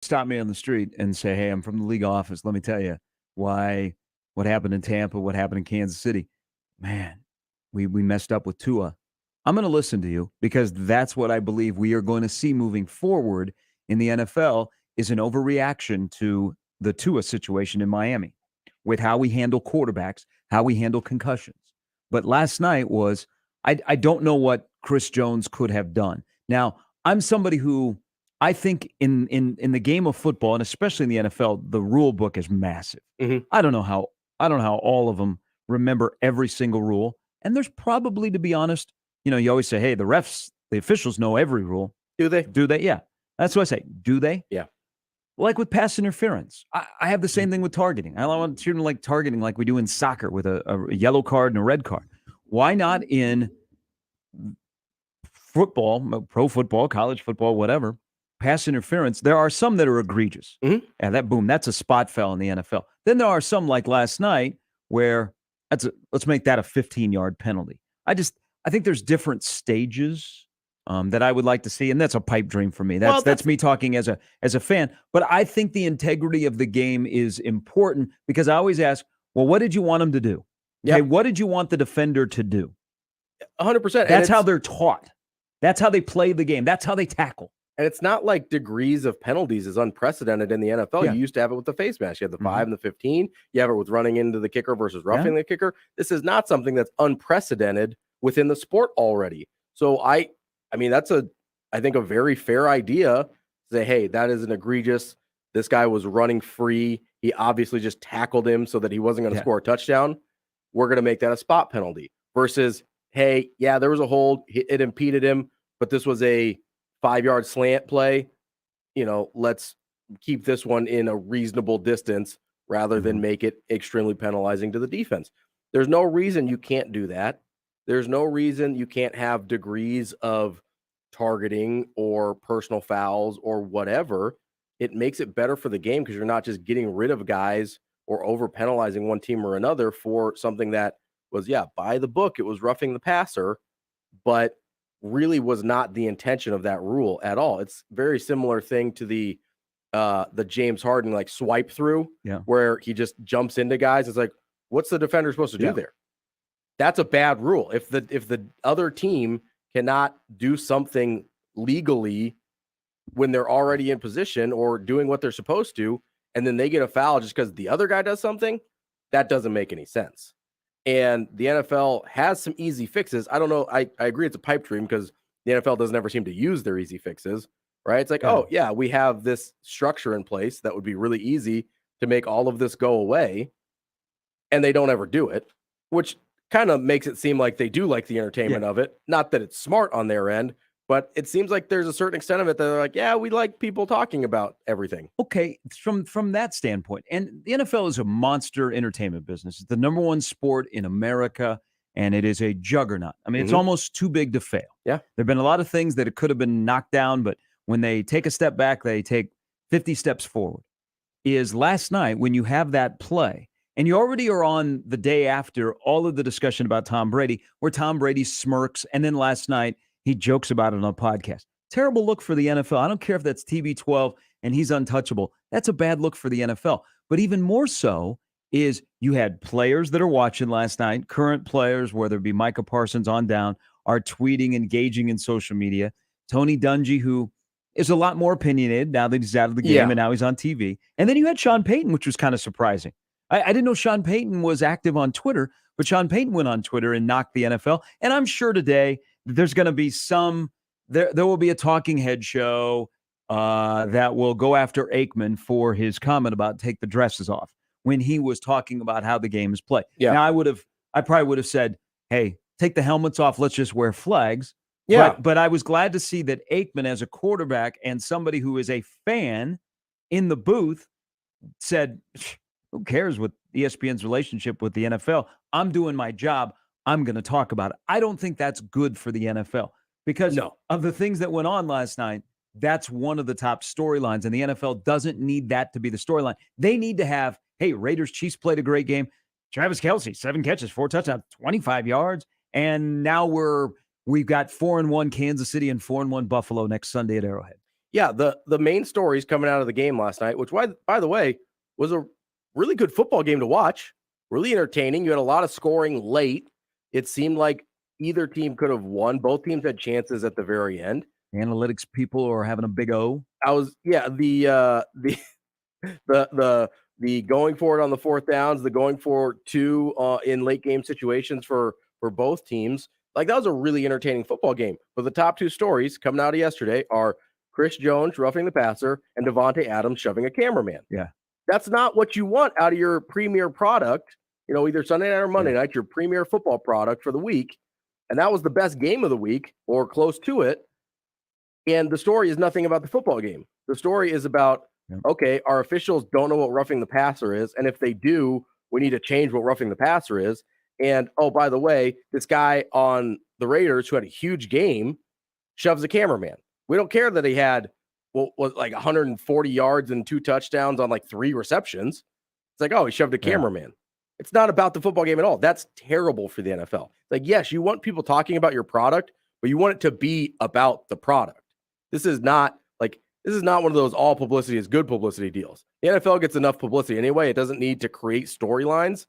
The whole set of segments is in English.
stop me on the street and say, hey, I'm from the league office. Let me tell you what happened in Tampa, what happened in Kansas City. Man, we messed up with Tua. I'm going to listen to you because that's what I believe we are going to see moving forward in the NFL is an overreaction to the Tua situation in Miami with how we handle quarterbacks, how we handle concussions. But last night was, I don't know what Chris Jones could have done. Now, I'm somebody who I think in the game of football, and especially in the NFL, the rule book is massive. Mm-hmm. I don't know how all of them remember every single rule. And there's probably, to be honest, you always say, hey, the officials know every rule. Do they? Do they? Yeah. That's what I say. Do they? Yeah. Like with pass interference. I have the same thing with targeting. I want to like targeting like we do in soccer with a yellow card and a red card. Why not in football, pro football, college football, whatever, pass interference? There are some that are egregious. Mm-hmm. And that's a spot foul in the NFL. Then there are some like last night where let's make that a 15-yard penalty. I think there's different stages that I would like to see, and that's a pipe dream for me. That's me talking as a fan. But I think the integrity of the game is important because I always ask, well, what did you want them to do? Yep. Okay, what did you want the defender to do? 100%. That's how they're taught. That's how they play the game. That's how they tackle. And it's not like degrees of penalties is unprecedented in the NFL. Yeah. You used to have it with the face mask. You had the 5 and the 15. You have it with running into the kicker versus roughing the kicker. This is not something that's unprecedented within the sport already. So I mean, that's I think a very fair idea. Say, hey, that is an egregious. This guy was running free. He obviously just tackled him so that he wasn't going to score a touchdown. We're going to make that a spot penalty versus, hey, yeah, there was a hold. It impeded him, but this was a 5-yard slant play. Let's keep this one in a reasonable distance rather than make it extremely penalizing to the defense. There's no reason you can't do that. There's no reason you can't have degrees of targeting or personal fouls or whatever. It makes it better for the game because you're not just getting rid of guys or over penalizing one team or another for something that was, by the book, it was roughing the passer, but really was not the intention of that rule at all. It's very similar thing to the James Harden like swipe through where he just jumps into guys. It's like, what's the defender supposed to do there? That's a bad rule. If the other team cannot do something legally when they're already in position or doing what they're supposed to, and then they get a foul just because the other guy does something, that doesn't make any sense. And the NFL has some easy fixes. I don't know. I agree it's a pipe dream because the NFL doesn't ever seem to use their easy fixes, right? It's like, we have this structure in place that would be really easy to make all of this go away, and they don't ever do it, which kind of makes it seem like they do like the entertainment of it. Not that it's smart on their end, but it seems like there's a certain extent of it that they're like, we like people talking about everything. Okay, from that standpoint, and the NFL is a monster entertainment business. It's the number one sport in America, and it is a juggernaut. I mean, it's almost too big to fail. Yeah. There have been a lot of things that it could have been knocked down, but when they take a step back, they take 50 steps forward. Is last night when you have that play, and you already are on the day after all of the discussion about Tom Brady, where Tom Brady smirks, and then last night he jokes about it on a podcast. Terrible look for the NFL. I don't care if that's TB12 and he's untouchable. That's a bad look for the NFL. But even more so is you had players that are watching last night, current players, whether it be Micah Parsons on down, are tweeting, engaging in social media. Tony Dungy, who is a lot more opinionated now that he's out of the game and now he's on TV. And then you had Sean Payton, which was kind of surprising. I didn't know Sean Payton was active on Twitter, but Sean Payton went on Twitter and knocked the NFL. And I'm sure today there's going to be there will be a talking head show that will go after Aikman for his comment about take the dresses off when he was talking about how the game is played. Yeah. Now I probably would have said, hey, take the helmets off. Let's just wear flags. Yeah. But I was glad to see that Aikman, as a quarterback and somebody who is a fan in the booth, said, who cares what ESPN's relationship with the NFL? I'm doing my job. I'm going to talk about it. I don't think that's good for the NFL because of the things that went on last night. That's one of the top storylines, and the NFL doesn't need that to be the storyline. They need to have, hey, Raiders Chiefs played a great game. Travis Kelce, 7 catches, 4 touchdowns, 25 yards, and now we've got 4-1 Kansas City and 4-1 Buffalo next Sunday at Arrowhead. Yeah, the main stories coming out of the game last night, which, by the way, was a really good football game to watch. Really entertaining. You had a lot of scoring late. It seemed like either team could have won. Both teams had chances at the very end. Analytics people are having a big O. The going for it on the fourth downs, the going for two in late game situations for both teams. Like, that was a really entertaining football game. But the top two stories coming out of yesterday are Chris Jones roughing the passer and Devontae Adams shoving a cameraman. Yeah. That's not what you want out of your premier product, either Sunday night or Monday night, your premier football product for the week. And that was the best game of the week or close to it. And the story is nothing about the football game. The story is about, okay, our officials don't know what roughing the passer is. And if they do, we need to change what roughing the passer is. And, oh, by the way, this guy on the Raiders who had a huge game shoves a cameraman. We don't care that he had was like 140 yards and 2 touchdowns on like 3 receptions. It's like, oh, he shoved a cameraman. It's not about the football game at all. That's terrible for the NFL. Like, yes, you want people talking about your product, but you want it to be about the product. This is not one of those all publicity is good publicity deals. The NFL gets enough publicity anyway. It doesn't need to create storylines.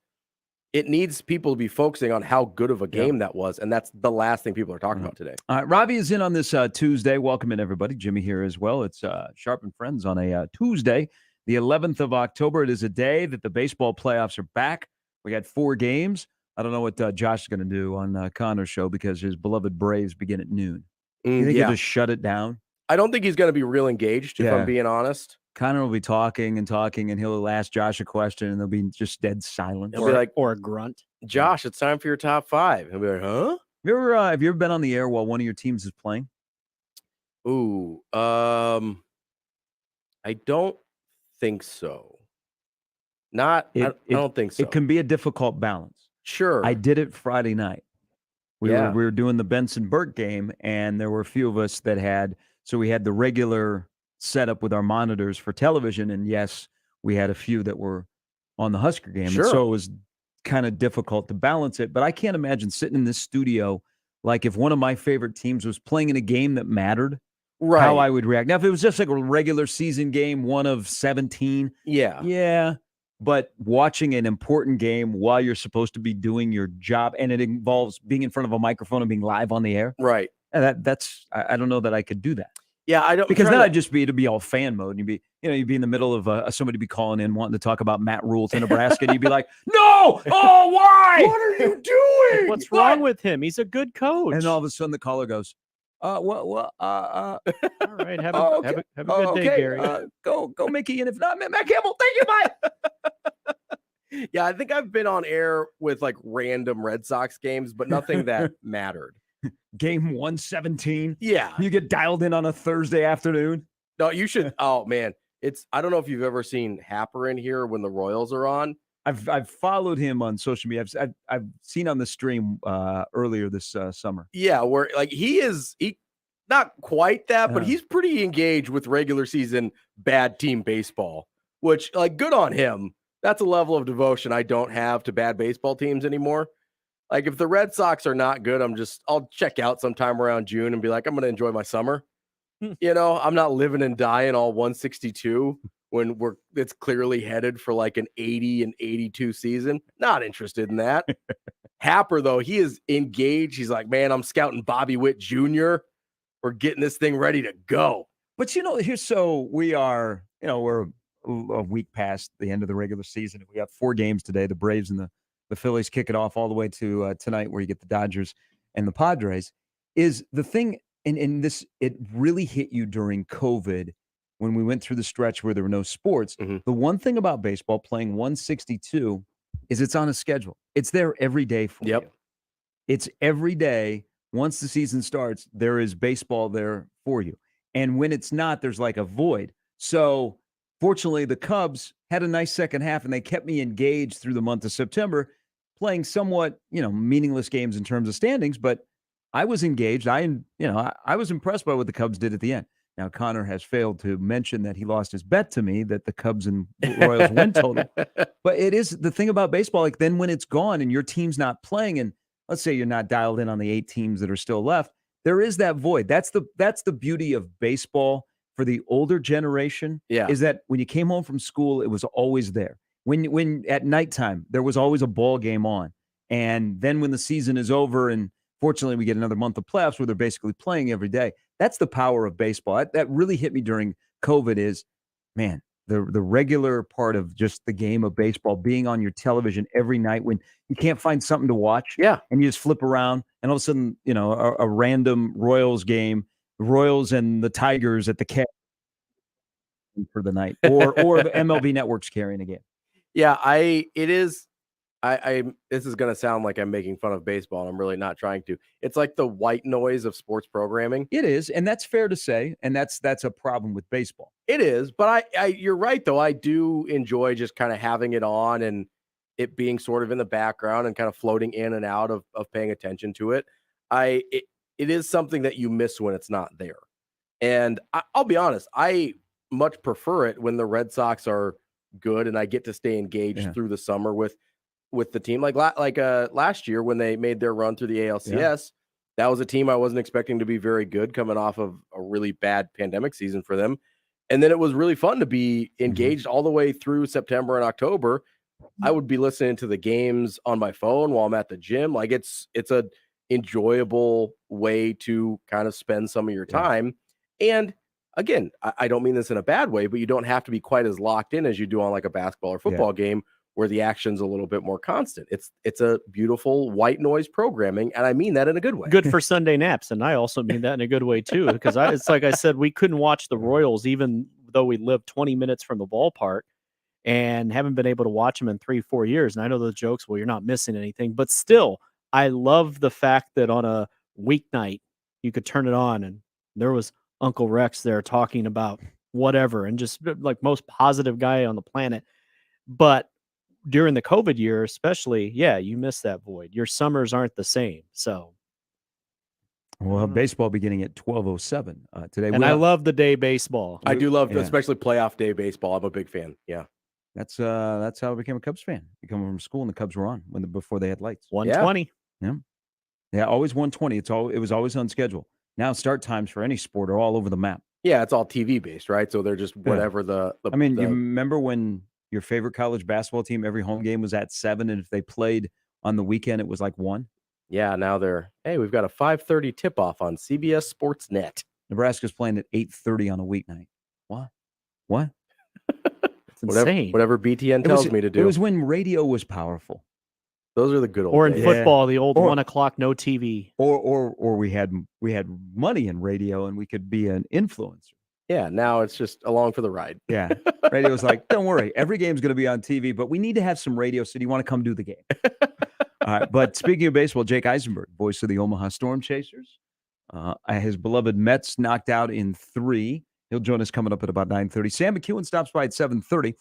It needs people to be focusing on how good of a game that was, and that's the last thing people are talking about today. All right, Robbie is in on this Tuesday. Welcome in, everybody. Jimmy here as well. It's Sharp and Friends on a Tuesday, the 11th of October. It is a day that the baseball playoffs are back. We had 4 games. I don't know what Josh is going to do on Connor's show because his beloved Braves begin at noon. You think he'll just shut it down? I don't think he's going to be real engaged, if I'm being honest. Connor will be talking, and he'll ask Josh a question, and there'll be just dead silence. He'll be like, or a grunt. Josh, it's time for your top 5. He'll be like, huh? Have you ever been on the air while one of your teams is playing? Ooh, I don't think so. I don't think so. It can be a difficult balance. Sure. I did it Friday night. We were doing the Benson Burke game, and there were a few of us that we had the regular setup with our monitors for television, and yes, we had a few that were on the Husker game. Sure. And so it was kind of difficult to balance it. But I can't imagine sitting in this studio, like if one of my favorite teams was playing in a game that mattered, how I would react. Now, if it was just like a regular season game, 1 of 17, but watching an important game while you're supposed to be doing your job, and it involves being in front of a microphone and being live on the air. Right. And I don't know that I could do that. Yeah, I don't, because then it'd be all fan mode. And you'd be in the middle of somebody be calling in wanting to talk about Matt Rule to Nebraska, and you'd be like, "No, oh, why? What are you doing? What's wrong with him? He's a good coach." And all of a sudden, the caller goes, all right, have a good day, Gary. Go, Mickey, and if not, Matt Campbell, thank you, bye. Yeah, I think I've been on air with like random Red Sox games, but nothing that mattered. Game 117. Yeah. You get dialed in on a Thursday afternoon. No, you should. Oh, man. I don't know if you've ever seen Happer in here when the Royals are on. I've followed him on social media. I've seen on the stream earlier this summer. Yeah, where like he not quite that, but he's pretty engaged with regular season bad team baseball, which like good on him. That's a level of devotion I don't have to bad baseball teams anymore. Like if the Red Sox are not good, I'll check out sometime around June and be like, I'm going to enjoy my summer. I'm not living and dying all 162 when it's clearly headed for like an 80 and 82 season. Not interested in that. Happer though, he is engaged. He's like, man, I'm scouting Bobby Witt Jr. We're getting this thing ready to go. But we are, we're a week past the end of the regular season. We got 4 games today. The Braves and the Phillies kick it off all the way to tonight, where you get the Dodgers and the Padres. Is the thing, and this, it really hit you during COVID when we went through the stretch where there were no sports. Mm-hmm. The one thing about baseball playing 162 is it's on a schedule. It's there every day for you. It's every day. Once the season starts, there is baseball there for you. And when it's not, there's like a void. So fortunately, the Cubs had a nice second half, and they kept me engaged through the month of September, playing somewhat, meaningless games in terms of standings, but I was engaged. I was impressed by what the Cubs did at the end. Now, Connor has failed to mention that he lost his bet to me that the Cubs and Royals win total. But it is the thing about baseball, like then when it's gone and your team's not playing, and let's say you're not dialed in on the 8 teams that are still left, there is that void. That's the beauty of baseball for the older generation is that when you came home from school, it was always there. When at nighttime, there was always a ball game on. And then when the season is over, and fortunately we get another month of playoffs where they're basically playing every day. That's the power of baseball. That really hit me during COVID is, man, the regular part of just the game of baseball being on your television every night when you can't find something to watch. Yeah. And you just flip around and all of a sudden, a random Royals game, Royals and the Tigers at the Cat for the night, or the MLB Network's carrying a game. Yeah, this is going to sound like I'm making fun of baseball, and I'm really not trying to. It's like the white noise of sports programming. It is, and that's fair to say, and that's a problem with baseball. It is, but you're right, though. I do enjoy just kind of having it on and it being sort of in the background and kind of floating in and out of paying attention to it. It is something that you miss when it's not there. And I'll be honest, I much prefer it when the Red Sox are good and I get to stay engaged through the summer with the team. Like last year when they made their run through the ALCS, that was a team I wasn't expecting to be very good coming off of a really bad pandemic season for them. And then it was really fun to be engaged all the way through September and October. I would be listening to the games on my phone while I'm at the gym. Like it's a enjoyable way to kind of spend some of your time. And again, I don't mean this in a bad way, but you don't have to be quite as locked in as you do on like a basketball or football game where the action's a little bit more constant. It's a beautiful white noise programming, and I mean that in a good way. Good for Sunday naps, and I also mean that in a good way too, because it's like I said, we couldn't watch the Royals even though we lived 20 minutes from the ballpark and haven't been able to watch them in 3-4 years. And I know the jokes, well, you're not missing anything, but still, I love the fact that on a weeknight you could turn it on and there was Uncle Rex there talking about whatever and just like most positive guy on the planet. But during the COVID year, especially, you miss that void. Your summers aren't the same. So, well, baseball beginning at 12:07 today. And I love the day baseball. I do love, especially playoff day baseball. I'm a big fan. Yeah, that's how I became a Cubs fan. You come from school and the Cubs were on before they had lights. 120. Yeah, always 120. It was always on schedule. Now start times for any sport are all over the map. Yeah, it's all TV based, right? So they're just whatever you remember when your favorite college basketball team, every home game was at 7, and if they played on the weekend, it was like 1? Yeah, now we've got a 5:30 tip-off on CBS Sports Net. Nebraska's playing at 8:30 on a weeknight. What? It's insane. Whatever BTN tells me to do. It was when radio was powerful. Those are the good old Or in days. football, the old 1 o'clock, no TV. Or we had money in radio and we could be an influencer. Yeah, now it's just along for the ride. Yeah. Radio was like, don't worry, every game's going to be on TV, but we need to have some radio, so do you want to come do the game? All right, but speaking of baseball, Jake Eisenberg, voice of the Omaha Storm Chasers. His beloved Mets knocked out in 3. He'll join us coming up at about 9:30. Sam McEwen stops by at 7:30.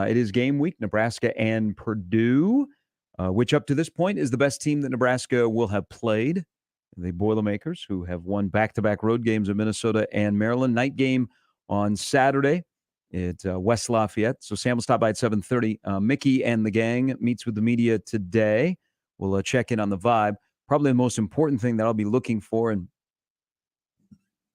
It is game week, Nebraska and Purdue, which up to this point is the best team that Nebraska will have played. The Boilermakers, who have won back-to-back road games in Minnesota and Maryland. Night game on Saturday at West Lafayette. So Sam will stop by at 7:30. Mickey and the gang meets with the media today. We'll check in on the vibe. Probably the most important thing that I'll be looking for, and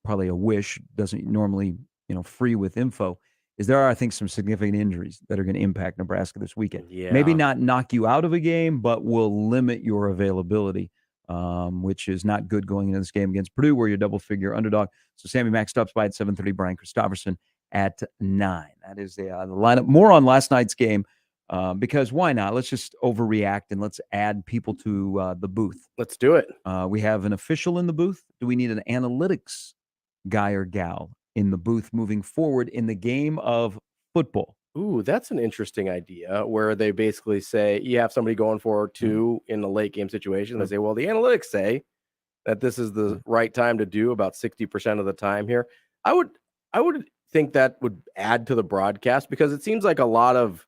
probably a wish, doesn't normally, free with info, is there are, I think, some significant injuries that are going to impact Nebraska this weekend. Yeah. Maybe not knock you out of a game, but will limit your availability. Which is not good going into this game against Purdue, where you're double-figure underdog. So Sammy Mack stops by at 7:30. Brian Christopherson at 9. That is the lineup. More on last night's game because why not? Let's just overreact and let's add people to the booth. Let's do it. We have an official in the booth. Do we need an analytics guy or gal in the booth moving forward in the game of football? Ooh, that's an interesting idea where they basically say you have somebody going for 2 in a late game situation. They say, well, the analytics say that this is the right time to do about 60% of the time here. I would think that would add to the broadcast because it seems like a lot of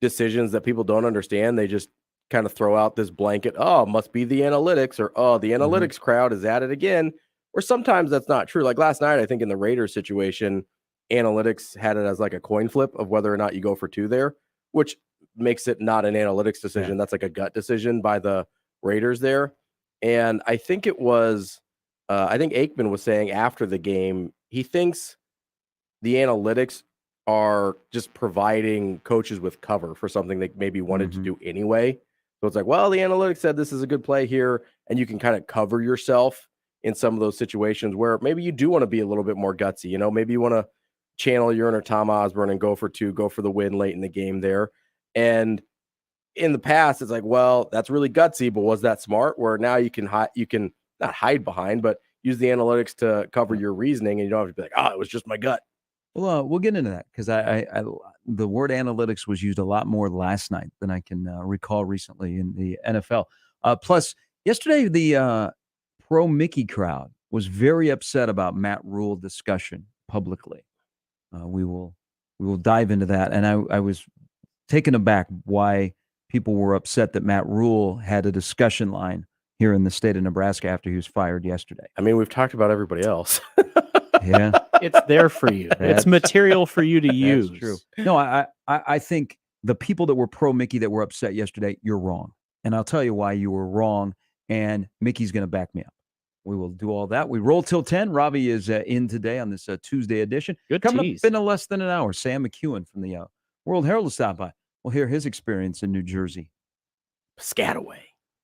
decisions that people don't understand. They just kind of throw out this blanket, oh, must be the analytics, or, oh, the analytics crowd is at it again. Or sometimes that's not true. Like last night, I think in the Raiders situation, analytics had it as like a coin flip of whether or not you go for 2 there, which makes it not an analytics decision. That's like a gut decision by the Raiders there. And I think it was, I think Aikman was saying after the game, he thinks the analytics are just providing coaches with cover for something they maybe wanted to do anyway. So it's like, well, the analytics said this is a good play here, and you can kind of cover yourself in some of those situations where maybe you do want to be a little bit more gutsy. Maybe you want to channel your inner Tom Osborne and go for 2, go for the win late in the game there. And in the past, it's like, well, that's really gutsy, but was that smart? Where now you can not hide behind, but use the analytics to cover your reasoning, and you don't have to be like, it was just my gut. Well, we'll get into that because I the word analytics was used a lot more last night than I can recall recently in the NFL. Plus, yesterday the pro Mickey crowd was very upset about Matt Rule discussion publicly. We will dive into that, and I was taken aback why people were upset that Matt Rule had a discussion line here in the state of Nebraska after he was fired yesterday. I mean, we've talked about everybody else. Yeah. It's there for you. It's material for you to use. That's true. No, I think the people that were pro Mickey that were upset yesterday, you're wrong. And I'll tell you why you were wrong. And Mickey's going to back me up. We will do all that. We roll till 10. Robbie is in today on this Tuesday edition. Good Coming tease. up in less than an hour, Sam McEwen from the World Herald will stop by. We'll hear his experience in New Jersey. Piscataway.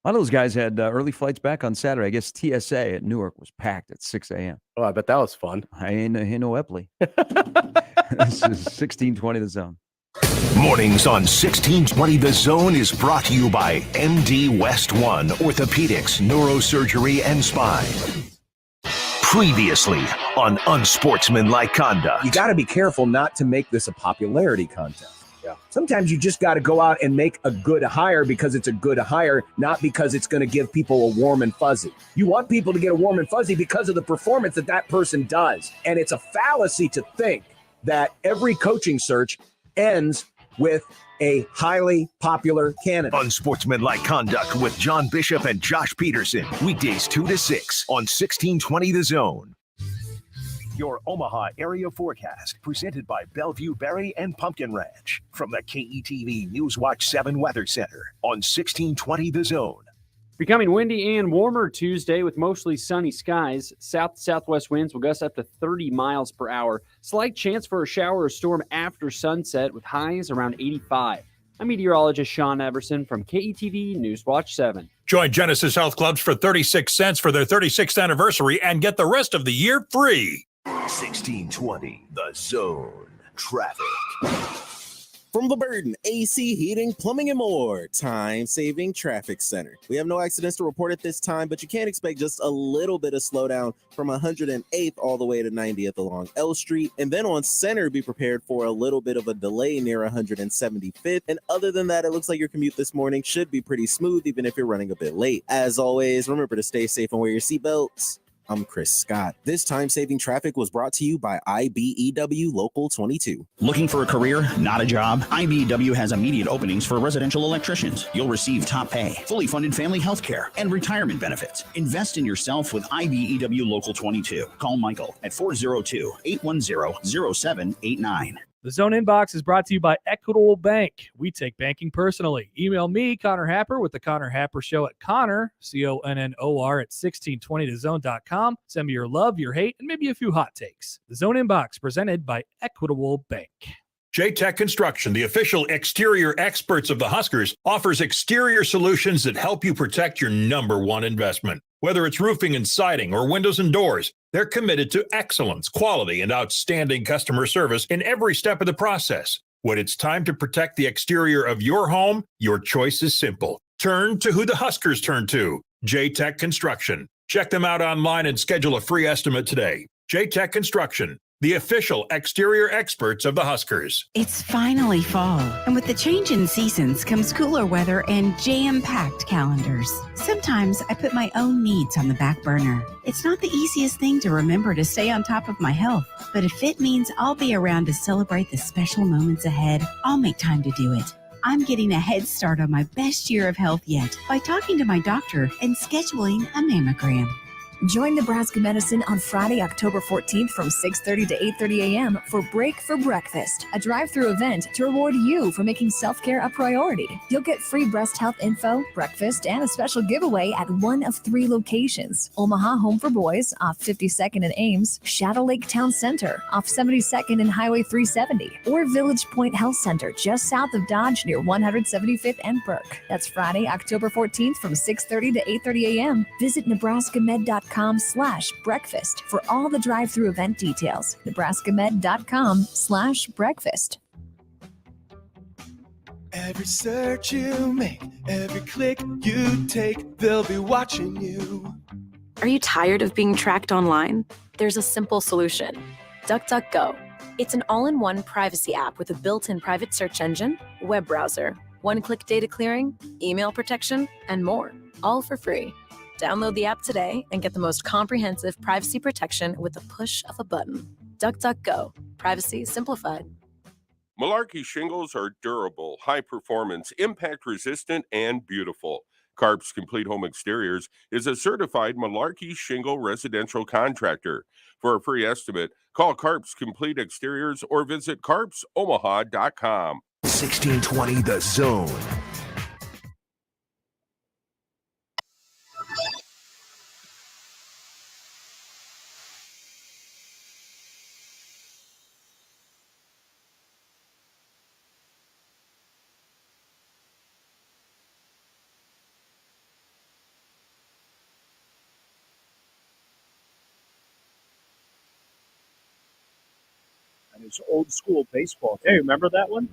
A lot of those guys had early flights back on Saturday. I guess TSA at Newark was packed at 6 a.m. Oh, I bet that was fun. I ain't no Epley. This is 1620 The Zone. Mornings on 1620 The Zone is brought to you by MD West One Orthopedics, Neurosurgery, and Spine. Previously on Unsportsmanlike Conduct. You got to be careful not to make this a popularity contest. Yeah. Sometimes you just got to go out and make a good hire because it's a good hire, not because it's going to give people a warm and fuzzy. You want people to get a warm and fuzzy because of the performance that person does. And it's a fallacy to think that every coaching search ends with a highly popular candidate. Unsportsmanlike Conduct with John Bishop and Josh Peterson. Weekdays 2 to 6 on 1620 The Zone. Your Omaha area forecast presented by Bellevue Berry and Pumpkin Ranch from the KETV Newswatch 7 Weather Center on 1620 The Zone. Becoming windy and warmer Tuesday with mostly sunny skies. South-southwest winds will gust up to 30 miles per hour. Slight chance for a shower or storm after sunset with highs around 85. I'm meteorologist Sean Everson from KETV Newswatch 7. Join Genesis Health Clubs for 36 cents for their 36th anniversary and get the rest of the year free. 1620 The Zone. Traffic. From the Burden AC Heating, Plumbing, and More time-saving traffic center. We have no accidents to report at this time, but you can expect just a little bit of slowdown from 108th all the way to 90th along L Street. And then on Center, be prepared for a little bit of a delay near 175th. And other than that, it looks like your commute this morning should be pretty smooth, even if you're running a bit late. As always, remember to stay safe and wear your seatbelts. I'm Chris Scott. This time-saving traffic was brought to you by IBEW Local 22. Looking for a career, not a job? IBEW has immediate openings for residential electricians. You'll receive top pay, fully funded family health care, and retirement benefits. Invest in yourself with IBEW Local 22. Call Michael at 402-810-0789. The Zone Inbox is brought to you by Equitable Bank. We take banking personally. Email me, Connor Happer, with the Connor Happer Show at Connor, CONNOR, at 1620thezone.com. Send me your love, your hate, and maybe a few hot takes. The Zone Inbox, presented by Equitable Bank. J-Tech Construction, the official exterior experts of the Huskers, offers exterior solutions that help you protect your number one investment. Whether it's roofing and siding or windows and doors, they're committed to excellence, quality, and outstanding customer service in every step of the process. When it's time to protect the exterior of your home, your choice is simple. Turn to who the Huskers turn to, J-Tech Construction. Check them out online and schedule a free estimate today. J-Tech Construction, the official exterior experts of the Huskers. It's finally fall, and with the change in seasons comes cooler weather and jam-packed calendars. Sometimes I put my own needs on the back burner. It's not the easiest thing to remember to stay on top of my health, but if it means I'll be around to celebrate the special moments ahead, I'll make time to do it. I'm getting a head start on my best year of health yet by talking to my doctor and scheduling a mammogram. Join Nebraska Medicine on Friday, October 14th from 6:30 to 8:30 a.m. for Break for Breakfast, a drive-through event to reward you for making self-care a priority. You'll get free breast health info, breakfast, and a special giveaway at one of 3 locations: Omaha Home for Boys off 52nd and Ames, Shadow Lake Town Center off 72nd and Highway 370, or Village Point Health Center just south of Dodge near 175th and Burke. That's Friday, October 14th from 6:30 to 8:30 a.m. Visit nebraskamed.com/breakfast for all the drive-through event details. nebraskamed.com/breakfast. Every search you make, every click you take, they'll be watching you. Are you tired of being tracked online? There's a simple solution. DuckDuckGo. It's an all-in-one privacy app with a built-in private search engine, web browser, one-click data clearing, email protection, and more, all for free. Download the app today and get the most comprehensive privacy protection with the push of a button. DuckDuckGo. Privacy simplified. Malarkey shingles are durable, high-performance, impact-resistant, and beautiful. Carp's Complete Home Exteriors is a certified Malarkey shingle residential contractor. For a free estimate, call Carp's Complete Exteriors or visit carpsomaha.com. 1620 The Zone. And it's old school baseball. Hey, remember that one?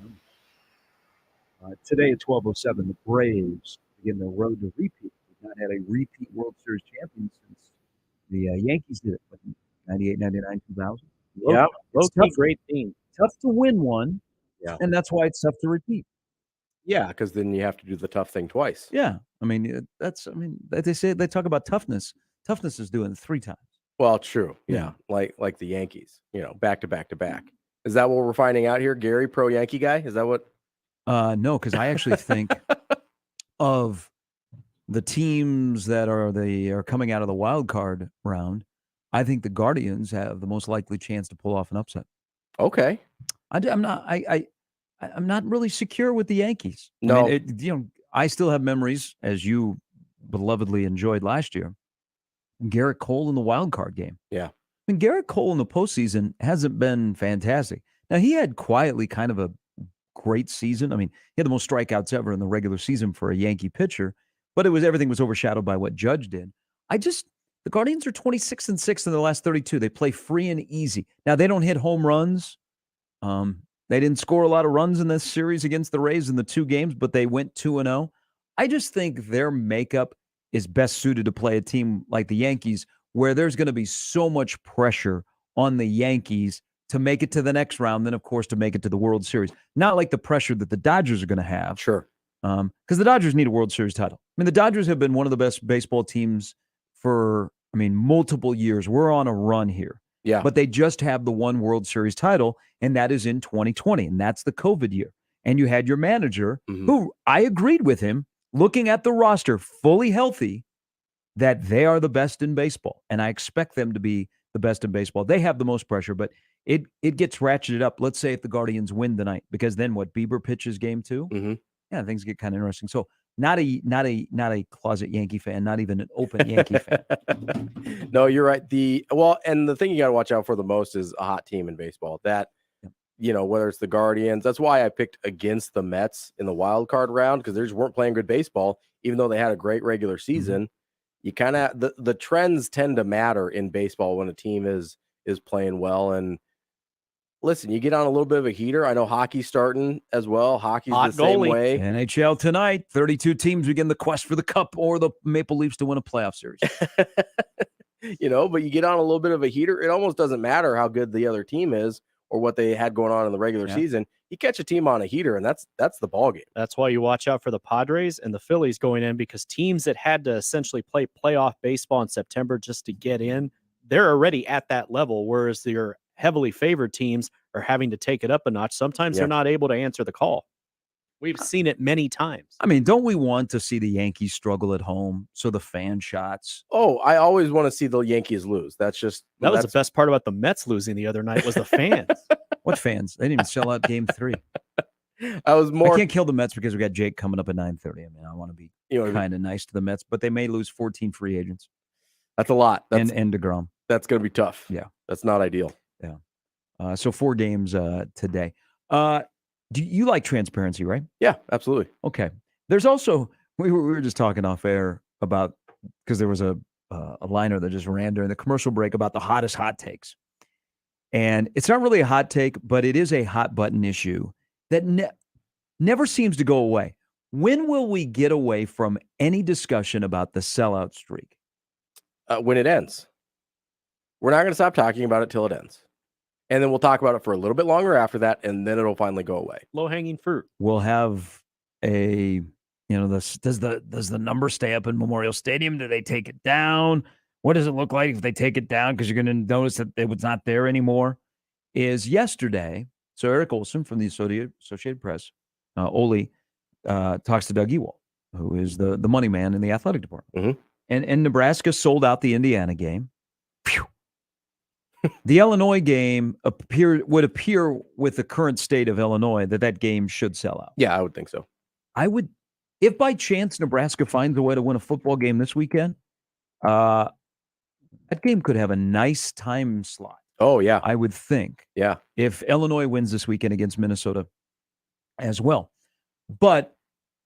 Today at 12:07, the Braves begin their road to repeat. We've not had a repeat World Series champion since the Yankees did it, 98, 99, 2000. Yeah, tough, great team. tough to win one, Yeah. and that's why it's tough to repeat. Yeah, because then you have to do the tough thing twice. Yeah. I mean, they talk about toughness. Toughness is doing it 3 times. Well, true. Yeah. Like the Yankees, back to back to back. Is that what we're finding out here? Gary, pro Yankee guy? Is that what? No, because I actually think of the teams that are coming out of the wild card round. I think the Guardians have the most likely chance to pull off an upset. Okay. I'm not really secure with the Yankees. No. I mean, I still have memories, as you belovedly enjoyed last year, Garrett Cole in the wild card game. Yeah. I mean, Garrett Cole in the postseason hasn't been fantastic. Now, he had quietly kind of a great season. I mean, he had the most strikeouts ever in the regular season for a Yankee pitcher, but everything was overshadowed by what Judge did. The Guardians are 26-6 in the last 32. They play free and easy. Now, they don't hit home runs. They didn't score a lot of runs in this series against the Rays in the 2 games, but they went 2-0. I just think their makeup is best suited to play a team like the Yankees, where there's going to be so much pressure on the Yankees to make it to the next round, then, of course, to make it to the World Series. Not like the pressure that the Dodgers are going to have. Sure. Because the Dodgers need a World Series title. I mean, the Dodgers have been one of the best baseball teams for, multiple years. We're on a run here. Yeah. But they just have the one World Series title, and that is in 2020, and that's the COVID year. And you had your manager, who I agreed with him, looking at the roster fully healthy, that they are the best in baseball. And I expect them to be the best in baseball. They have the most pressure, but it gets ratcheted up. Let's say if the Guardians win tonight, because then Bieber pitches game 2? Mm-hmm. Yeah, things get kind of interesting. So not a closet Yankee fan, not even an open Yankee fan. No, you're right. And the thing you got to watch out for the most is a hot team in baseball. That, whether it's the Guardians, that's why I picked against the Mets in the wild card round, because they just weren't playing good baseball, even though they had a great regular season. Mm-hmm. You kind of the trends tend to matter in baseball when a team is playing well. And listen, you get on a little bit of a heater. I know hockey's starting as well. Hockey's the same way. NHL tonight, 32 teams begin the quest for the Cup or the Maple Leafs to win a playoff series. But you get on a little bit of a heater. It almost doesn't matter how good the other team is or what they had going on in the regular season. You catch a team on a heater, and that's the ball game. That's why you watch out for the Padres and the Phillies going in, because teams that had to essentially play playoff baseball in September just to get in, they're already at that level, whereas your heavily favored teams are having to take it up a notch. Sometimes they're not able to answer the call. We've seen it many times. I mean, don't we want to see the Yankees struggle at home? So the fan shots. Oh, I always want to see the Yankees lose. That was the best part about the Mets losing the other night was the fans. What fans? They didn't even sell out game 3. I can't kill the Mets because we got Jake coming up at 9:30. I mean, I want to be kind of nice to the Mets, but they may lose 14 free agents. That's a lot. And DeGrom. That's going to be tough. Yeah. That's not ideal. Yeah. So 4 games today. Do you like transparency, right? Yeah, absolutely. Okay. There's also, we were just talking off air about, because there was a liner that just ran during the commercial break about the hottest hot takes. And it's not really a hot take, but it is a hot button issue that never seems to go away. When will we get away from any discussion about the sellout streak? When it ends. We're not going to stop talking about it till it ends. And then we'll talk about it for a little bit longer after that, and then it'll finally go away. Low-hanging fruit. We'll have does the number stay up in Memorial Stadium? Do they take it down? What does it look like if they take it down? Because you're going to notice that it was not there anymore. Is yesterday, so Eric Olson from the Associated Press, Oli, talks to Doug Ewald, who is the money man in the athletic department. Mm-hmm. And Nebraska sold out the Indiana game. Phew. The Illinois game would appear with the current state of Illinois that game should sell out. Yeah, I would think so. I would, if by chance Nebraska finds a way to win a football game this weekend, that game could have a nice time slot. Oh, yeah. I would think. Yeah. If Illinois wins this weekend against Minnesota as well. But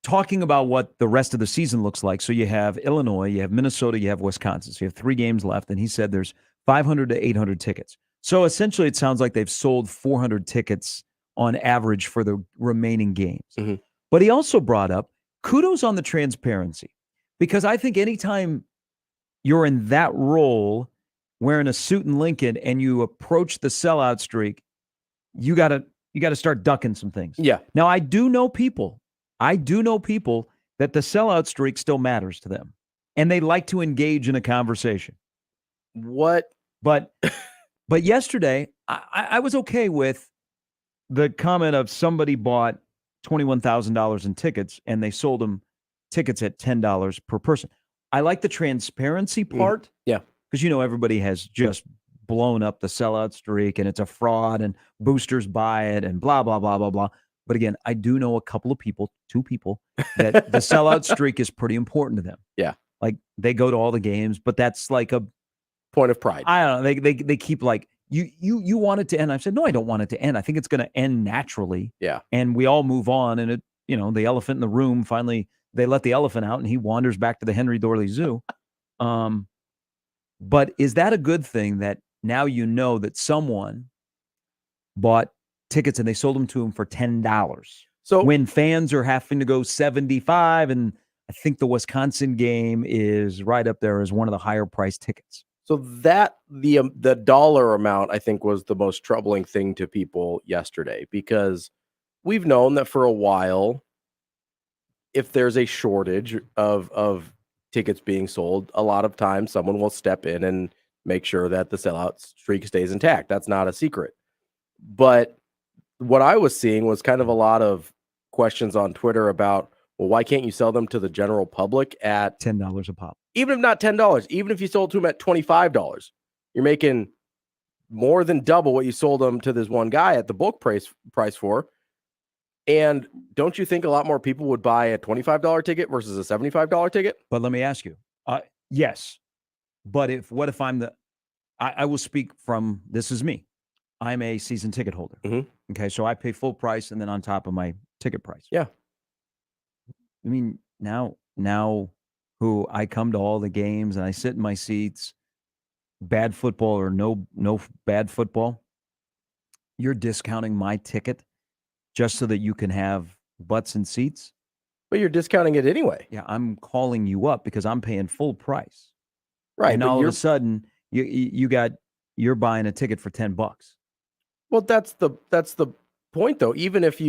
talking about what the rest of the season looks like, so you have Illinois, you have Minnesota, you have Wisconsin. So you have 3 games left, and he said there's 500 to 800 tickets. So essentially it sounds like they've sold 400 tickets on average for the remaining games. Mm-hmm. But he also brought up kudos on the transparency, because I think anytime you're in that role wearing a suit and Lincoln and you approach the sellout streak, you got to start ducking some things. Yeah. Now, I do know people that the sellout streak still matters to them, and they like to engage in a conversation. But yesterday, I was okay with the comment of somebody bought $21,000 in tickets and they sold them tickets at $10 per person. I like the transparency part. Yeah. Because, everybody has just blown up the sellout streak and it's a fraud and boosters buy it and blah, blah, blah, blah, blah. But again, I do know a couple of people, 2 people, that the sellout streak is pretty important to them. Yeah. Like they go to all the games, but that's like a point of pride. I don't know. They keep like, you want it to end. I've said, no, I don't want it to end. I think it's going to end naturally. Yeah. And we all move on. And the elephant in the room, finally, they let the elephant out and he wanders back to the Henry Dorley Zoo. But is that a good thing that now that someone bought tickets and they sold them to him for $10? So when fans are having to go $75, and I think the Wisconsin game is right up there as one of the higher priced tickets. So that the dollar amount, I think, was the most troubling thing to people yesterday, because we've known that for a while, if there's a shortage of tickets being sold, a lot of times someone will step in and make sure that the sellout streak stays intact. That's not a secret. But what I was seeing was kind of a lot of questions on Twitter about, well, why can't you sell them to the general public at $10 a pop? Even if not $10, even if you sold to them at $25, you're making more than double what you sold them to this one guy at the bulk price for. And don't you think a lot more people would buy a $25 ticket versus a $75 ticket? But let me ask you, yes. But what if I'm I will speak from, this is me. I'm a season ticket holder. Mm-hmm. Okay. So I pay full price and then on top of my ticket price. Yeah. I mean, now who I come to all the games and I sit in my seats, bad football or no bad football, you're discounting my ticket just so that you can have butts and seats. But you're discounting it anyway. Yeah, I'm calling you up because I'm paying full price. Right. And all of a sudden you're buying a ticket for $10. Well, that's the point though. Even if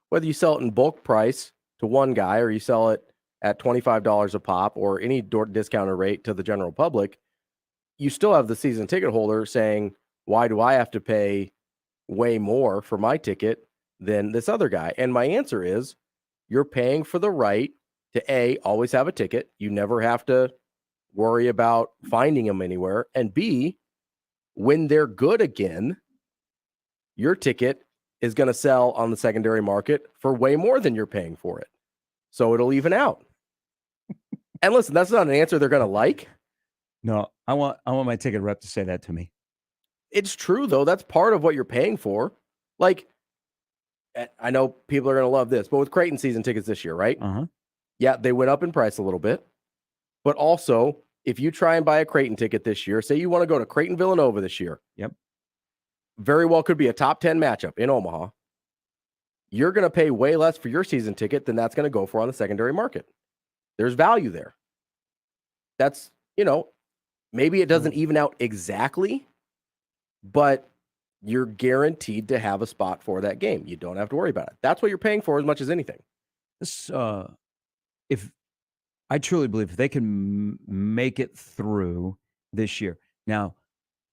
whether you sell it in bulk price to one guy or you sell it at $25 a pop or any discounted rate to the general public, you still have the season ticket holder saying, why do I have to pay way more for my ticket than this other guy? And my answer is, you're paying for the right to A, always have a ticket. You never have to worry about finding them anywhere. And B, when they're good again, your ticket is going to sell on the secondary market for way more than you're paying for it. So it'll even out. And listen, that's not an answer they're going to like. No, I want my ticket rep to say that to me. It's true, though. That's part of what you're paying for. Like, I know people are going to love this, but with Creighton season tickets this year, right? Uh-huh. Yeah, they went up in price a little bit. But also, if you try and buy a Creighton ticket this year, say you want to go to Creighton Villanova this year. Yep. Very well could be a top 10 matchup in Omaha. You're going to pay way less for your season ticket than that's going to go for on the secondary market. There's value there. That's, maybe it doesn't even out exactly, but you're guaranteed to have a spot for that game. You don't have to worry about it. That's what you're paying for as much as anything. This, if I truly believe if they can make it through this year. Now,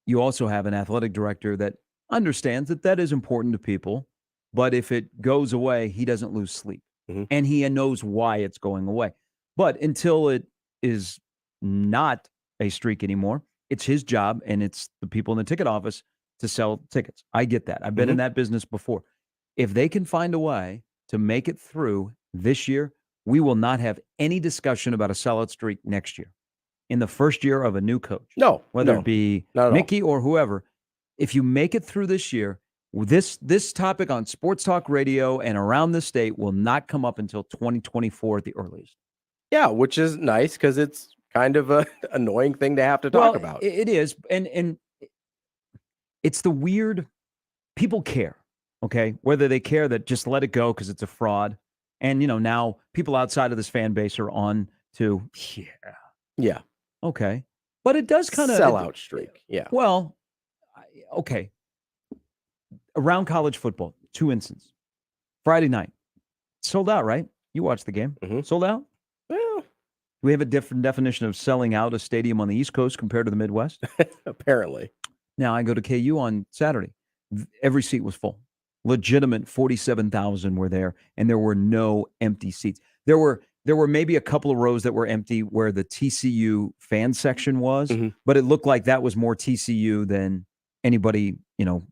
you also have an athletic director that understands that is important to people, but if it goes away, he doesn't lose sleep. Mm-hmm. And he knows why it's going away. But until it is not a streak anymore, it's his job and it's the people in the ticket office to sell tickets. I get that. I've been in that business before. If they can find a way to make it through this year, we will not have any discussion about a sellout streak next year. In the first year of a new coach. No. Whether it be Mickey or whoever, if you make it through this year, this topic on Sports Talk Radio and around the state will not come up until 2024 at the earliest. Yeah, which is nice because it's kind of an annoying thing to have to talk about. It is. And it's the weird, people care, okay? Whether they care that just let it go because it's a fraud. And, now people outside of this fan base are on to, yeah. Okay. But it does kind of sellout streak. Yeah. Well, okay. Around college football, 2 instances. Friday night, sold out, right? You watched the game. Mm-hmm. Sold out? Well, we have a different definition of selling out a stadium on the East Coast compared to the Midwest. Apparently. Now I go to KU on Saturday. Every seat was full. Legitimate 47,000 were there, and there were no empty seats. There were maybe a couple of rows that were empty where the TCU fan section was, but it looked like that was more TCU than anybody,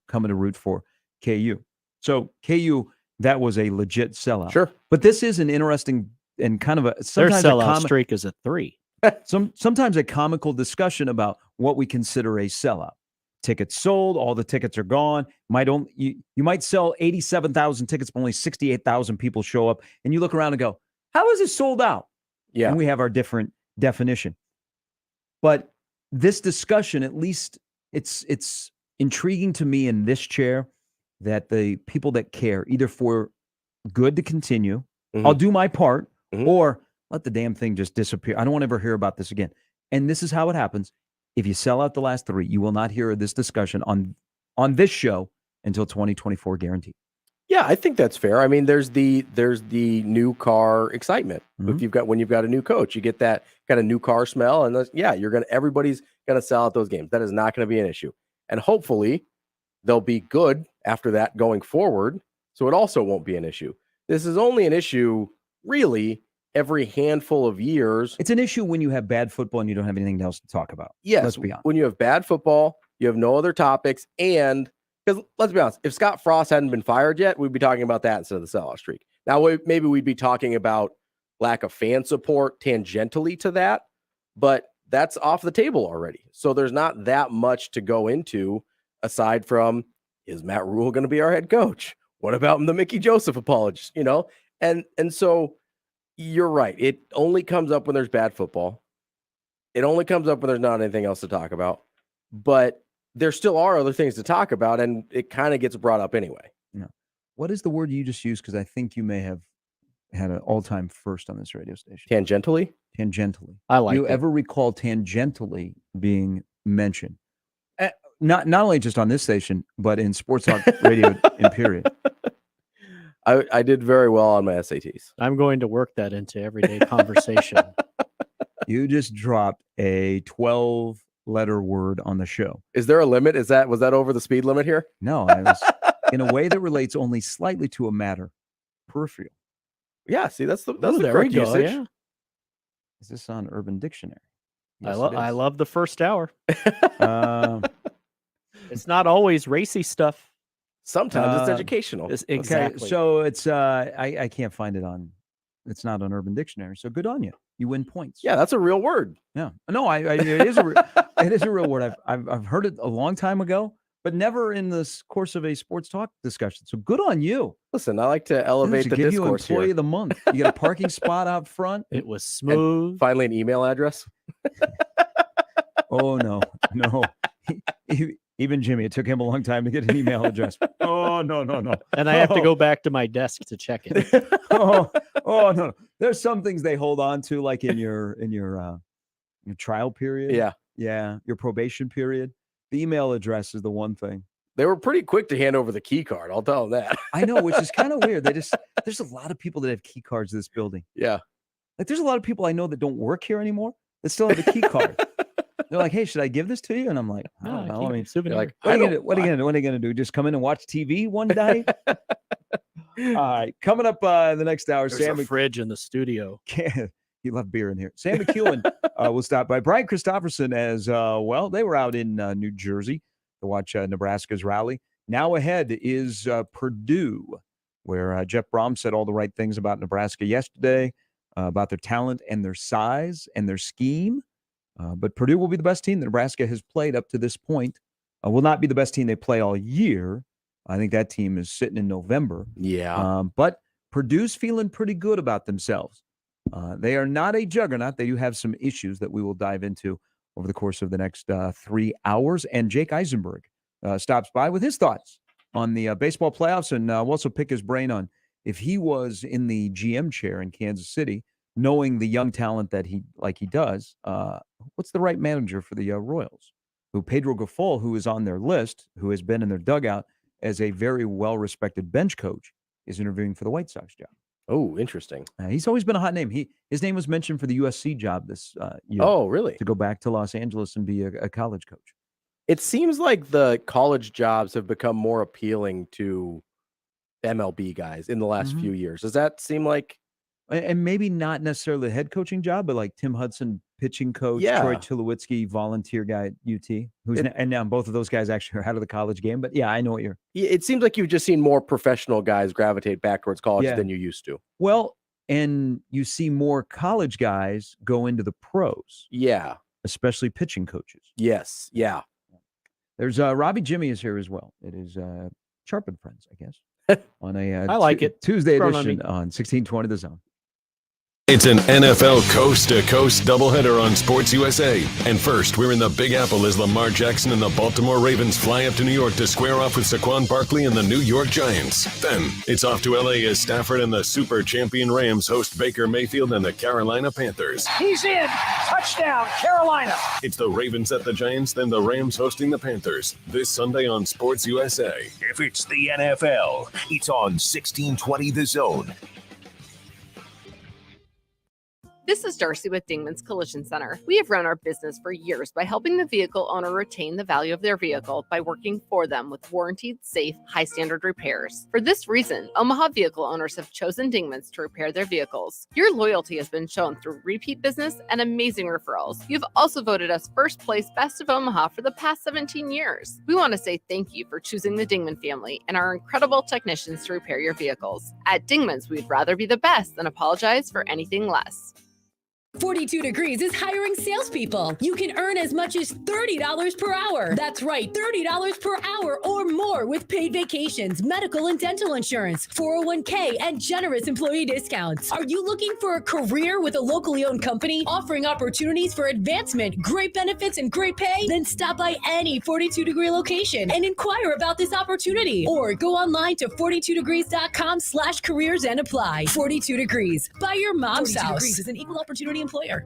coming to root for KU. So KU, that was a legit sellout. Sure. But this is an interesting and kind of their sellout streak is a 3. Sometimes a comical discussion about what we consider a sellout. Tickets sold, all the tickets are gone. You might sell 87,000 tickets, but only 68,000 people show up, and you look around and go, how is it sold out? Yeah. And we have our different definition. But this discussion, at least it's intriguing to me in this chair that the people that care, either for good to continue, I'll do my part, or let the damn thing just disappear. I don't want to ever hear about this again. And this is how it happens. If you sell out the last 3, you will not hear this discussion on this show until 2024 guaranteed. Yeah, I think that's fair. I mean, there's the new car excitement. When you've got a new coach, you get that kind of new car smell, and everybody's gonna sell out those games. That is not going to be an issue, and hopefully they'll be good after that going forward. So it also won't be an issue. This is only an issue really every handful of years. It's an issue when you have bad football and you don't have anything else to talk about. Yes, let's be honest. When you have bad football, you have no other topics, and because let's be honest, if Scott Frost hadn't been fired yet, we'd be talking about that instead of the sellout streak. Now, maybe we'd be talking about lack of fan support tangentially to that, but that's off the table already. So there's not that much to go into aside from, is Matt Rule going to be our head coach? What about the Mickey Joseph apologies? And so you're right. It only comes up when there's bad football. It only comes up when there's not anything else to talk about. But there still are other things to talk about, and it kind of gets brought up anyway. Yeah. What is the word you just used? Because I think you may have had an all-time first on this radio station. Tangentially? Tangentially. I like it. You ever recall tangentially being mentioned? Not only just on this station, but in Sports Talk Radio in period. I did very well on my SATs. I'm going to work that into everyday conversation. You just dropped a 12-letter word on the show. Is there a limit? Was that over the speed limit here? No, I was in a way that relates only slightly to a matter, peripheral. Yeah, see, that's the there correct we go. usage. Yeah. Is this on Urban Dictionary? I love the first hour. Uh, It's not always racy stuff. Sometimes it's educational. Exactly. Okay, so it's I can't find it on. It's not on Urban Dictionary. So good on you. You win points. Yeah, that's a real word. Yeah. No, it is it is a real word. I've heard it a long time ago, but never in the course of a sports talk discussion. So good on you. Listen, I like to elevate the give discourse you employee here. of the month. You get a parking spot out front. It was smooth. And finally, an email address. Oh no. Even Jimmy, it took him a long time to get an email address. Oh no. And I have to go back to my desk to check it. oh no. There's some things they hold on to, like in your trial period. Yeah. Your probation period. The email address is the one thing. They were pretty quick to hand over the key card. I'll tell them that. I know, which is kind of weird. There's a lot of people that have key cards in this building. Yeah. Like there's a lot of people I know that don't work here anymore that still have a key card. They're like, "Hey, should I give this to you?" And I'm like, "I don't know." I mean, like, what are you gonna do? Just come in and watch TV one day? All right, coming up in the next hour, There's Sam a fridge in the studio. You love beer in here. Sam McEwen will stop by. Brian Christopherson as well. They were out in New Jersey to watch Nebraska's rally. Now ahead is Purdue, where Jeff Brom said all the right things about Nebraska yesterday, about their talent and their size and their scheme. But Purdue will be the best team that Nebraska has played up to this point. Will not be the best team they play all year. I think that team is sitting in November. Yeah. But Purdue's feeling pretty good about themselves. They are not a juggernaut. They do have some issues that we will dive into over the course of the next 3 hours. And Jake Eisenberg stops by with his thoughts on the baseball playoffs. And we'll also pick his brain on if he was in the GM chair in Kansas City, knowing the young talent that he does, what's the right manager for the Royals? Who Pedro Gaffol, who is on their list, who has been in their dugout as a very well-respected bench coach, is interviewing for the White Sox job. Oh, interesting. He's always been a hot name. His name was mentioned for the USC job this year. Oh, really? To go back to Los Angeles and be a college coach. It seems like the college jobs have become more appealing to MLB guys in the last few years. Does that seem like? And maybe not necessarily the head coaching job, but like Tim Hudson, pitching coach, Troy Tulowitzki, volunteer guy at UT, and now both of those guys actually are out of the college game. But yeah, I know what you're. It seems like you've just seen more professional guys gravitate back towards college than you used to. Well, and you see more college guys go into the pros. Yeah. Especially pitching coaches. Yes. Yeah. There's Robbie Jimmy is here as well. It is Sharp and Friends, I guess. On a I like it. Tuesday edition on 1620 The Zone. It's an NFL coast-to-coast doubleheader on Sports USA. And first, we're in the Big Apple as Lamar Jackson and the Baltimore Ravens fly up to New York to square off with Saquon Barkley and the New York Giants. Then, it's off to L.A. as Stafford and the super champion Rams host Baker Mayfield and the Carolina Panthers. He's in. Touchdown, Carolina. It's the Ravens at the Giants, then the Rams hosting the Panthers. This Sunday on Sports USA. If it's the NFL, it's on 1620 The Zone. This is Darcy with Dingman's Collision Center. We have run our business for years by helping the vehicle owner retain the value of their vehicle by working for them with warranted, safe, high-standard repairs. For this reason, Omaha vehicle owners have chosen Dingman's to repair their vehicles. Your loyalty has been shown through repeat business and amazing referrals. You've also voted us first place Best of Omaha for the past 17 years. We want to say thank you for choosing the Dingman family and our incredible technicians to repair your vehicles. At Dingman's, we'd rather be the best than apologize for anything less. 42 Degrees is hiring salespeople. You can earn as much as $30 per hour. That's right, $30 per hour or more with paid vacations, medical and dental insurance, 401k, and generous employee discounts. Are you looking for a career with a locally owned company offering opportunities for advancement, great benefits, and great pay? Then stop by any 42 Degree location and inquire about this opportunity. Or go online to 42degrees.com/careers and apply. 42 Degrees. Buy your mom's house. 42 Degrees is an equal opportunity employer.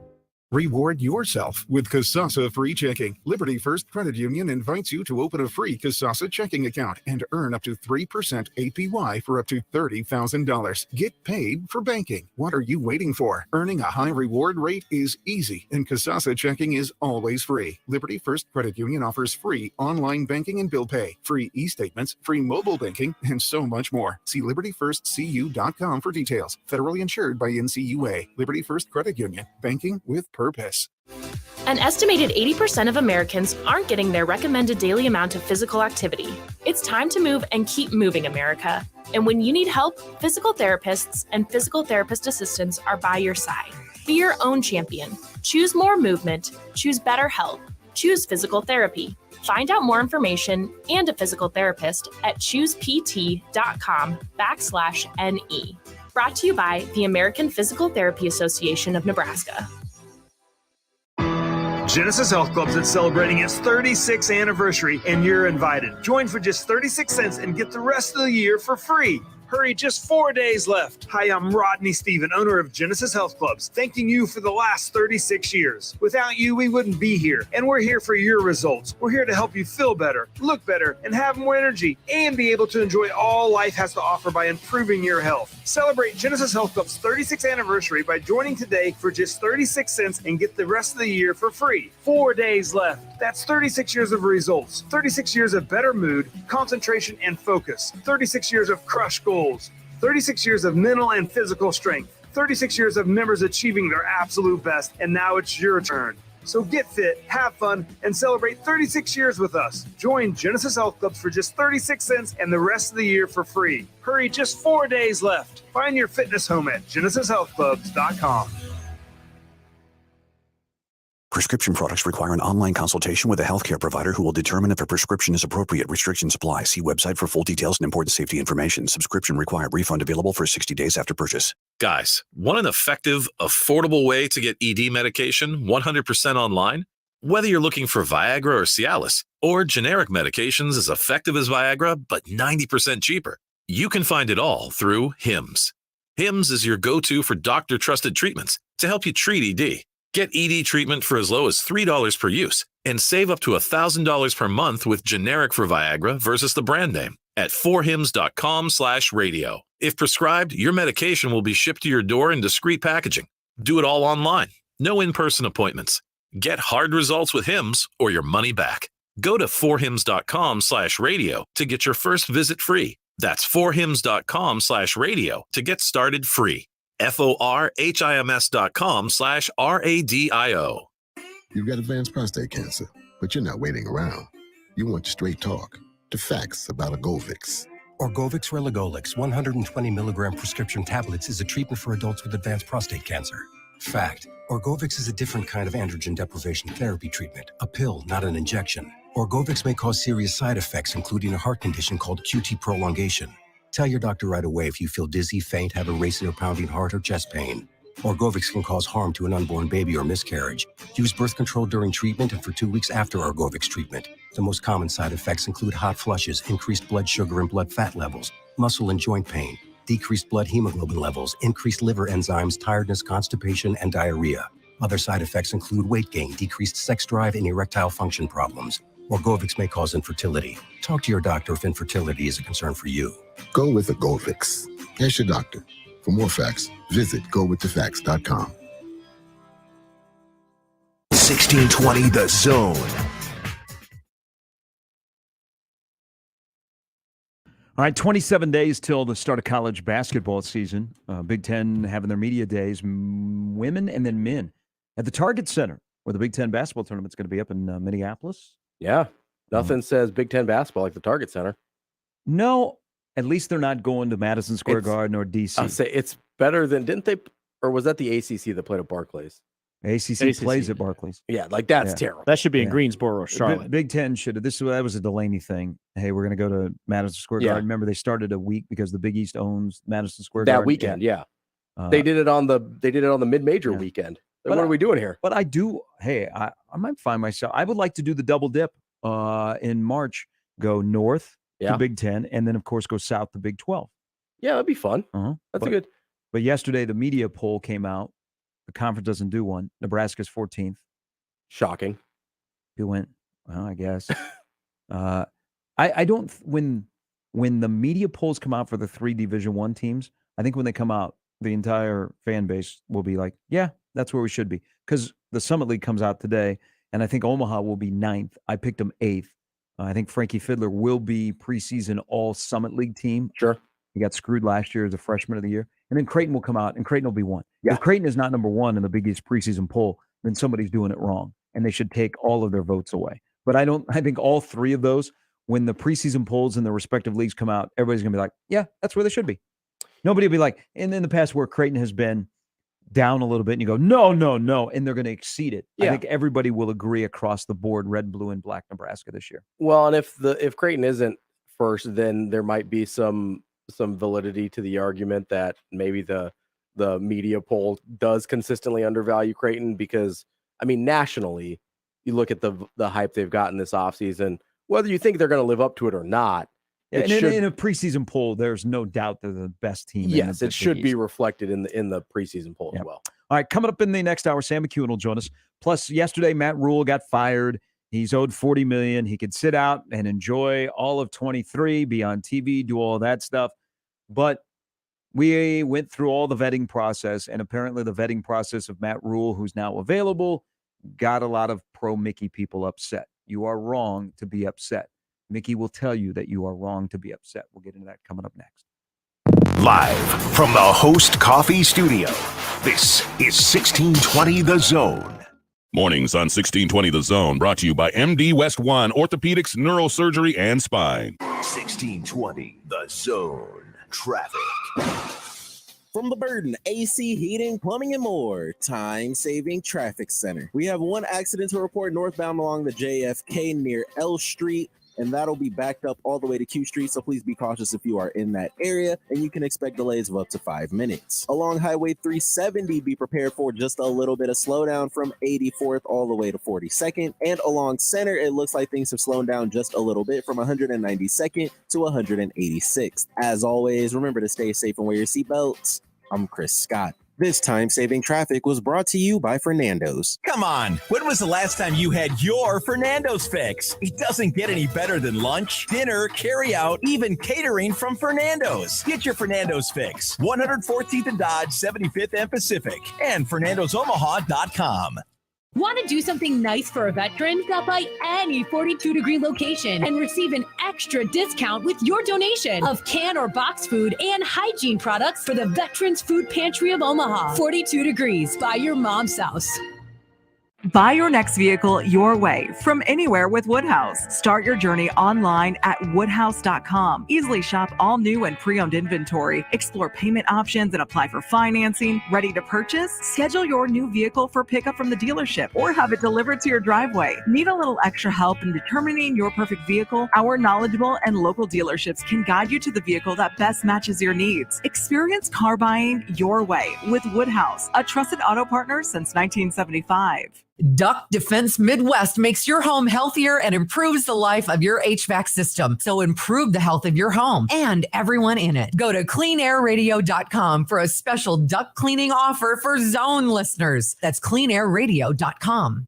Reward yourself with Kasasa Free Checking. Liberty First Credit Union invites you to open a free Kasasa checking account and earn up to 3% APY for up to $30,000. Get paid for banking. What are you waiting for? Earning a high reward rate is easy, and Kasasa checking is always free. Liberty First Credit Union offers free online banking and bill pay, free e-statements, free mobile banking, and so much more. See libertyfirstcu.com for details. Federally insured by NCUA. Liberty First Credit Union. Banking with purpose. An estimated 80% of Americans aren't getting their recommended daily amount of physical activity. It's time to move and keep moving, America. And when you need help, physical therapists and physical therapist assistants are by your side. Be your own champion. Choose more movement. Choose better health. Choose physical therapy. Find out more information and a physical therapist at choosept.com/NE. Brought to you by the American Physical Therapy Association of Nebraska. Genesis Health Clubs is celebrating its 36th anniversary, and you're invited. Join for just 36 cents and get the rest of the year for free. Hurry, just 4 days left. Hi, I'm Rodney Stephen, owner of Genesis Health Clubs, thanking you for the last 36 years. Without you, we wouldn't be here, and we're here for your results. We're here to help you feel better, look better, and have more energy, and be able to enjoy all life has to offer by improving your health. Celebrate Genesis Health Club's 36th anniversary by joining today for just 36 cents and get the rest of the year for free. 4 days left. That's 36 years of results, 36 years of better mood, concentration, and focus, 36 years of crushed goals, 36 years of mental and physical strength, 36 years of members achieving their absolute best, and now it's your turn. So get fit, have fun, and celebrate 36 years with us. Join Genesis Health Clubs for just 36 cents and the rest of the year for free. Hurry, just 4 days left. Find your fitness home at genesishealthclubs.com. Prescription products require an online consultation with a healthcare provider who will determine if a prescription is appropriate. Restrictions apply. See website for full details and important safety information. Subscription required. Refund available for 60 days after purchase. Guys, want an effective, affordable way to get ED medication 100% online? Whether you're looking for Viagra or Cialis, or generic medications as effective as Viagra but 90% cheaper, you can find it all through HIMS. HIMS is your go-to for doctor-trusted treatments to help you treat ED. Get ED treatment for as low as $3 per use and save up to $1,000 per month with generic for Viagra versus the brand name at 4hims.com/radio. If prescribed, your medication will be shipped to your door in discreet packaging. Do it all online. No in-person appointments. Get hard results with HIMS or your money back. Go to 4hims.com/radio to get your first visit free. That's 4hims.com/radio to get started free. forhims.com/radio. You've got advanced prostate cancer, but you're not waiting around. You want straight talk, the facts about Orgovix. Orgovix Relagolix 120 milligram prescription tablets is a treatment for adults with advanced prostate cancer. Fact: Orgovix is a different kind of androgen deprivation therapy treatment, a pill, not an injection. Orgovix may cause serious side effects, including a heart condition called QT prolongation. Tell your doctor right away if you feel dizzy, faint, have a racing or pounding heart, or chest pain. Orgovix can cause harm to an unborn baby or miscarriage. Use birth control during treatment and for 2 weeks after Orgovix treatment. The most common side effects include hot flushes, increased blood sugar and blood fat levels, muscle and joint pain, decreased blood hemoglobin levels, increased liver enzymes, tiredness, constipation, and diarrhea. Other side effects include weight gain, decreased sex drive, and erectile function problems. Orgovix may cause infertility. Talk to your doctor if infertility is a concern for you. Go with Orgovix. Ask your doctor. For more facts, visit gowiththefacts.com. 1620 The Zone. All right, 27 days till the start of college basketball season. Big Ten having their media days, women and then men, at the Target Center, where the Big Ten basketball tournament's going to be up in Minneapolis. Yeah, nothing says Big Ten basketball like the Target Center. No, at least they're not going to Madison Square Garden or D.C. I'll say it's better than, didn't they, or was that the ACC that played at Barclays? ACC plays at Barclays. Yeah, like that's terrible. That should be in Greensboro or Charlotte. Big Ten should have. That was a Delaney thing. Hey, we're going to go to Madison Square Garden. Remember, they started a week because the Big East owns Madison Square Garden. That weekend, they did it on the mid-major weekend. What are we doing here? But I do. Hey, I might find myself. I would like to do the double dip in March. Go north to Big Ten, and then of course go south to Big 12. Yeah, that'd be fun. That's good. But yesterday the media poll came out The conference doesn't do one. Nebraska's 14th. Shocking. You went, well, I guess. I don't, when the media polls come out for the 3 Division I teams, I think when they come out, the entire fan base will be like, yeah, that's where we should be. Because the Summit League comes out today, and I think Omaha will be 9th. I picked them 8th. I think Frankie Fiddler will be preseason all Summit League team. Sure. He got screwed last year as a freshman of the year. And then Creighton will come out, and Creighton will be 1. Yeah. If Creighton is not number 1 in the Big East preseason poll, then somebody's doing it wrong, and they should take all of their votes away. But I think all 3 of those, when the preseason polls in the respective leagues come out, everybody's going to be like, yeah, that's where they should be. Nobody will be like, and in the past where Creighton has been down a little bit, and you go, no, and they're going to exceed it. Yeah. I think everybody will agree across the board, red, blue, and black Nebraska this year. Well, and if Creighton isn't first, then there might be some validity to the argument that maybe the media poll does consistently undervalue Creighton, because, I mean, nationally, you look at the hype they've gotten this offseason, whether you think they're going to live up to it or not. Yeah, in a preseason poll, there's no doubt they're the best team. Yes, it should be reflected in the preseason poll as well. All right, coming up in the next hour, Sam McEwen will join us. Plus, yesterday, Matt Rule got fired. He's owed $40 million. He could sit out and enjoy all of 23, be on TV, do all that stuff. But we went through all the vetting process, and apparently the vetting process of Matt Rule, who's now available, got a lot of pro-Mickey people upset. You are wrong to be upset. Mickey will tell you that you are wrong to be upset. We'll get into that coming up next. Live from the Host Coffee Studio, this is 1620 The Zone. Mornings on 1620 The Zone, brought to you by MD West One Orthopedics, Neurosurgery, and Spine. 1620 The Zone. Traffic. From the Burden AC, Heating, Plumbing, and more, time-saving traffic center. We have 1 accident to report northbound along the JFK near L Street, and that'll be backed up all the way to Q Street, so please be cautious if you are in that area, and you can expect delays of up to 5 minutes. Along Highway 370, be prepared for just a little bit of slowdown from 84th all the way to 42nd, and along Center, it looks like things have slowed down just a little bit from 192nd to 186th. As always, remember to stay safe and wear your seatbelts. I'm Chris Scott. This time-saving traffic was brought to you by Fernando's. Come on, when was the last time you had your Fernando's fix? It doesn't get any better than lunch, dinner, carry-out, even catering from Fernando's. Get your Fernando's fix. 114th and Dodge, 75th and Pacific, and FernandosOmaha.com. Want to do something nice for a veteran? Stop by any 42 Degree location and receive an extra discount with your donation of can or box food and hygiene products for the Veterans Food Pantry of Omaha. 42 Degrees by your mom's house. Buy your next vehicle your way from anywhere with Woodhouse. Start your journey online at woodhouse.com. Easily shop all new and pre-owned inventory, explore payment options, and apply for financing. Ready to purchase? Schedule your new vehicle for pickup from the dealership or have it delivered to your driveway. Need a little extra help in determining your perfect vehicle? Our knowledgeable and local dealerships can guide you to the vehicle that best matches your needs. Experience car buying your way with Woodhouse, a trusted auto partner since 1975. Duck Defense Midwest makes your home healthier and improves the life of your HVAC system. So improve the health of your home and everyone in it. Go to cleanairradio.com for a special duct cleaning offer for Zone listeners. That's cleanairradio.com.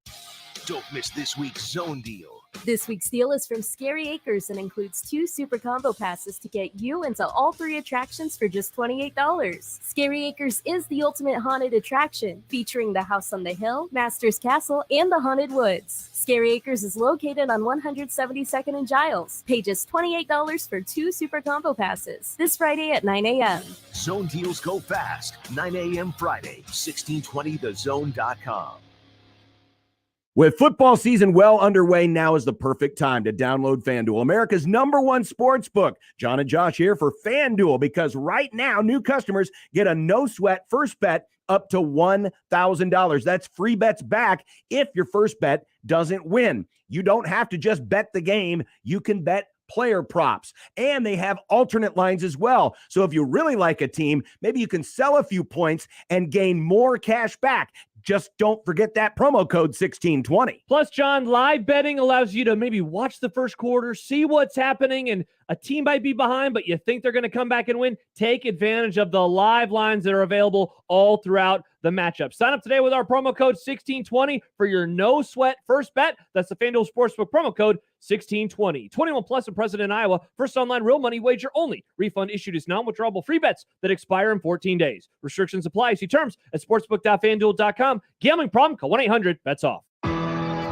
Don't miss this week's Zone deal. This week's deal is from Scary Acres and includes 2 super combo passes to get you into all 3 attractions for just $28. Scary Acres is the ultimate haunted attraction, featuring the House on the Hill, Master's Castle, and the Haunted Woods. Scary Acres is located on 172nd and Giles. Pay just $28 for 2 super combo passes. This Friday at 9 a.m. Zone deals go fast. 9 a.m. Friday, 1620thezone.com. With football season well underway, now is the perfect time to download FanDuel, America's #1 sports book. John and Josh here for FanDuel, because right now new customers get a no-sweat first bet up to $1,000. That's free bets back if your first bet doesn't win. You don't have to just bet the game. You can bet player props, and they have alternate lines as well. So if you really like a team, maybe you can sell a few points and gain more cash back. Just don't forget that promo code 1620. Plus, John, live betting allows you to maybe watch the first quarter, see what's happening, and a team might be behind, but you think they're going to come back and win, take advantage of the live lines that are available all throughout the matchup. Sign up today with our promo code 1620 for your no sweat first bet. That's the FanDuel Sportsbook promo code 1620. 21 plus and present in Iowa. First online real money wager only. Refund issued as non-withdrawable free bets that expire in 14 days. Restrictions apply. See terms at sportsbook.fanduel.com. Gambling problem? Call 1-800-BETS-OFF.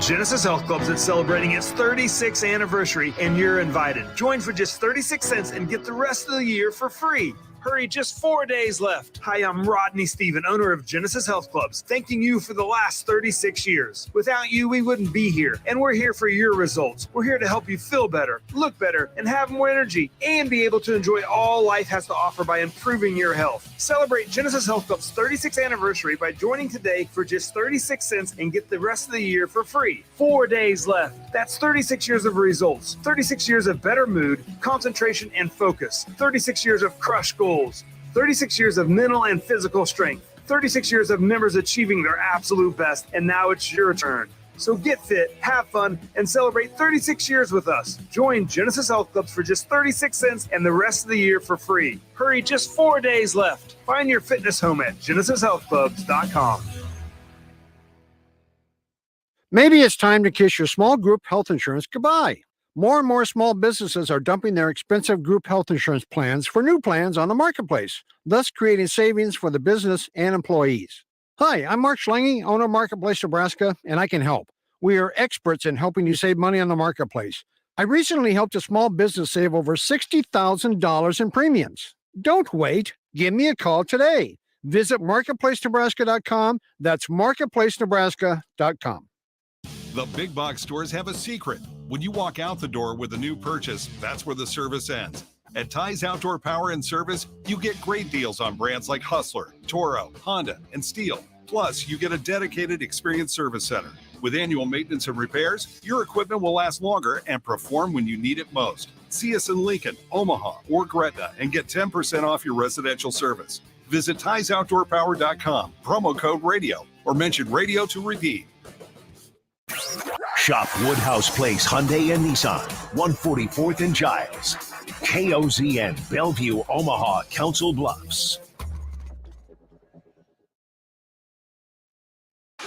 Genesis Health Club is celebrating its 36th anniversary, and you're invited. Join for just 36 cents and get the rest of the year for free. Hurry, just 4 days left. Hi, I'm Rodney Stephen, owner of Genesis Health Clubs, thanking you for the last 36 years. Without you, we wouldn't be here, and we're here for your results. We're here to help you feel better, look better, and have more energy, and be able to enjoy all life has to offer by improving your health. Celebrate Genesis Health Club's 36th anniversary by joining today for just 36 cents and get the rest of the year for free. 4 days left. That's 36 years of results, 36 years of better mood, concentration, and focus, 36 years of crushed goals, 36 years of mental and physical strength, 36 years of members achieving their absolute best, and now it's your turn. So get fit, have fun, and celebrate 36 years with us. Join Genesis Health Clubs for just 36 cents and the rest of the year for free. Hurry, just 4 days left. Find your fitness home at genesishealthclubs.com. Maybe it's time to kiss your small group health insurance goodbye. More and more small businesses are dumping their expensive group health insurance plans for new plans on the marketplace, thus creating savings for the business and employees. Hi, I'm Mark Schlange, owner of Marketplace Nebraska, and I can help. We are experts in helping you save money on the marketplace. I recently helped a small business save over $60,000 in premiums. Don't wait. Give me a call today. Visit marketplacenebraska.com. That's marketplacenebraska.com. The big box stores have a secret. When you walk out the door with a new purchase, that's where the service ends. At Ty's Outdoor Power and Service, you get great deals on brands like Hustler, Toro, Honda, and Steel. Plus, you get a dedicated experienced service center. With annual maintenance and repairs, your equipment will last longer and perform when you need it most. See us in Lincoln, Omaha, or Gretna and get 10% off your residential service. Visit Ty'sOutdoorPower.com, promo code radio, or mention radio to redeem. Shop Woodhouse Place Hyundai and Nissan, 144th and Giles. KOZN, Bellevue, Omaha, Council Bluffs.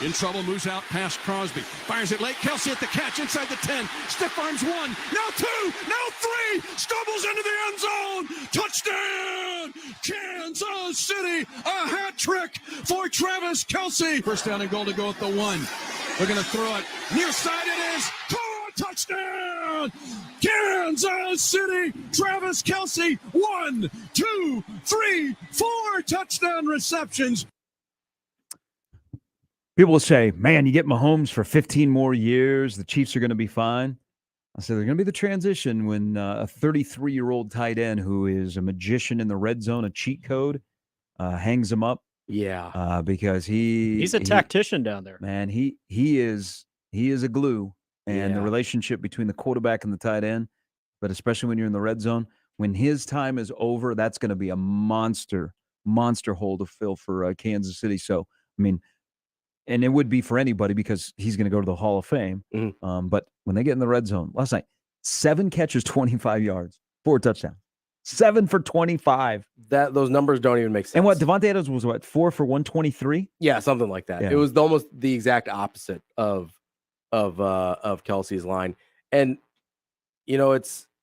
In trouble, moves out past Crosby. Fires it late. Kelsey at the catch inside the 10. Stiff arms one. Now two. Now three. Stumbles into the end zone. Touchdown. Kansas City. A hat trick for Travis Kelsey. First down and goal to go at the 1. They're going to throw it. Near side it is. Touchdown. Kansas City. Travis Kelsey. 1, 2, 3, 4 touchdown receptions. People will say, man, you get Mahomes for 15 more years, the Chiefs are going to be fine. I said, they're going to be the transition when a 33-year-old tight end who is a magician in the red zone, a cheat code, hangs him up. Yeah. Because he's a tactician down there. Man, he is a glue. And the relationship between the quarterback and the tight end, but especially when you're in the red zone, when his time is over, that's going to be a monster hole to fill for Kansas City. So, I mean, and it would be for anybody because he's going to go to the Hall of Fame. Mm-hmm. But when they get in the red zone, last night, 7 catches, 25 yards, 4 touchdowns, 7 for 25. Those numbers don't even make sense. And what Devontae Adams was 4 for 123? Yeah, something like that. Yeah. It was almost the exact opposite of Kelsey's line. And you know,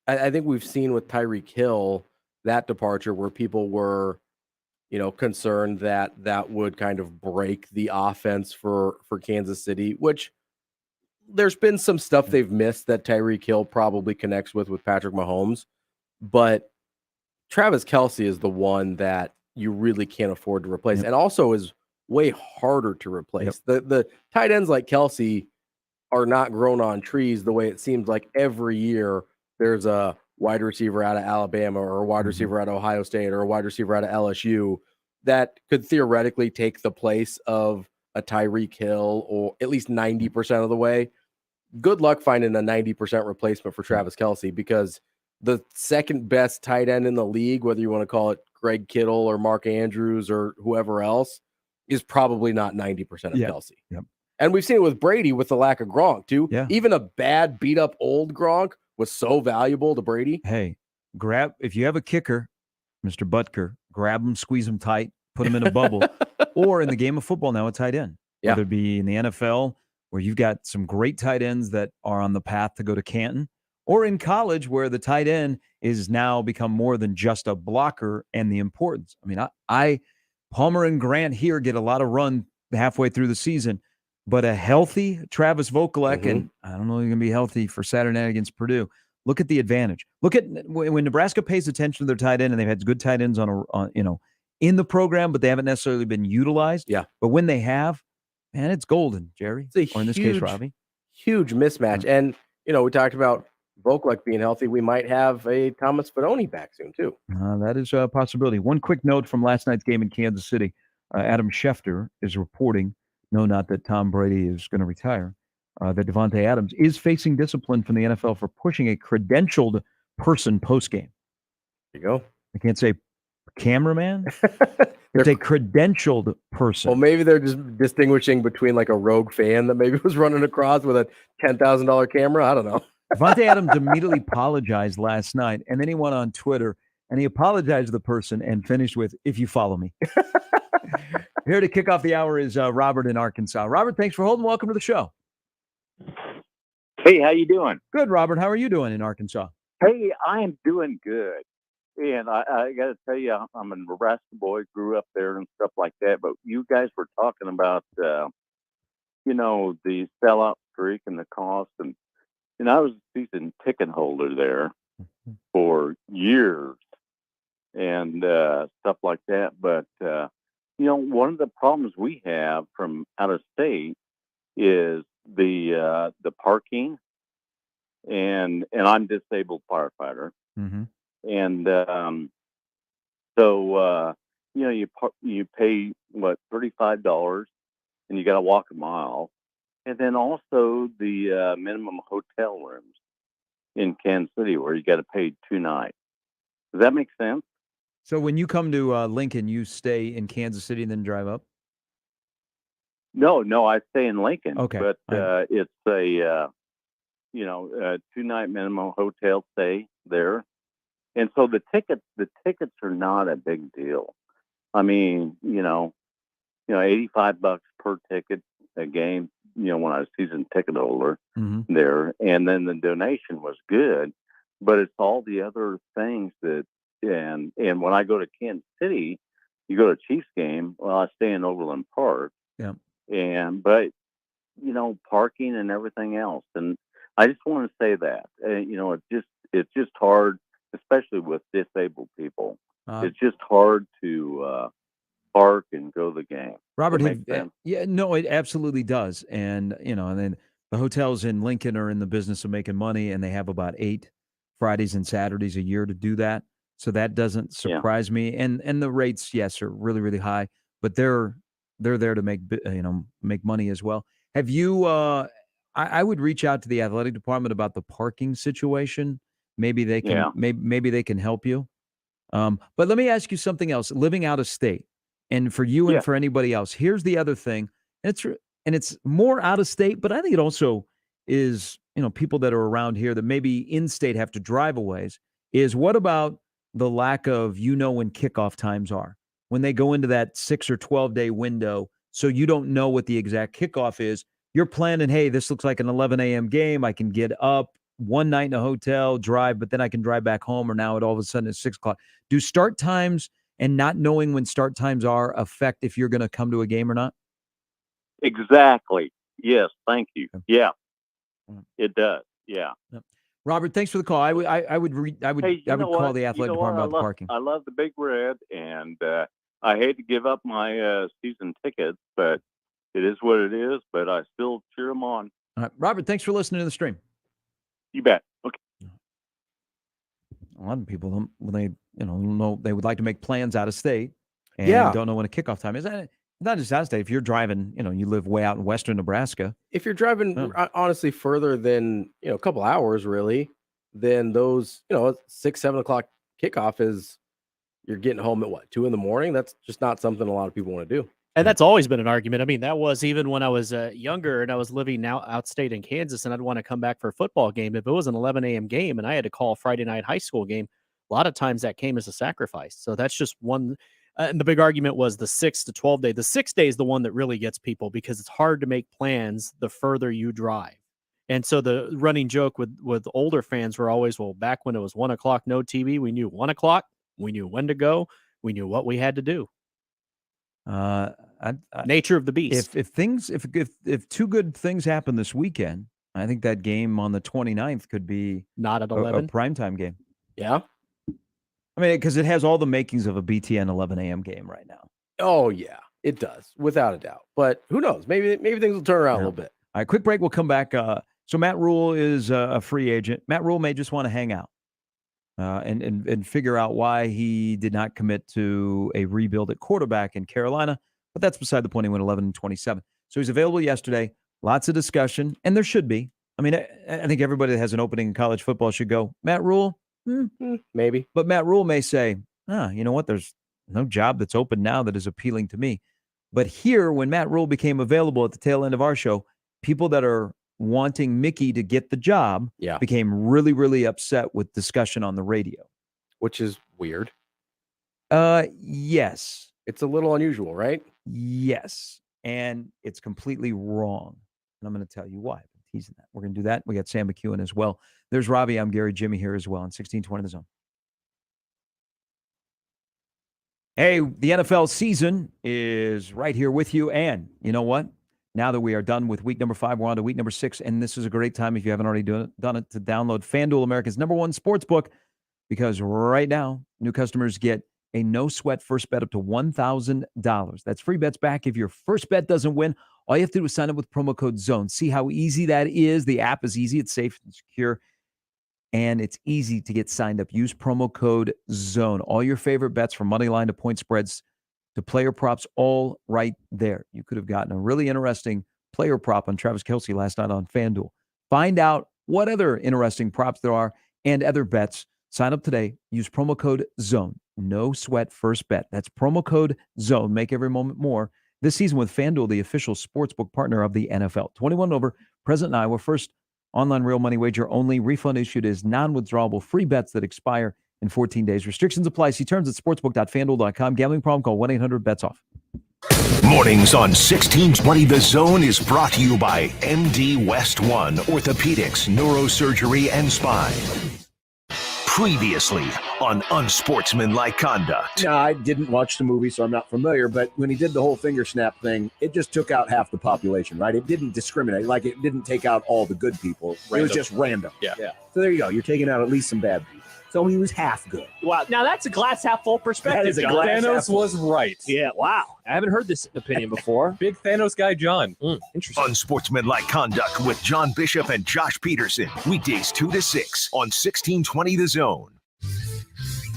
I think we've seen with Tyreek Hill that departure where people were, you know, concerned that would kind of break the offense for Kansas City, which there's been some stuff they've missed that Tyreek Hill probably connects with Patrick Mahomes, but Travis Kelsey is the one that you really can't afford to replace, and also is way harder to replace. The tight ends like Kelsey are not grown on trees the way it seems like every year there's a wide receiver out of Alabama or a wide receiver out of Ohio State or a wide receiver out of LSU that could theoretically take the place of a Tyreek Hill, or at least 90% of the way. Good luck finding a 90% replacement for Travis Kelsey, because the second best tight end in the league, whether you want to call it Greg Kittle or Mark Andrews or whoever else, is probably not 90% of Kelsey. Yep. And we've seen it with Brady with the lack of Gronk too. Yeah. Even a bad beat up old Gronk was so valuable to Brady. Hey, if you have a kicker, Mr. Butker, grab him, squeeze him tight, put him in a bubble, or in the game of football now, a tight end. Yeah. Whether it be in the NFL, where you've got some great tight ends that are on the path to go to Canton, or in college, where the tight end is now become more than just a blocker and the importance. I mean, Palmer and Grant here get a lot of run halfway through the season, but a healthy Travis Vokalek, and I don't know if he's going to be healthy for Saturday night against Purdue. Look at the advantage. Look at when Nebraska pays attention to their tight end, and they've had good tight ends in the program, but they haven't necessarily been utilized. Yeah. But when they have, man, it's golden, Jerry. Or in this case, Robbie. Huge mismatch. And, we talked about Vokalek being healthy. We might have a Thomas Fidone back soon, too. That is a possibility. One quick note from last night's game in Kansas City. Adam Schefter is reporting, no, not that Tom Brady is going to retire, that Devontae Adams is facing discipline from the NFL for pushing a credentialed person post-game. There you go. I can't say cameraman. It's a credentialed person. Well, maybe they're just distinguishing between like a rogue fan that maybe was running across with a $10,000 camera. I don't know. Devontae Adams immediately apologized last night, and then he went on Twitter, and he apologized to the person and finished with, "If you follow me." Here to kick off the hour is Robert in Arkansas. Robert, thanks for holding. Welcome to the show. Hey, how you doing? Good, Robert. How are you doing in Arkansas? Hey, I am doing good. And I got to tell you, I'm a Nebraska boy, grew up there and stuff like that. But you guys were talking about, the sellout streak and the cost. And I was a season ticket holder there for years and stuff like that. But, one of the problems we have from out of state is the parking. And I'm a disabled firefighter. Mm-hmm. And so you pay $35, and you got to walk a mile, and then also the minimum hotel rooms in Kansas City where you got to pay 2 nights. Does that make sense? So when you come to Lincoln, you stay in Kansas City and then drive up? No, I stay in Lincoln. Okay, but it's a 2-night minimum hotel stay there. And so the tickets are not a big deal. I mean, $85 per ticket a game, when I was season ticket holder there. And then the donation was good, but it's all the other things that, and when I go to Kansas City, you go to Chiefs game, well, I stay in Overland Park. Yeah. But parking and everything else. And I just want to say that, it's just hard, especially with disabled people. It's just hard to park and go to the game. Robert, it absolutely does. And, and then the hotels in Lincoln are in the business of making money, and they have about 8 Fridays and Saturdays a year to do that. So that doesn't surprise me. And the rates, yes, are really, really high, but they're there to make money as well. Have you, I would reach out to the athletic department about the parking situation. Maybe they can, maybe they can help you. But let me ask you something else. Living out of state, and for you and for anybody else, here's the other thing. It's more out of state, but I think it also is, people that are around here that maybe in state have to drive a ways. Is what about the lack of when kickoff times are, when they go into that 6 or 12-day window, so you don't know what the exact kickoff is. You're planning, hey, this looks like an 11 a.m. game. I can get up one night in a hotel, drive, but then I can drive back home, or now all of a sudden it's 6 o'clock. Do start times and not knowing when start times are affect if you're going to come to a game or not? Exactly. Yes. Thank you. Yeah, it does. Yeah. Robert, thanks for the call. I would call the athletic department about the parking. I love the Big Red, and I hate to give up my season tickets, but it is what it is. But I still cheer them on. All right, Robert, thanks for listening to the stream. You bet. Okay. A lot of people don't, when they would like to make plans out of state and don't know when a kickoff time is. Not just out of state. If you're driving, you live way out in western Nebraska. If you're driving, honestly, further than a couple hours, really, then those 6, 7 o'clock kickoff is you're getting home at 2 a.m. That's just not something a lot of people want to do. And that's always been an argument. I mean, that was even when I was younger and I was living now outstate in Kansas, and I'd want to come back for a football game. If it was an 11 a.m. game and I had to call a Friday night high school game, A lot of times that came as a sacrifice. So that's just one. And the big argument was the 6 to 12 day. The 6 day is the one that really gets people because it's hard to make plans the further you drive. And so the running joke with older fans were always, well, back when it was 1 o'clock, no TV, we knew 1 o'clock, we knew when to go, we knew what we had to do. Nature of the beast. If two good things happen this weekend, I think that game on the 29th could be not at a 11 primetime game. Yeah. I mean, because it has all the makings of a BTN 11 a.m. game right now. Oh, yeah, it does, without a doubt. But who knows? Maybe things will turn around a little bit. All right, quick break. We'll come back. So Matt Rule is a free agent. Matt Rule may just want to hang out and figure out why he did not commit to a rebuild at quarterback in Carolina. But that's beside the point. He went 11-27. So he's available yesterday. Lots of discussion, and there should be. I mean, I think everybody that has an opening in college football should go, Matt Rule? Maybe. But Matt Rule may say, you know what? There's no job that's open now that is appealing to me. But here, when Matt Rule became available at the tail end of our show, people that are wanting Mickey to get the job became really, really upset with discussion on the radio. Which is weird. Yes. It's a little unusual, right? Yes. And it's completely wrong. And I'm going to tell you why. I'm teasing that. We're going to do that. We got Sam McEwen as well. There's Robbie. I'm Gary. Jimmy here as well on 1620 The Zone. Hey, the NFL season is right here with you. And you know what? Now that we are done with week number 5, we're on to week number 6. And this is a great time, if you haven't already done it, to download FanDuel, America's #1 sportsbook. Because right now, new customers get a no-sweat first bet up to $1,000. That's free bets back if your first bet doesn't win. All you have to do is sign up with promo code ZONE. See how easy that is? The app is easy. It's safe and secure. And it's easy to get signed up. Use promo code ZONE. All your favorite bets from money line to point spreads to player props, all right there. You could have gotten a really interesting player prop on Travis Kelce last night on FanDuel. Find out what other interesting props there are and other bets. Sign up today. Use promo code ZONE. No sweat first bet. That's promo code ZONE. Make every moment more. This season with FanDuel, the official sportsbook partner of the NFL. 21 over, present in Iowa. First online real money wager only. Refund issued is non-withdrawable. Free bets that expire in 14 days. Restrictions apply. See terms at sportsbook.fanduel.com. Gambling problem? Call 1-800-BETS-OFF. Mornings on 1620 The Zone is brought to you by MD West 1 Orthopedics, Neurosurgery, and Spine. Previously on Unsportsmanlike Conduct. No, I didn't watch the movie, so I'm not familiar, but when he did the whole finger snap thing, it just took out half the population, right? It didn't discriminate. Like, it didn't take out all the good people. Random. It was just random. Yeah. So there you go. You're taking out at least some bad people. So he was half good. Wow. Now that's a glass half full perspective. That is a glass Thanos was right. Yeah. Wow. I haven't heard this opinion before. Big Thanos guy, John. Interesting. Unsportsmanlike Conduct with John Bishop and Josh Peterson. Weekdays 2 to 6 on 1620 The Zone.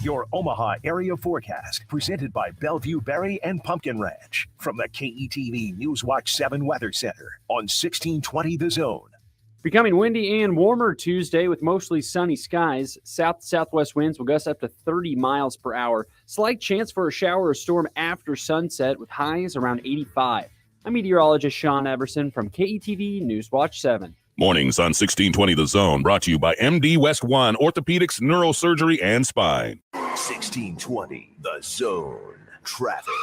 Your Omaha area forecast, presented by Bellevue Berry and Pumpkin Ranch, from the KETV Newswatch 7 Weather Center on 1620 The Zone. Becoming windy and warmer Tuesday with mostly sunny skies. South-southwest winds will gust up to 30 miles per hour. Slight chance for a shower or storm after sunset with highs around 85. I'm meteorologist Sean Everson from KETV Newswatch 7. Mornings on 1620 The Zone, brought to you by MD West 1 Orthopedics, Neurosurgery, and Spine. 1620 The Zone. Traffic.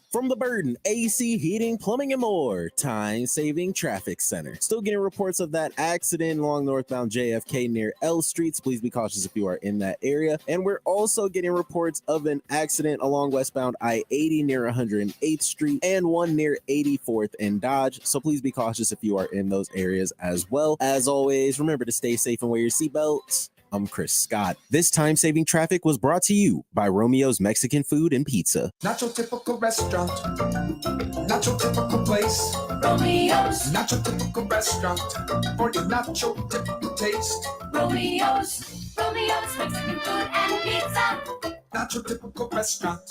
From the Burden, AC, heating, plumbing, and more. Time-saving traffic center. Still getting reports of that accident along northbound JFK near L Streets. Please be cautious if you are in that area. And we're also getting reports of an accident along westbound I-80 near 108th Street and one near 84th and Dodge. So please be cautious if you are in those areas as well. As always, remember to stay safe and wear your seatbelts. I'm Chris Scott. This time-saving traffic was brought to you by Romeo's Mexican Food and Pizza. Not your typical restaurant, not your typical place. Romeo's, not your typical restaurant, or your not your typical taste. Romeo's Mexican Food and Pizza. Not your typical restaurant.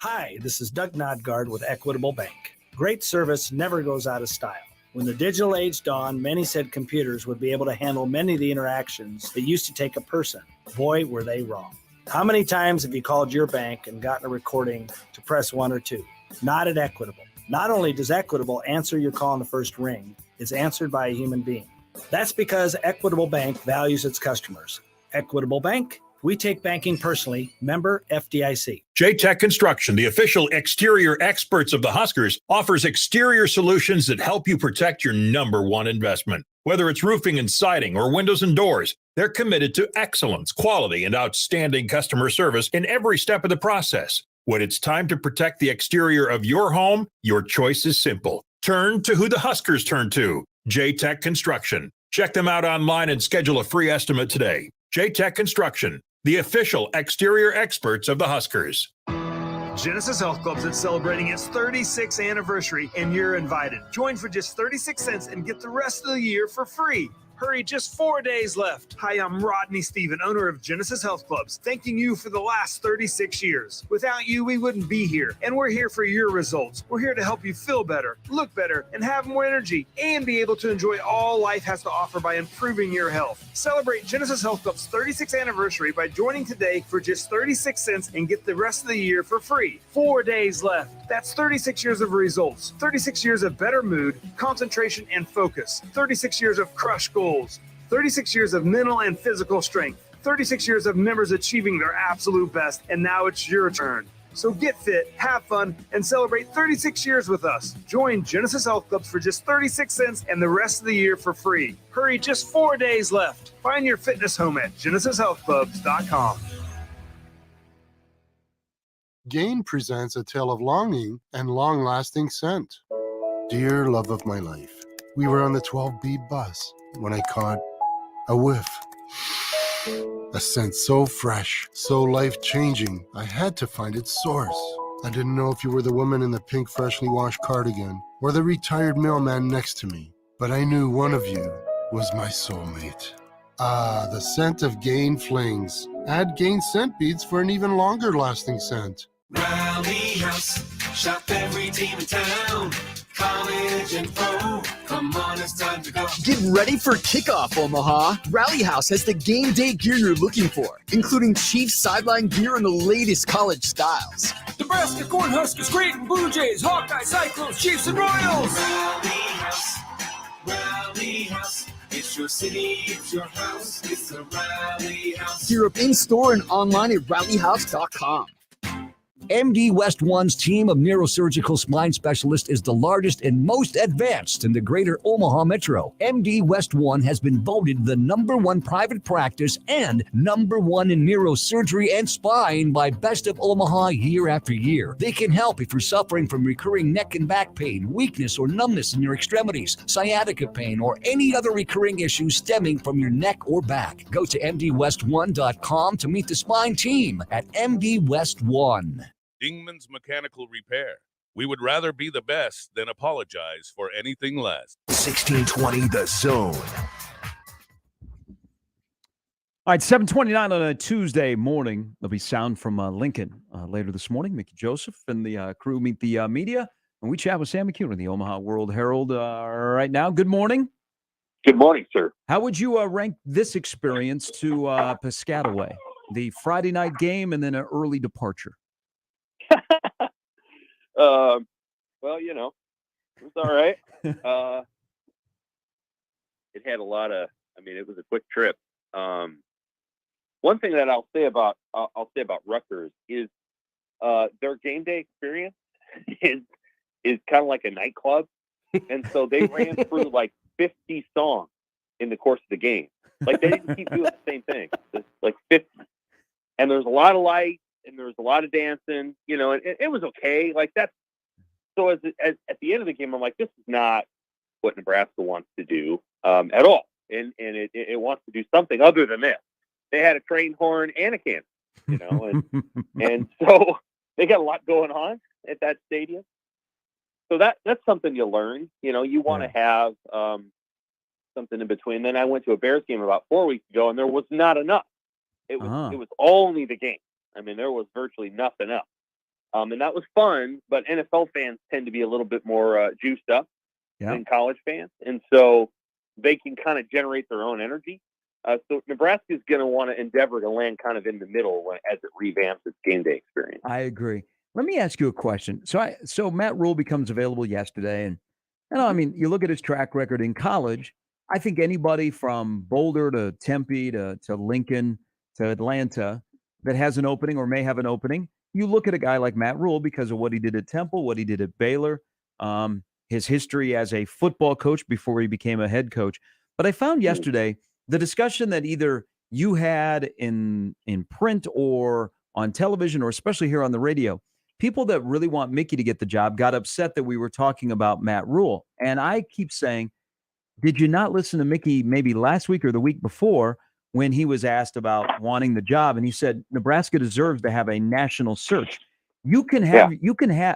Hi, this is Doug Nodgard with Equitable Bank. Great service never goes out of style. When the digital age dawned, many said computers would be able to handle many of the interactions that used to take a person. Boy, were they wrong. How many times have you called your bank and gotten a recording to press 1 or 2? Not at Equitable. Not only does Equitable answer your call in the first ring, it's answered by a human being. That's because Equitable Bank values its customers. Equitable Bank, We take banking personally. Member FDIC. J-Tech Construction, the official exterior experts of the Huskers, offers exterior solutions that help you protect your number one investment. Whether it's roofing and siding or windows and doors, they're committed to excellence, quality, and outstanding customer service in every step of the process. When it's time to protect the exterior of your home, your choice is simple. Turn to who the Huskers turn to, J-Tech Construction. Check them out online and schedule a free estimate today. J-Tech Construction, the official exterior experts of the Huskers. Genesis Health Clubs is celebrating its 36th anniversary, and you're invited. Join for just 36 cents and get the rest of the year for free. Hurry, just 4 days left. Hi, I'm Rodney Stephen, owner of Genesis Health Clubs, thanking you for the last 36 years. Without you, we wouldn't be here, and we're here for your results. We're here to help you feel better, look better, and have more energy, and be able to enjoy all life has to offer by improving your health. Celebrate Genesis Health Club's 36th anniversary by joining today for just 36 cents and get the rest of the year for free. 4 days left. That's 36 years of results, 36 years of better mood, concentration, and focus, 36 years of crushed goals, 36 years of mental and physical strength, 36 years of members achieving their absolute best, and now it's your turn. So get fit, have fun, and celebrate 36 years with us. Join Genesis Health Clubs for just 36 cents and the rest of the year for free. Hurry, just 4 days left. Find your fitness home at genesishealthclubs.com. Gain presents a tale of longing and long-lasting scent. Dear love of my life, we were on the 12B bus when I caught a whiff. A scent so fresh, so life-changing, I had to find its source. I didn't know if you were the woman in the pink freshly washed cardigan or the retired mailman next to me, but I knew one of you was my soulmate. Ah, the scent of Gain Flings. Add Gain scent beads for an even longer-lasting scent. Rally House, shop every team in town. College and pro, come on, it's time to go. Get ready for kickoff, Omaha. Rally House has the game day gear you're looking for, including Chiefs sideline gear and the latest college styles. Nebraska, Cornhuskers, Creighton, Blue Jays, Hawkeye, Cyclones, Chiefs, and Royals. Rally House, Rally House. It's your city, it's your house, it's a Rally House. Gear up in-store and online at rallyhouse.com. MD West One's team of neurosurgical spine specialists is the largest and most advanced in the greater Omaha metro. MD West One has been voted the #1 private practice and #1 in neurosurgery and spine by Best of Omaha year after year. They can help if you're suffering from recurring neck and back pain, weakness or numbness in your extremities, sciatica pain, or any other recurring issues stemming from your neck or back. Go to mdwest1.com to meet the spine team at MD West One. Dingman's Mechanical Repair. We would rather be the best than apologize for anything less. 1620 The Zone. All right, 7:29 on a Tuesday morning. There'll be sound from Lincoln later this morning. Mickey Joseph and the crew meet the media, and we chat with Sam McEwen, the Omaha World Herald, right now. Good morning. Good morning, sir. How would you rank this experience to Piscataway? The Friday night game and then an early departure. Well, you know, it was all right. It had a lot of, it was a quick trip. One thing that I'll say about Rutgers is their game day experience is kind of like a nightclub. And so they ran through like 50 songs in the course of the game. Like they didn't keep doing the same thing. It's like 50. And there's a lot of light and there was a lot of dancing, you know, and it was okay. Like that's, so as at the end of the game, I'm like, this is not what Nebraska wants to do at all. And it wants to do something other than this. They had a train horn and a cannon, you know, and so they got a lot going on at that stadium. So that's something you learn, you know, you want to have something in between. Then I went to a Bears game about 4 weeks ago and there was not enough. It was only the game. I mean, there was virtually nothing else. And that was fun, but NFL fans tend to be a little bit more juiced up than college fans. And so they can kind of generate their own energy. So Nebraska is going to want to endeavor to land kind of in the middle as it revamps its game day experience. I agree. Let me ask you a question. So Matt Rule becomes available yesterday. And I mean, you look at his track record in college, I think anybody from Boulder to Tempe to Lincoln, to Atlanta that has an opening or may have an opening. You look at a guy like Matt Rule because of what he did at Temple, what he did at Baylor, his history as a football coach before he became a head coach. But I found yesterday the discussion that either you had in print or on television, or especially here on the radio, people that really want Mickey to get the job got upset that we were talking about Matt Rule. And I keep saying, did you not listen to Mickey maybe last week or the week before when he was asked about wanting the job? And he said, Nebraska deserves to have a national search. You can have,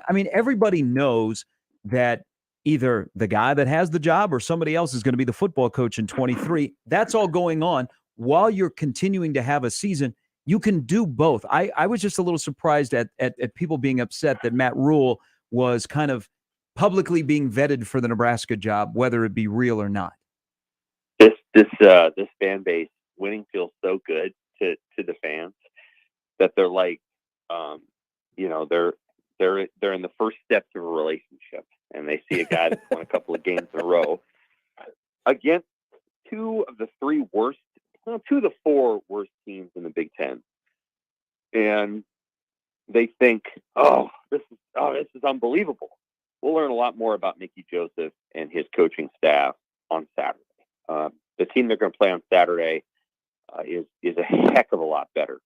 I mean, everybody knows that either the guy that has the job or somebody else is going to be the football coach in 23. That's all going on while you're continuing to have a season. You can do both. I was just a little surprised at people being upset that Matt Rule was kind of publicly being vetted for the Nebraska job, whether it be real or not. This fan base, winning feels so good to the fans that they're like, they're in the first steps of a relationship, and they see a guy that's won a couple of games in a row against two of the four worst teams in the Big Ten, and they think, this is unbelievable. We'll learn a lot more about Mickey Joseph and his coaching staff on Saturday. The team they're going to play on Saturday is a heck of a lot better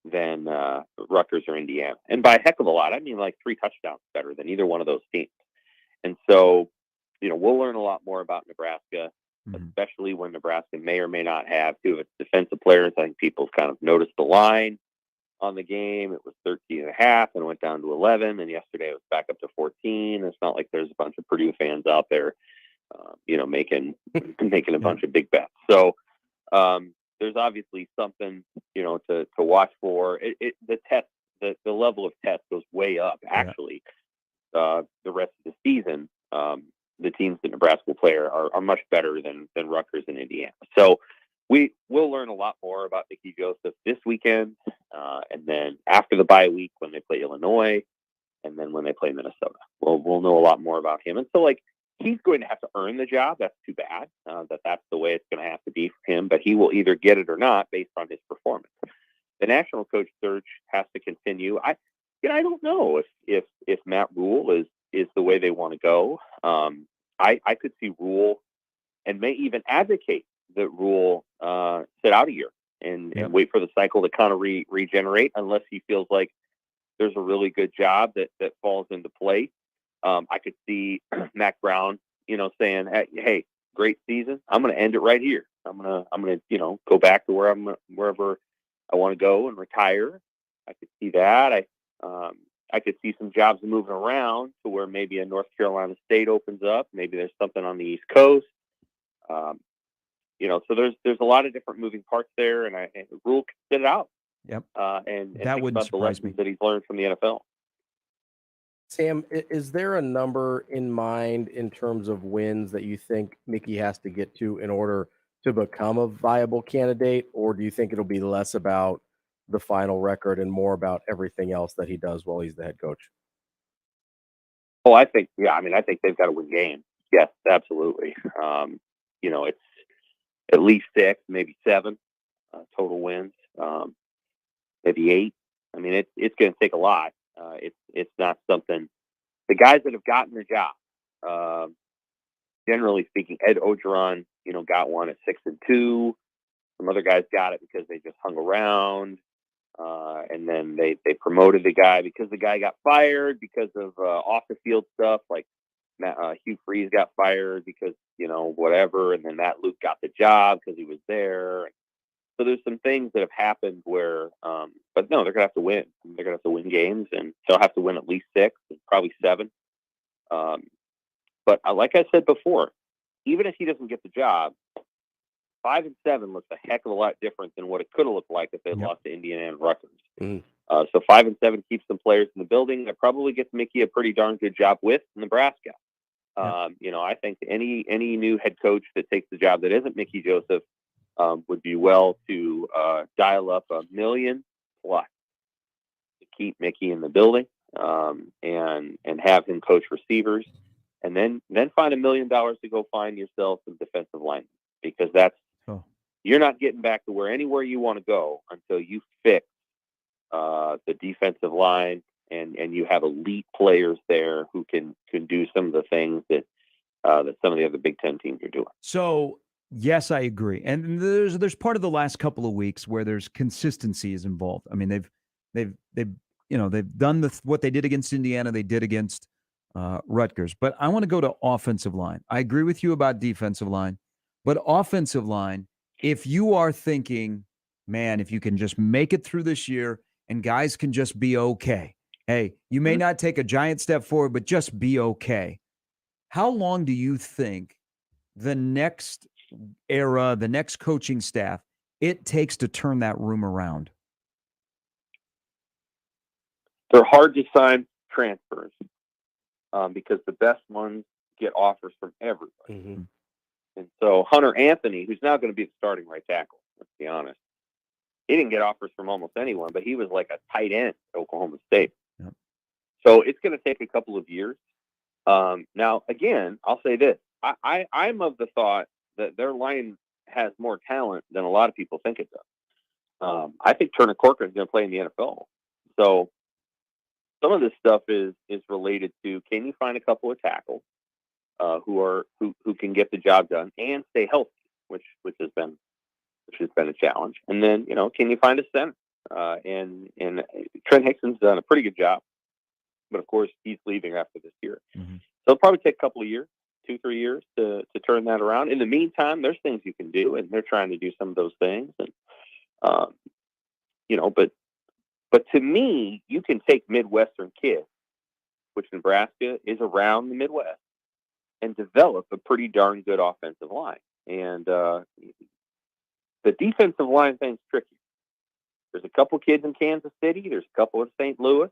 than Rutgers or Indiana. And by a heck of a lot, I mean like 3 touchdowns better than either one of those teams. And so, we'll learn a lot more about Nebraska, especially when Nebraska may or may not have 2 of its defensive players. I think people kind of noticed the line on the game. It was 13.5 and it went down to 11. And yesterday it was back up to 14. It's not like there's a bunch of Purdue fans out there, making a bunch of big bets. So there's obviously something, to watch for. The level of test goes way up. Actually, the rest of the season, the teams that Nebraska will play are much better than Rutgers and Indiana. So we will learn a lot more about Mickey Joseph this weekend, and then after the bye week when they play Illinois, and then when they play Minnesota, we'll know a lot more about him. And so, he's going to have to earn the job. That's too bad. That's the way it's going to have to be for him. But he will either get it or not based on his performance. The national coach search has to continue. I don't know if Matt Rule is the way they want to go. I could see Rule, and may even advocate that Rule sit out a year and wait for the cycle to kind of regenerate, unless he feels like there's a really good job that falls into place. I could see Mac Brown, saying, "Hey, great season. I'm going to end it right here. I'm going to, go back to wherever I want to go and retire." I could see that. I could see some jobs moving around to where maybe a North Carolina State opens up. Maybe there's something on the East Coast. So there's a lot of different moving parts there, and Rule could sit it out. Yep. And that think wouldn't about the surprise lessons me. that he's learned from the NFL. Sam, is there a number in mind in terms of wins that you think Mickey has to get to in order to become a viable candidate, or do you think it'll be less about the final record and more about everything else that he does while he's the head coach? Oh, I think they've got to win games. Yes, absolutely. It's at least 6, maybe 7 total wins, maybe 8. I mean, it's going to take a lot. It's not something. The guys that have gotten the job, generally speaking, Ed Ogeron, got one at 6-2. Some other guys got it because they just hung around, and then they promoted the guy because the guy got fired because of off the field stuff. Like Hugh Freeze got fired because whatever, and then Matt Luke got the job because he was there. So there's some things that have happened where, but no, they're gonna have to win. They're gonna have to win games, and they'll have to win at least 6, probably 7. But like I said before, even if he doesn't get the job, 5 and 7 looks a heck of a lot different than what it could have looked like if they lost to Indiana and Rutgers. So 5 and 7 keeps some players in the building. That probably gets Mickey a pretty darn good job with Nebraska. I think any new head coach that takes the job that isn't Mickey Joseph would be well to dial up $1 million plus to keep Mickey in the building, and have him coach receivers, and then find $1 million to go find yourself some defensive linemen, because that's you're not getting back to anywhere you want to go until you fix the defensive line and you have elite players there who can do some of the things that some of the other Big Ten teams are doing. So yes, I agree. And there's part of the last couple of weeks where there's consistency is involved. I mean, they've done what they did against Indiana, they did against Rutgers. But I want to go to offensive line. I agree with you about defensive line, but offensive line, if you are thinking, man, if you can just make it through this year and guys can just be okay. Hey, you may not take a giant step forward, but just be okay. How long do you think the next era, the next coaching staff, it takes to turn that room around? They're hard to sign transfers because the best ones get offers from everybody. Mm-hmm. And so Hunter Anthony, who's now going to be the starting right tackle, let's be honest, he didn't get offers from almost anyone, but he was like a tight end at Oklahoma State. Yep. So it's going to take a couple of years. Now, again, I'll say this. I'm of the thought that their line has more talent than a lot of people think it does. I think Turner Corcoran is going to play in the NFL. So some of this stuff is related to, can you find a couple of tackles who can get the job done and stay healthy, which has been a challenge. And then, can you find a center? And Trent Hickson's done a pretty good job, but of course he's leaving after this year. Mm-hmm. So it'll probably take a couple of years, 2-3 years to turn that around. In the meantime, there's things you can do, and they're trying to do some of those things. And, but to me, you can take Midwestern kids, which Nebraska is around the Midwest, and develop a pretty darn good offensive line. And the defensive line thing's tricky. There's a couple kids in Kansas City. There's a couple in St. Louis.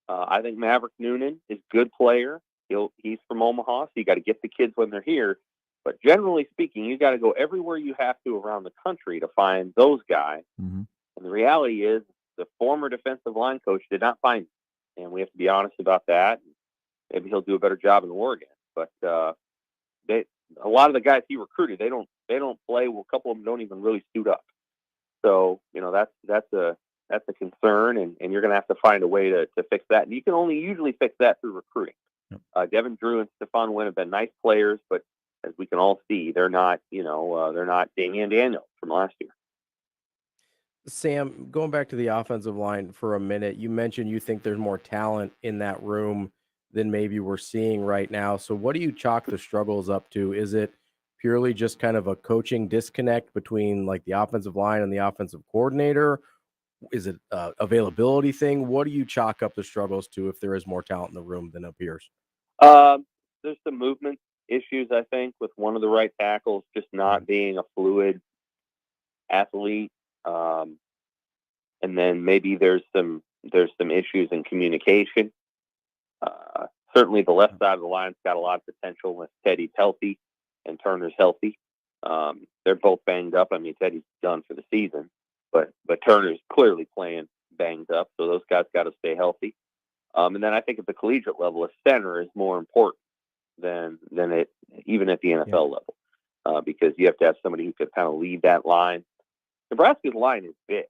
I think Maverick Noonan is a good player. He's from Omaha, so you got to get the kids when they're here. But generally speaking, you got to go everywhere you have to around the country to find those guys. Mm-hmm. And the reality is the former defensive line coach did not find him. And we have to be honest about that. Maybe he'll do a better job in Oregon. But a lot of the guys he recruited, they don't play. Well, a couple of them don't even really suit up. So, that's a concern, and you're going to have to find a way to fix that. And you can only usually fix that through recruiting. Yep. Devin Drew and Stephon Wynn have been nice players, but as we can all see, they're not Damian Daniels from last year. Sam, going back to the offensive line for a minute, you mentioned you think there's more talent in that room than maybe we're seeing right now. So what do you chalk the struggles up to? Is it purely just kind of a coaching disconnect between like the offensive line and the offensive coordinator? Is it availability thing? What do you chalk up the struggles to if there is more talent in the room than appears? There's some movement issues, I think, with one of the right tackles just not being a fluid athlete. And then maybe there's some issues in communication. Certainly the left side of the line's got a lot of potential with Teddy's healthy and Turner's healthy. They're both banged up. I mean, Teddy's done for the season, but Turner's clearly playing banged up. So those guys got to stay healthy. And then I think at the collegiate level, a center is more important than it, even at the NFL level, because you have to have somebody who could kind of lead that line. Nebraska's line is big.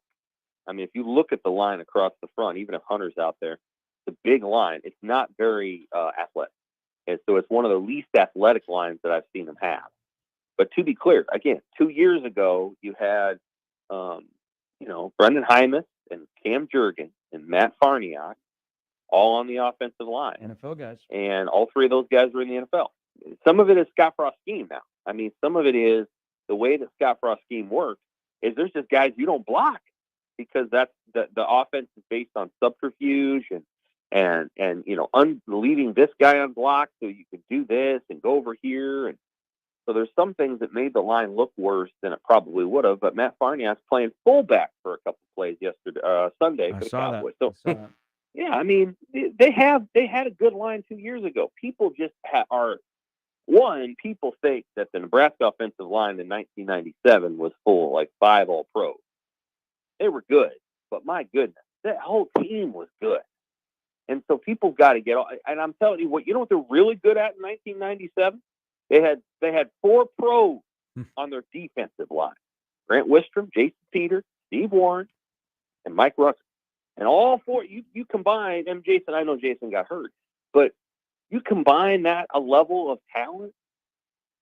I mean, if you look at the line across the front, even if Hunter's out there, the big line, it's not very athletic. And so it's one of the least athletic lines that I've seen them have. But to be clear, again, 2 years ago, you had, Brendan Hymas and Cam Jurgen and Matt Farniak all on the offensive line. NFL guys. And all three of those guys are in the NFL. Some of it is Scott Frost's scheme now. I mean, some of it is the way that Scott Frost's scheme works is there's just guys you don't block because that's the offense is based on subterfuge and leaving this guy unblocked so you can do this and go over here. And so there's some things that made the line look worse than it probably would have. But Matt Farniak's playing fullback for a couple plays Sunday for the Cowboys. So yeah, I mean, they had a good line 2 years ago. People just people think that the Nebraska offensive line in 1997 was full, like 5 All-Pros. They were good, but my goodness, that whole team was good. And so people got to get – and I'm telling you what they're really good at in 1997? They had 4 pros on their defensive line. Grant Wistrom, Jason Peters, Steve Warren, and Mike Rucker. And all four, you combine, and Jason, I know Jason got hurt, but you combine that a level of talent,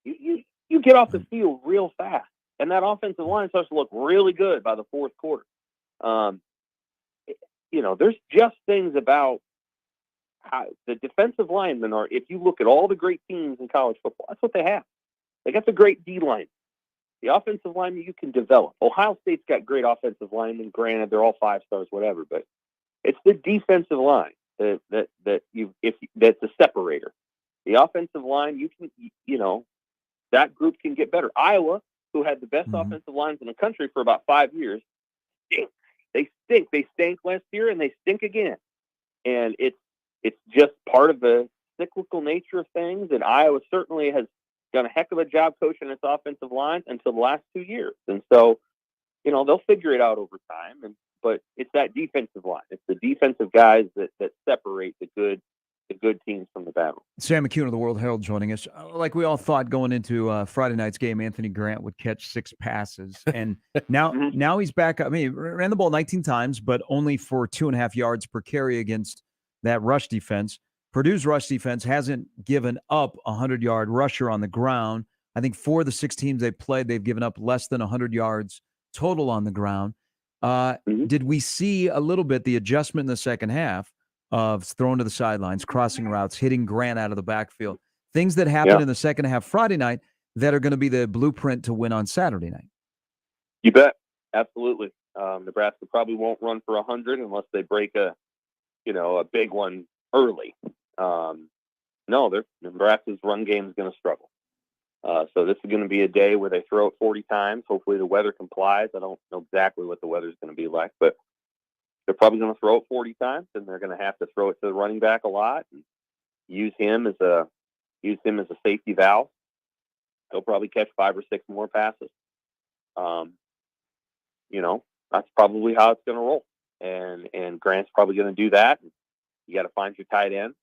you get off the field real fast. And that offensive line starts to look really good by the fourth quarter. There's just things about how the defensive linemen are, if you look at all the great teams in college football, that's what they have. They got the great D line. The offensive linemen you can develop. Ohio State's got great offensive linemen. Granted, they're all 5 stars, whatever, but it's the defensive line that's a separator. The offensive line, that group can get better. Iowa, who had the best offensive lines in the country for about 5 years, stink. They stink. They stank last year, and they stink again. And it's just part of the cyclical nature of things. And Iowa certainly has done a heck of a job coaching its offensive line until the last 2 years. And so, they'll figure it out over time. But it's that defensive line. It's the defensive guys that separate the good teams from the bad ones. Sam McEwen of the World Herald joining us. Like we all thought going into Friday night's game, Anthony Grant would catch 6 passes. And now he's back. I mean, he ran the ball 19 times, but only for 2.5 yards per carry against that rush defense. Purdue's rush defense hasn't given up a 100-yard rusher on the ground. I think 4 of the 6 teams they played, they've given up less than 100 yards total on the ground. Did we see a little bit the adjustment in the second half of throwing to the sidelines, crossing routes, hitting Grant out of the backfield, things that happened in the second half Friday night that are going to be the blueprint to win on Saturday night? You bet. Absolutely. Nebraska probably won't run for 100 unless they break a big one early. Nebraska's run game is going to struggle. So this is going to be a day where they throw it 40 times. Hopefully the weather complies. I don't know exactly what the weather's going to be like, but they're probably going to throw it 40 times, and they're going to have to throw it to the running back a lot and use him as a safety valve. He'll probably catch 5 or 6 more passes. That's probably how it's going to roll. And Grant's probably going to do that. You got to find your tight end,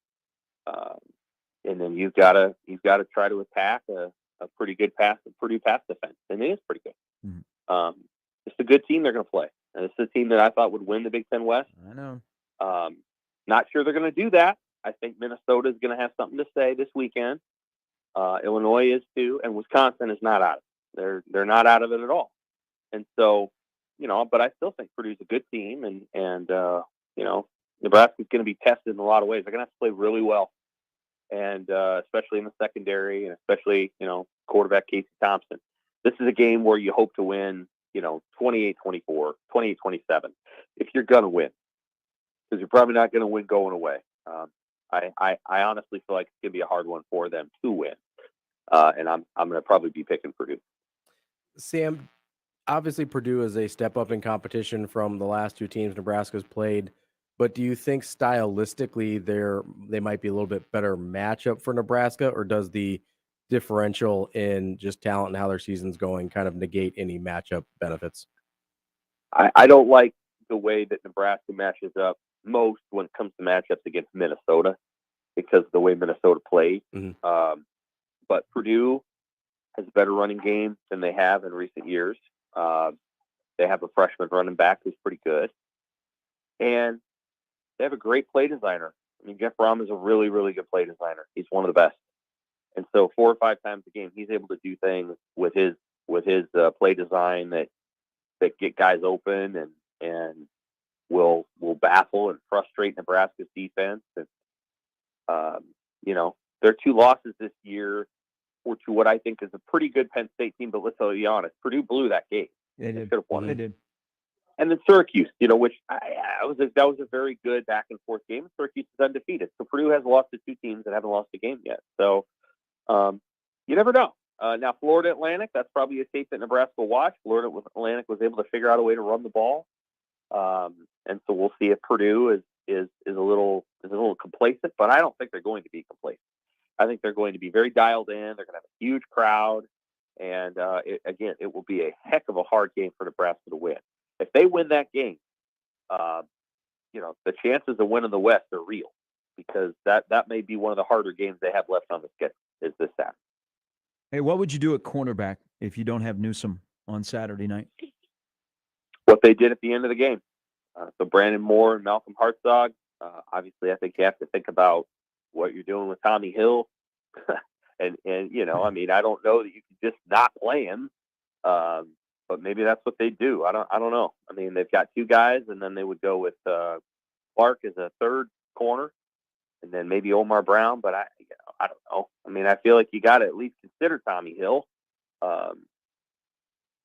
and then you've got to try to attack a pretty good Purdue pass defense, and it is pretty good. It's a good team they're going to play. And this is a team that I thought would win the Big Ten West. I know. Not sure they're going to do that. I think Minnesota is going to have something to say this weekend. Illinois is too, and Wisconsin is not out of it. They're not out of it at all. And so, but I still think Purdue's a good team, and Nebraska's going to be tested in a lot of ways. They're going to have to play really well, and especially in the secondary, and especially quarterback Casey Thompson. This is a game where you hope to win, 28-24, 28-27, if you're going to win, because you're probably not going to win going away. I honestly feel like it's going to be a hard one for them to win, and I'm going to probably be picking Purdue. Sam, obviously Purdue is a step up in competition from the last 2 teams Nebraska's played, but do you think stylistically they might be a little bit better matchup for Nebraska, or does the differential in just talent and how their season's going kind of negate any matchup benefits? I don't like the way that Nebraska matches up most when it comes to matchups against Minnesota, because of the way Minnesota plays. But Purdue has a better running game than they have in recent years. They have a freshman running back who's pretty good, and they have a great play designer. I mean, Jeff Brom is a really, really good play designer. He's one of the best. And so 4 or 5 times a game, he's able to do things with his play design that get guys open and will baffle and frustrate Nebraska's defense. And their 2 losses this year were to what I think is a pretty good Penn State team. But let's be honest, Purdue blew that game. They did. Should have won. They did. And then Syracuse, which that was a very good back and forth game. Syracuse is undefeated, so Purdue has lost to 2 teams that haven't lost a game yet. So you never know. Now Florida Atlantic, that's probably a tape that Nebraska will watch. Florida Atlantic was able to figure out a way to run the ball, and so we'll see if Purdue is a little complacent. But I don't think they're going to be complacent. I think they're going to be very dialed in. They're going to have a huge crowd, and it will be a heck of a hard game for Nebraska to win. If they win that game, the chances of winning the West are real, because that may be one of the harder games they have left on the schedule is this Saturday. Hey, what would you do at cornerback if you don't have Newsome on Saturday night? What they did at the end of the game. So Brandon Moore and Malcolm Hartzog. Obviously, I think you have to think about what you're doing with Tommy Hill. and I mean, I don't know that you can just not play him. But maybe that's what they do. I don't know. I mean, they've got two guys, and then they would go with Clark as a third corner, and then maybe Omar Brown. But I don't know. I mean, I feel like you got to at least consider Tommy Hill.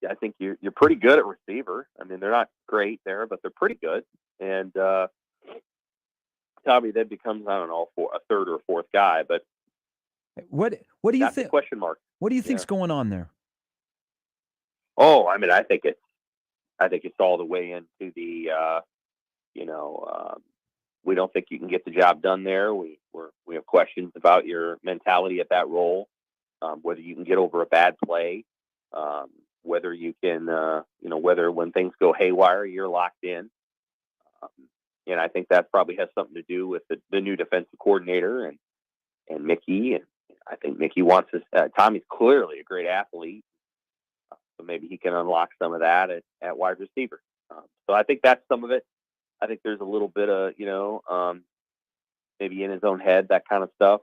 I think you're pretty good at receiver. I mean, they're not great there, but they're pretty good. And Tommy then becomes, I don't know, a third or fourth guy. But what do you think? Question mark. What do you think's going on there? Oh, I mean, I think it's all the way into the, we don't think you can get the job done there. We have questions about your mentality at that role, whether you can get over a bad play, whether you can, whether when things go haywire, you're locked in. And I think that probably has something to do with the new defensive coordinator and Mickey. And I think Mickey wants us. Tommy's clearly a great athlete. So maybe he can unlock some of that at wide receiver. So I think that's some of it. I think there's a little bit of, maybe in his own head, that kind of stuff.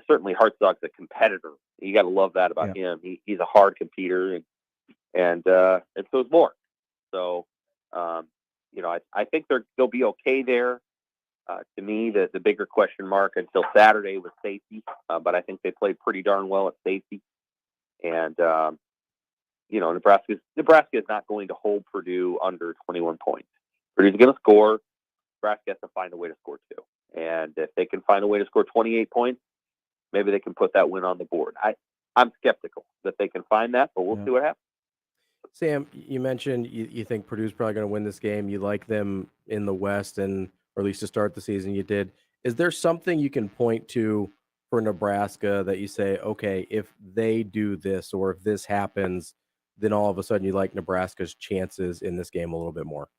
Certainly Hartzog's a competitor. You got to love that about him. He's a hard competitor, and so is Moore. So, I think they'll be okay there. To me, the bigger question mark until Saturday was safety, but I think they played pretty darn well at safety. And, Nebraska is not going to hold Purdue under 21 points. Purdue's going to score. Nebraska has to find a way to score too. And if they can find a way to score 28 points, maybe they can put that win on the board. I'm skeptical that they can find that, but we'll see what happens. Sam, you mentioned you think Purdue's probably going to win this game. You like them in the West, or at least to start the season you did. Is there something you can point to for Nebraska that you say, okay, if they do this or if this happens, then all of a sudden you like Nebraska's chances in this game a little bit more?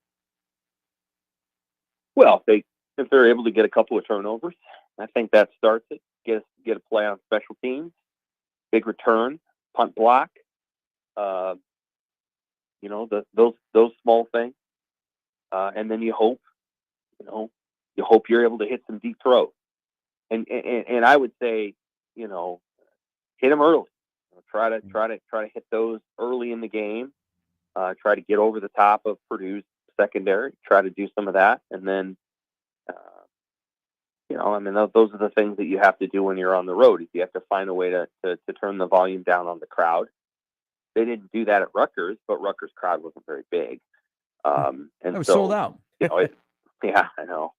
Well, if they're able to get a couple of turnovers, I think that starts it. Get a play on special teams, big return, punt block, those small things, and then you hope you're able to hit some deep throws, and I would say, hit them early. Try to hit those early in the game. Try to get over the top of Purdue's secondary. Try to do some of that, and then, those are the things that you have to do when you're on the road. You have to find a way to turn the volume down on the crowd. They didn't do that at Rutgers, but Rutgers' crowd wasn't very big, and it was so, sold out. Yeah, I know.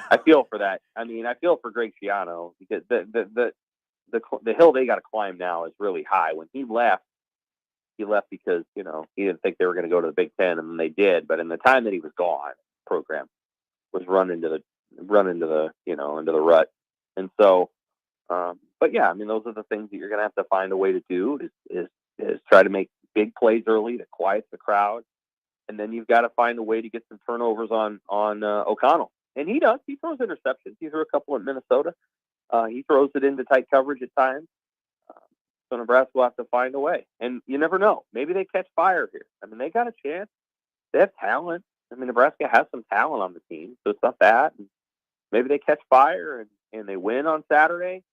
I feel for that. I mean, I feel for Greg Schiano because the hill they got to climb now is really high. When he left because, he didn't think they were going to go to the Big Ten, and then they did. But in the time that he was gone, the program was run into the rut. And so, but yeah, I mean, those are the things that you're going to have to find a way to do is try to make big plays early that quiets the crowd. And then you've got to find a way to get some turnovers on O'Connell. And he does. He throws interceptions. He threw a couple in Minnesota. He throws it into tight coverage at times. So Nebraska will have to find a way. And you never know. Maybe they catch fire here. I mean, they got a chance. They have talent. I mean, Nebraska has some talent on the team, so it's not that. And maybe they catch fire and they win on Saturday.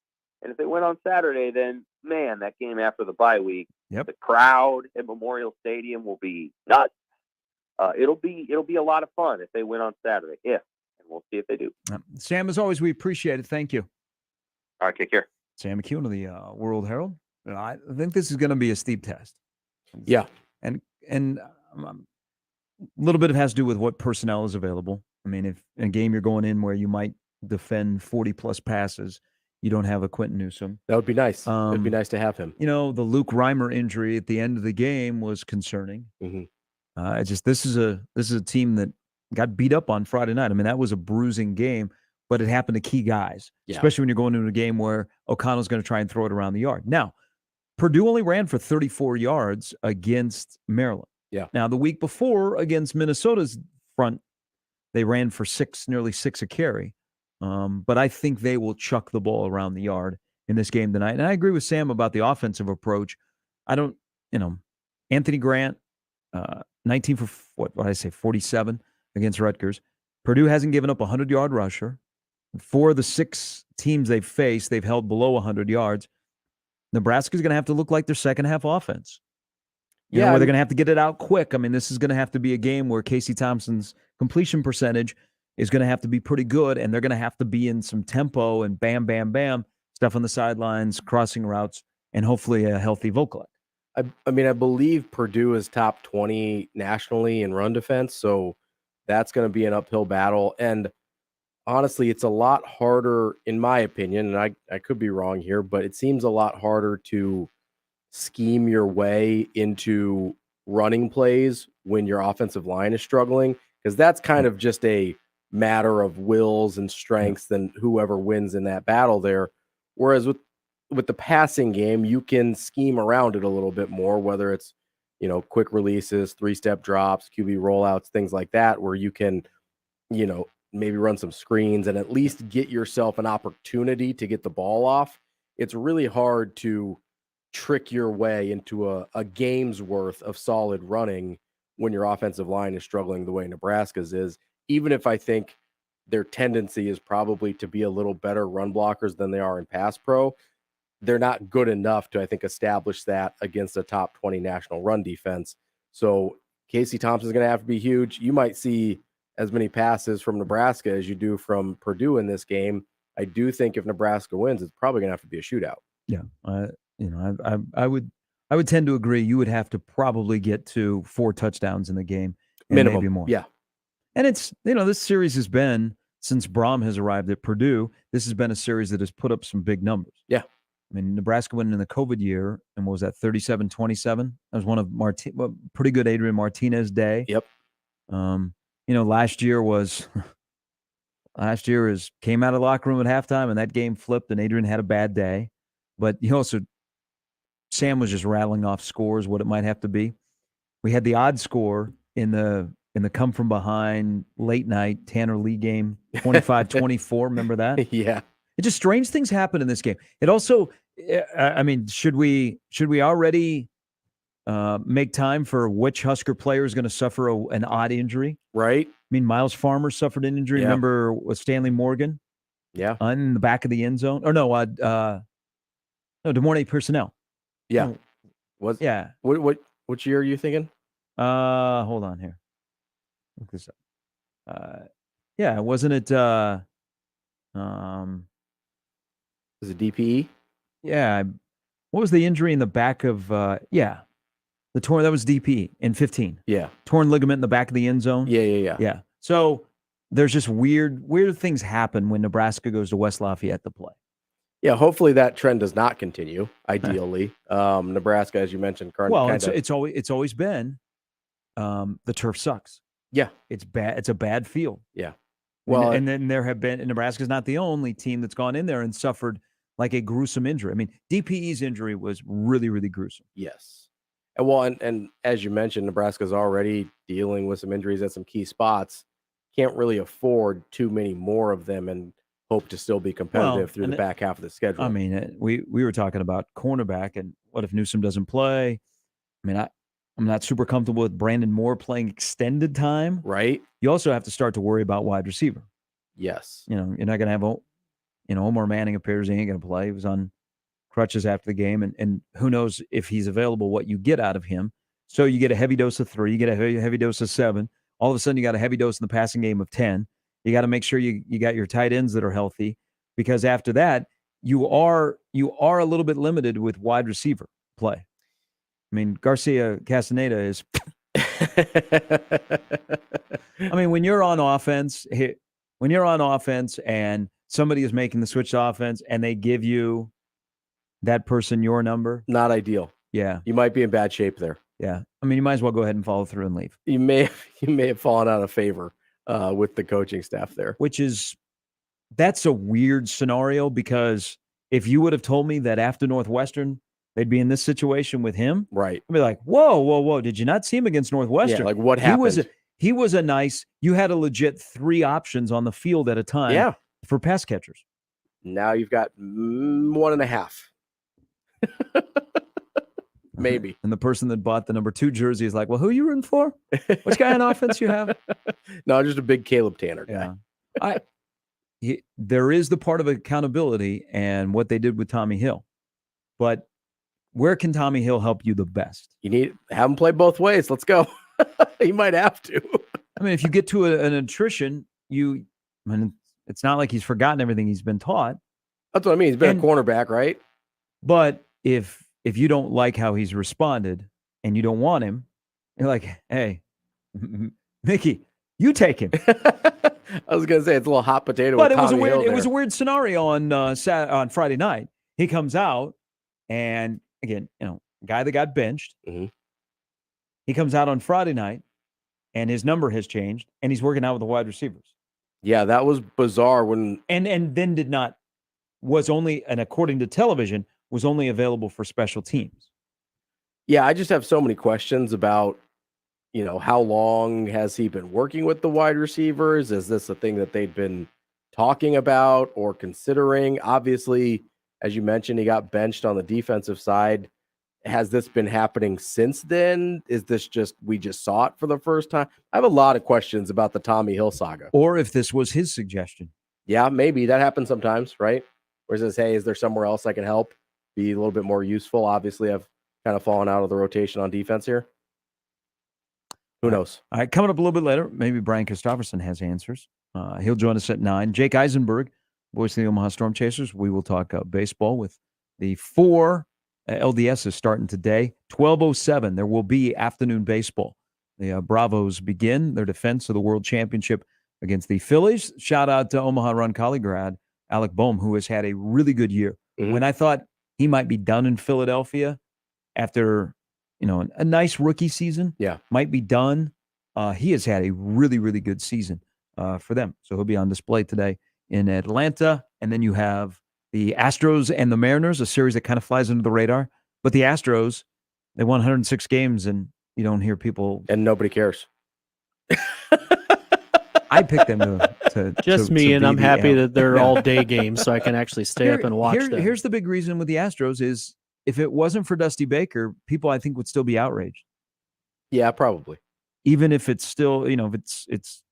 And if they win on Saturday, then, man, that game after the bye week, the crowd at Memorial Stadium will be nuts. It'll be a lot of fun if they win on Saturday. And we'll see if they do. Sam, as always, we appreciate it. Thank you. All right, take care. Sam McEwen of the World Herald. I think this is going to be a steep test. Yeah. And a little bit of it has to do with what personnel is available. I mean, if in a game you're going in where you might defend 40-plus passes, you don't have a Quentin Newsome. That would be nice. It would be nice to have him. The Luke Reimer injury at the end of the game was concerning. Mm-hmm. This is a team that got beat up on Friday night. I mean, that was a bruising game, but it happened to key guys, especially when you're going into a game where O'Connell's going to try and throw it around the yard. Now, Purdue only ran for 34 yards against Maryland. Yeah. Now, the week before against Minnesota's front, they ran for nearly six a carry. But I think they will chuck the ball around the yard in this game tonight. And I agree with Sam about the offensive approach. I don't, Anthony Grant, 19 for what did I say, 47 against Rutgers. Purdue hasn't given up a 100-yard rusher. 4 of the 6 teams they've faced, they've held below 100 yards. Nebraska's going to have to look like their second-half offense. You know, where they're going to have to get it out quick. I mean, this is going to have to be a game where Casey Thompson's completion percentage is going to have to be pretty good, and they're going to have to be in some tempo and bam, bam, bam, stuff on the sidelines, crossing routes, and hopefully a healthy Vokalek. I mean, I believe Purdue is top 20 nationally in run defense, so that's going to be an uphill battle. And honestly, it's a lot harder, in my opinion, and I could be wrong here, but it seems a lot harder to scheme your way into running plays when your offensive line is struggling, because that's kind of just a matter of wills and strengths and whoever wins in that battle there. Whereas with the passing game, you can scheme around it a little bit more, whether it's, you know, quick releases, 3-step drops, QB rollouts, things like that, where you can, you know, maybe run some screens and at least get yourself an opportunity to get the ball off. It's really hard to trick your way into a game's worth of solid running when your offensive line is struggling the way Nebraska's is, even if I think their tendency is probably to be a little better run blockers than they are in pass pro. They're not good enough to, I think, establish that against a top 20 national run defense. So Casey Thompson's going to have to be huge. You might see as many passes from Nebraska as you do from Purdue in this game. I do think if Nebraska wins, it's probably going to have to be a shootout. Yeah. I would tend to agree. You would have to probably get to 4 touchdowns in the game. Minimum. Maybe more. Yeah. And it's, you know, this series has been, since Braum has arrived at Purdue, this has been a series that has put up some big numbers. Yeah. I mean, Nebraska went in the COVID year, and what was that, 37-27? That was one of pretty good Adrian Martinez day. Yep. You know, last year came out of the locker room at halftime, and that game flipped, and Adrian had a bad day. But Sam was just rattling off scores, what it might have to be. We had the odd score in the come from behind late night Tanner Lee game, 25-24. Remember that? Yeah. It just strange things happen in this game. It also, I mean, should we already make time for which Husker player is going to suffer an odd injury? Right. I mean, Miles Farmer suffered an injury. Yeah. Remember with Stanley Morgan? Yeah. In the back of the end zone. Or no, Des Moines personnel. Yeah. No, yeah. Which year are you thinking? Hold on here. Look this up. Yeah, wasn't it was it DPE? Yeah. What was the injury in the back of that was DPE in 15. Yeah. Torn ligament in the back of the end zone. Yeah. So there's just weird things happen when Nebraska goes to West Lafayette to play. Yeah, hopefully that trend does not continue, ideally. Nebraska, as you mentioned, it's always been the turf sucks. Yeah. It's bad. It's a bad field. Yeah. Well, and then there have been, Nebraska's not the only team that's gone in there and suffered like a gruesome injury. I mean, DPE's injury was really, really gruesome. Yes. And as you mentioned, Nebraska's already dealing with some injuries at some key spots. Can't really afford too many more of them and hope to still be competitive through the back half of the schedule. I mean, we were talking about cornerback, and what if Newsome doesn't play? I mean, I'm not super comfortable with Brandon Moore playing extended time. Right. You also have to start to worry about wide receiver. Yes. You know, you're not going to have, Omar Manning appears he ain't going to play. He was on crutches after the game, and who knows if he's available, what you get out of him. So you get a heavy dose of 3, you get a heavy dose of 7. All of a sudden, you got a heavy dose in the passing game of 10. You got to make sure you got your tight ends that are healthy, because after that, you are a little bit limited with wide receiver play. I mean, Garcia Castaneda is. I mean, when you're on offense and somebody is making the switch to offense and they give you that person your number, not ideal. Yeah, you might be in bad shape there. Yeah, I mean, you might as well go ahead and follow through and leave. You may have fallen out of favor with the coaching staff there, that's a weird scenario, because if you would have told me that after Northwestern they'd be in this situation with him, right? I'd be like, whoa, did you not see him against Northwestern? Yeah, like what happened? He was a nice. You had a legit 3 options on the field at a time. Yeah. For pass catchers. Now you've got 1.5. Maybe. And the person that bought the number 2 jersey is like, well, who are you rooting for? Which guy on offense you have? No, just a big Caleb Tanner guy. Yeah. There is the part of accountability and what they did with Tommy Hill. But where can Tommy Hill help you the best? You have him play both ways. Let's go. He might have to. I mean, if you get to an attrition, it's not like he's forgotten everything he's been taught. That's what I mean. He's been a cornerback, right? But if you don't like how he's responded and you don't want him, you're like, hey, Mickey, you take him. I was gonna say it's a little hot potato. But with it was a weird scenario on Friday night. He comes out, and again, guy that got benched. Mm-hmm. He comes out on Friday night, and his number has changed, and he's working out with the wide receivers. Yeah, that was bizarre. And then according to television, was only available for special teams. Yeah, I just have so many questions about, how long has he been working with the wide receivers? Is this a thing that they've been talking about or considering? Obviously, as you mentioned, he got benched on the defensive side. Has this been happening since then? Is this we just saw it for the first time? I have a lot of questions about the Tommy Hill saga. Or if this was his suggestion. Yeah, maybe. That happens sometimes, right? Where it says, hey, is there somewhere else I can help? Be a little bit more useful. Obviously, I've kind of fallen out of the rotation on defense here. Who knows? All right, coming up a little bit later, maybe Brian Christopherson has answers. He'll join us at 9. Jake Eisenberg, voice of the Omaha Storm Chasers. We will talk baseball with the 4 LDSs starting today. 12:07, there will be afternoon baseball. The Bravos begin their defense of the World Championship against the Phillies. Shout out to Omaha Roncalli grad Alec Boehm, who has had a really good year. Mm-hmm. When I thought he might be done in Philadelphia after a nice rookie season, might be done. He has had a really, really good season for them. So he'll be on display today in Atlanta. And then you have the Astros and the Mariners, a series that kind of flies under the radar. But the Astros, they won 106 games, and you don't hear people. And nobody cares. I picked them to just me, and I'm happy that they're all day games, so I can actually stay up and watch them. Here's the big reason with the Astros is if it wasn't for Dusty Baker, people I think would still be outraged. Yeah, probably. Even if it's still, if it's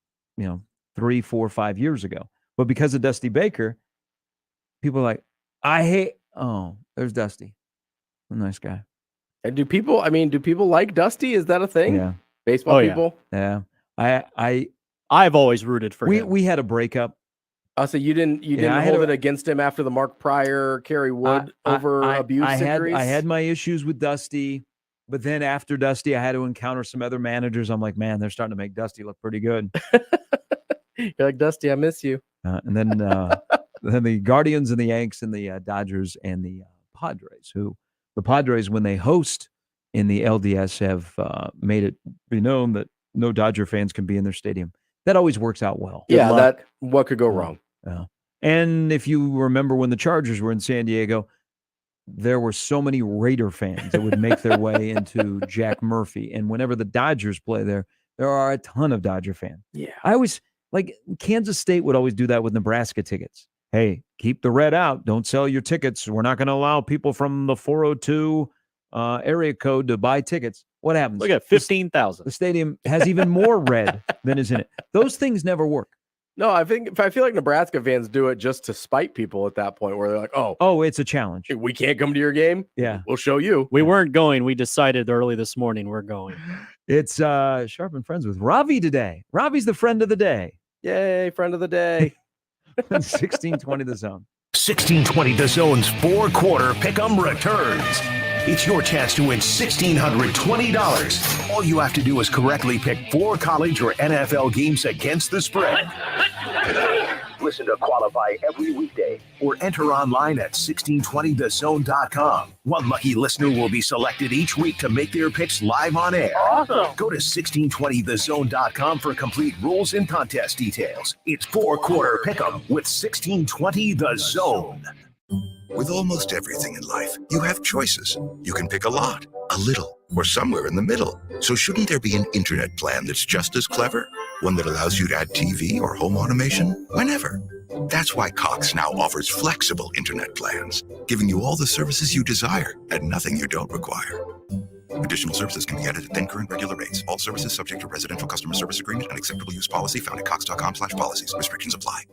3, 4, 5 years ago. But because of Dusty Baker, people are like, there's Dusty. A nice guy. And do people like Dusty? Is that a thing? Yeah. Baseball people? Yeah. I've always rooted for him. We had a breakup. So you didn't hold it against him after the Mark Pryor, Kerry Wood abuse series? I had my issues with Dusty, but then after Dusty, I had to encounter some other managers. I'm like, man, they're starting to make Dusty look pretty good. You're like, Dusty, I miss you. And then the Guardians and the Yanks and the Dodgers and the Padres, the Padres, when they host in the LDS, have made it be known that no Dodger fans can be in their stadium. That always works out well. Yeah, what could go wrong? And if you remember when the Chargers were in San Diego, there were so many Raider fans that would make their way into Jack Murphy. And whenever the Dodgers play there are a ton of Dodger fans. Yeah. I always, Kansas State would always do that with Nebraska tickets. Hey, keep the red out. Don't sell your tickets. We're not going to allow people from the 402 area code to buy tickets. What happens? Look at 15,000. The stadium has even more red than is in it. Those things never work. No, I feel like Nebraska fans do it just to spite people at that point where they're like, oh, it's a challenge. We can't come to your game. Yeah. We'll show you. We weren't going. We decided early this morning we're going. It's Sharp and Friends with Ravi today. Ravi's the friend of the day. Yay, friend of the day. 1620 The Zone. 1620 The Zone's 4-quarter pick'em returns. It's your chance to win $1,620. All you have to do is correctly pick 4 college or NFL games against the spread. Listen to qualify every weekday or enter online at 1620thezone.com. One lucky listener will be selected each week to make their picks live on air. Awesome. Go to 1620thezone.com for complete rules and contest details. It's 4-quarter pick'em with 1620 The Zone. With almost everything in life, you have choices. You can pick a lot, a little, or somewhere in the middle. So shouldn't there be an internet plan that's just as clever? One that allows you to add TV or home automation whenever. That's why Cox now offers flexible internet plans, giving you all the services you desire at nothing you don't require. Additional services can be added at then current regular rates. All services subject to residential customer service agreement and acceptable use policy found at cox.com/policies. Restrictions apply.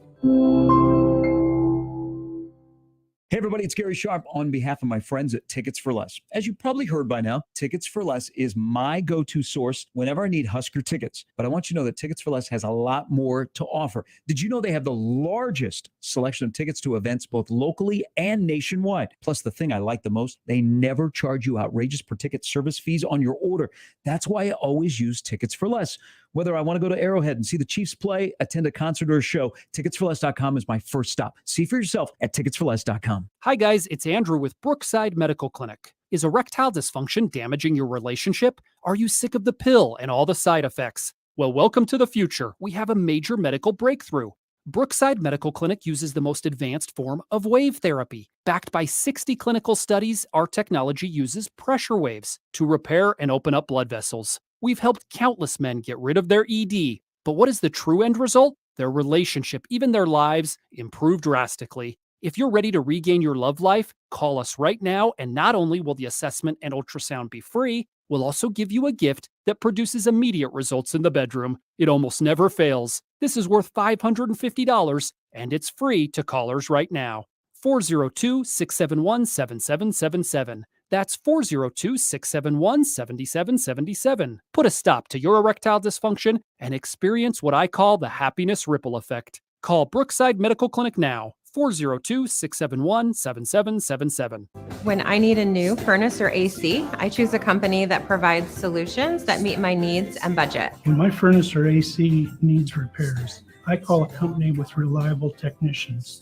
Hey everybody, it's Gary Sharp on behalf of my friends at Tickets for Less. As you probably heard by now, Tickets for Less is my go-to source whenever I need Husker tickets. But I want you to know that Tickets for Less has a lot more to offer. Did you know they have the largest selection of tickets to events both locally and nationwide? Plus, the thing I like the most, they never charge you outrageous per ticket service fees on your order. That's why I always use Tickets for Less. Whether I want to go to Arrowhead and see the Chiefs play, attend a concert or a show, ticketsforless.com is my first stop. See for yourself at ticketsforless.com. Hi guys, it's Andrew with Brookside Medical Clinic. Is erectile dysfunction damaging your relationship? Are you sick of the pill and all the side effects? Well, welcome to the future. We have a major medical breakthrough. Brookside Medical Clinic uses the most advanced form of wave therapy. Backed by 60 clinical studies, our technology uses pressure waves to repair and open up blood vessels. We've helped countless men get rid of their ED. But what is the true end result? Their relationship, even their lives, improve drastically. If you're ready to regain your love life, call us right now, and not only will the assessment and ultrasound be free, we'll also give you a gift that produces immediate results in the bedroom. It almost never fails. This is worth $550, and it's free to callers right now. 402-671-7777. That's 402-671-7777. Put a stop to your erectile dysfunction and experience what I call the happiness ripple effect. Call Brookside Medical Clinic now. 402-671-7777. When I need a new furnace or AC, I choose a company that provides solutions that meet my needs and budget. When my furnace or AC needs repairs, I call a company with reliable technicians,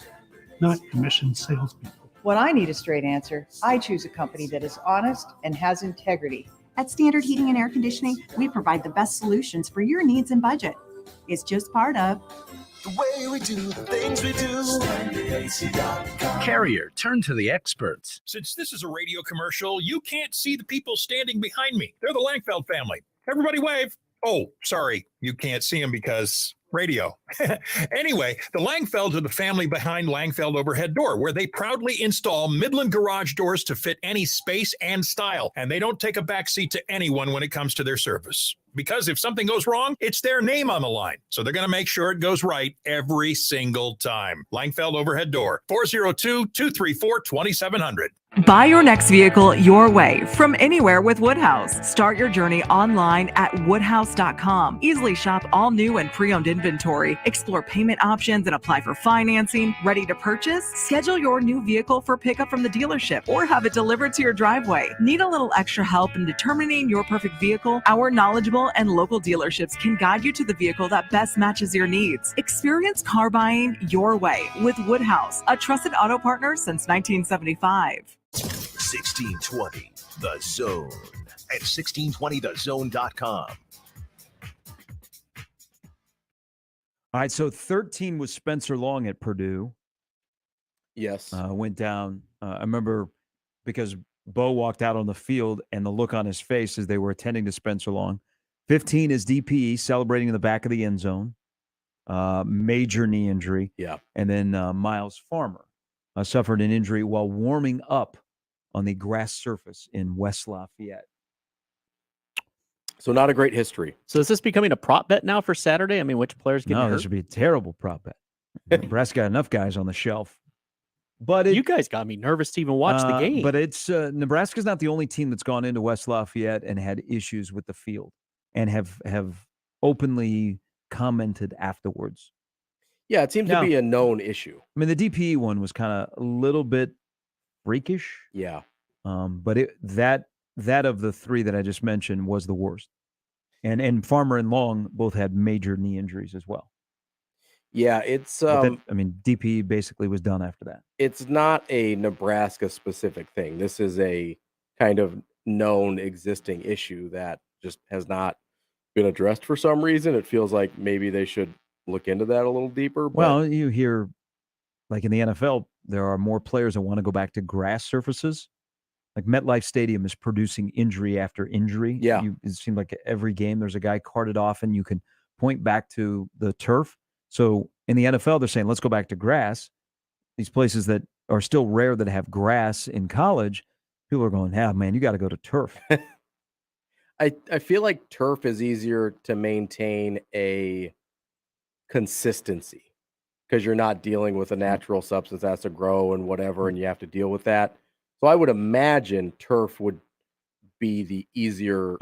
not commissioned salespeople. When I need a straight answer, I choose a company that is honest and has integrity. At Standard Heating and Air Conditioning, we provide the best solutions for your needs and budget. It's just part of the way we do the things we do. Carrier, turn to the experts. Since this is a radio commercial, you can't see the people standing behind me. They're the Langfeld family. Everybody wave. Oh, sorry, you can't see them because radio. Anyway, the Langfelds are the family behind Langfeld Overhead Door, where they proudly install Midland garage doors to fit any space and style, and they don't take a backseat to anyone when it comes to their service. Because if something goes wrong, it's their name on the line. So they're going to make sure it goes right every single time. Langfeld Overhead Door, 402-234-2700. Buy your next vehicle your way from anywhere with Woodhouse. Start your journey online at woodhouse.com. Easily shop all new and pre-owned inventory, explore payment options, and apply for financing. Ready to purchase? Schedule your new vehicle for pickup from the dealership or have it delivered to your driveway. Need a little extra help in determining your perfect vehicle? Our knowledgeable and local dealerships can guide you to the vehicle that best matches your needs. Experience car buying your way with Woodhouse, a trusted auto partner since 1975. 1620 The Zone at 1620thezone.com. All right, so 13 was Spencer Long at Purdue. Yes. Went down. I remember because Bo walked out on the field and the look on his face as they were attending to Spencer Long. 15 is DPE celebrating in the back of the end zone. Major knee injury. Yeah. And then Miles Farmer suffered an injury while warming up on the grass surface in West Lafayette. So not a great history. So is this becoming a prop bet now for Saturday? I mean, which players get hurt? No, this would be a terrible prop bet. Nebraska got enough guys on the shelf. But you guys got me nervous to even watch the game. But it's Nebraska's not the only team that's gone into West Lafayette and had issues with the field and have openly commented afterwards. Yeah, it seems to be a known issue. I mean, the DPE one was kind of a little bit freakish. Yeah. But that of the three that I just mentioned was the worst. And Farmer and Long both had major knee injuries as well. Yeah, it's DPE basically was done after that. It's not a Nebraska specific thing. This is a kind of known existing issue that just has not been addressed for some reason. It feels like maybe they should look into that a little deeper. But... Well, you hear, like in the NFL, there are more players that want to go back to grass surfaces. Like MetLife Stadium is producing injury after injury. Yeah. It seems like every game there's a guy carted off and you can point back to the turf. So in the NFL, they're saying, let's go back to grass. These places that are still rare that have grass in college, people are going, yeah, man, you got to go to turf. I feel like turf is easier to maintain a consistency because you're not dealing with a natural substance that has to grow and whatever, and you have to deal with that. So I would imagine turf would be the easier.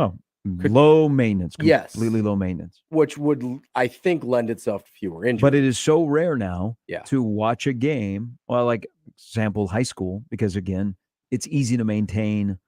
Low maintenance. Yes. Completely low maintenance. Which would, I think, lend itself to fewer injuries. But it is so rare now Yeah. to watch a game, well, like example, high school, because again, it's easy to maintain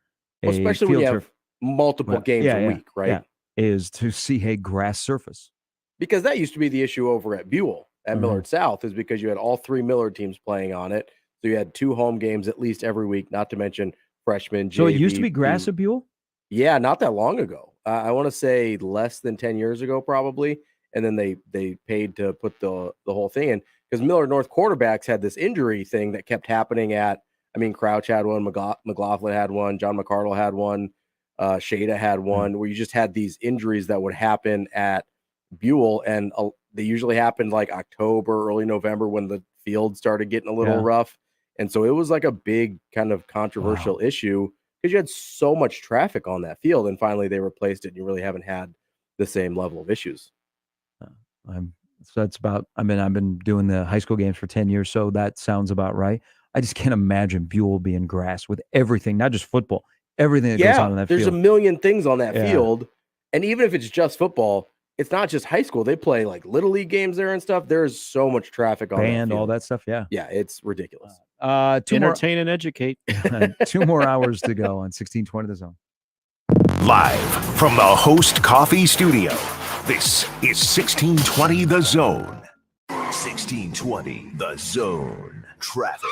Especially when you have multiple games a week, right? Yeah, is to see a grass surface. Because that used to be the issue over at Buell at Millard South, is because you had all 3 Millard teams playing on it. So you had 2 home games at least every week, not to mention freshmen. So it JV, used to be grass at Buell? Yeah, not that long ago. I want to say less than 10 years ago, probably. And then they paid to put the whole thing in because Millard North quarterbacks had this injury thing that kept happening Crouch had one, McLaughlin had one, John McCardle had one, Shada had one, where you just had these injuries that would happen at Buell, and they usually happened like October, early November when the field started getting a little rough. And so it was like a big kind of controversial issue because you had so much traffic on that field, and finally they replaced it, and you really haven't had the same level of issues. So that's about, I've been doing the high school games for 10 years, so that sounds about right. I just can't imagine Buell being grass with everything, not just football, everything that goes on in that field. There's a million things on that field. And even if it's just football, it's not just high school. They play like little league games there and stuff. There's so much traffic on that field. All that stuff. Yeah. Yeah, it's ridiculous. Entertain and educate. 2 more hours to go on 1620 The Zone. Live from the Host Coffee Studio, this is 1620 The Zone. 1620 The Zone. Traffic.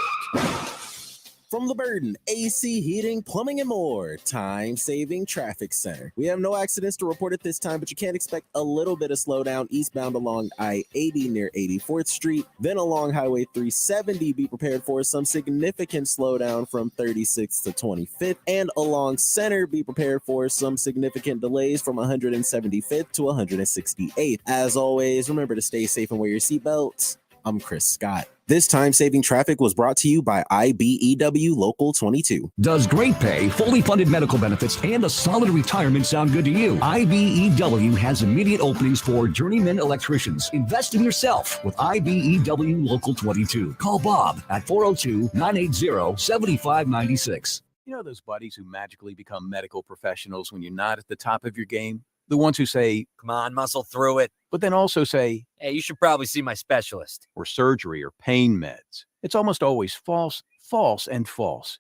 From LeBurton, AC, heating, plumbing, and more. Time-saving traffic center. We have no accidents to report at this time, but you can expect a little bit of slowdown eastbound along I-80 near 84th Street. Then along Highway 370, be prepared for some significant slowdown from 36th to 25th. And along Center, be prepared for some significant delays from 175th to 168th. As always, remember to stay safe and wear your seatbelts. I'm Chris Scott. This time-saving traffic was brought to you by IBEW Local 22. Does great pay, fully funded medical benefits, and a solid retirement sound good to you? IBEW has immediate openings for journeyman electricians. Invest in yourself with IBEW Local 22. Call Bob at 402-980-7596. You know those buddies who magically become medical professionals when you're not at the top of your game? The ones who say, "Come on, muscle through it," but then also say, "Hey, you should probably see my specialist," or surgery or pain meds. It's almost always false, false, and false.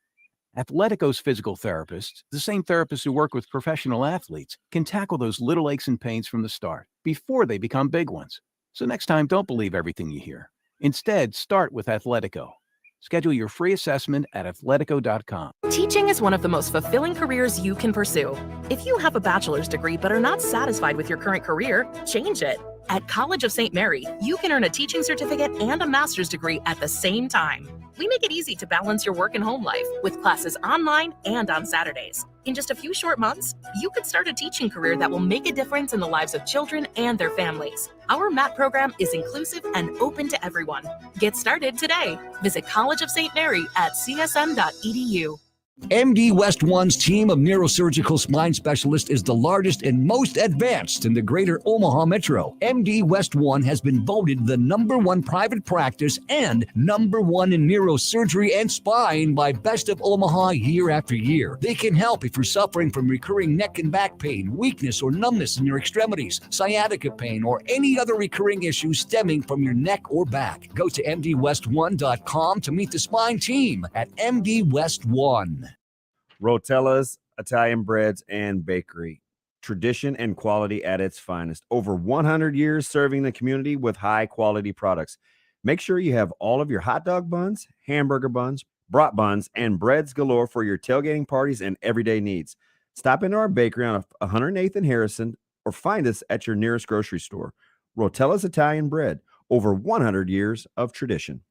Athletico's physical therapists, the same therapists who work with professional athletes, can tackle those little aches and pains from the start, before they become big ones. So next time, don't believe everything you hear. Instead, start with Athletico. Schedule your free assessment at athletico.com. Teaching is one of the most fulfilling careers you can pursue. If you have a bachelor's degree but are not satisfied with your current career, change it. At College of St. Mary, you can earn a teaching certificate and a master's degree at the same time. We make it easy to balance your work and home life with classes online and on Saturdays. In just a few short months, you could start a teaching career that will make a difference in the lives of children and their families. Our MAT program is inclusive and open to everyone. Get started today. Visit College of St. Mary at csm.edu. MD West One's team of neurosurgical spine specialists is the largest and most advanced in the greater Omaha metro. MD West One has been voted the #1 private practice and #1 in neurosurgery and spine by Best of Omaha year after year. They can help if you're suffering from recurring neck and back pain, weakness or numbness in your extremities, sciatica pain, or any other recurring issues stemming from your neck or back. Go to mdwest1.com to meet the spine team at MD West One. Rotella's Italian Breads and Bakery. Tradition and quality at its finest. Over 100 years serving the community with high-quality products. Make sure you have all of your hot dog buns, hamburger buns, brat buns, and breads galore for your tailgating parties and everyday needs. Stop into our bakery on 108th and Harrison or find us at your nearest grocery store. Rotella's Italian Bread. Over 100 years of tradition.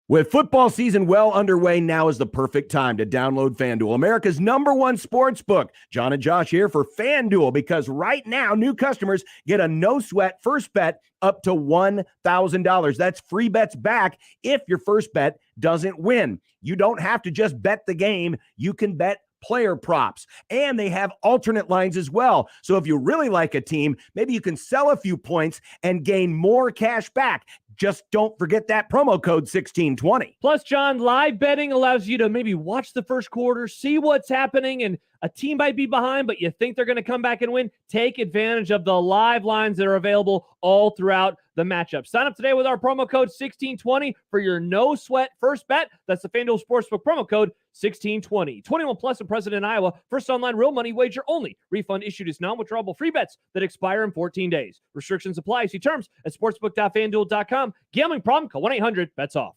With football season well underway, now is the perfect time to download FanDuel, America's #1 sports book. John and Josh here for FanDuel, because right now new customers get a no-sweat first bet up to $1,000. That's free bets back if your first bet doesn't win. You don't have to just bet the game. You can bet player props, and they have alternate lines as well. So if you really like a team, maybe you can sell a few points and gain more cash back. Just don't forget that promo code 1620. Plus, John, live betting allows you to maybe watch the first quarter, see what's happening, and a team might be behind, but you think they're going to come back and win. Take advantage of the live lines that are available all throughout the matchup. Sign up today with our promo code 1620 for your no-sweat first bet. That's the FanDuel Sportsbook promo code 1620. 21 plus and present in Iowa. First online real money wager only. Refund issued as non-withdrawable free bets that expire in 14 days. Restrictions apply. See terms at sportsbook.fanduel.com. Gambling problem? Call 1-800-BETS-OFF.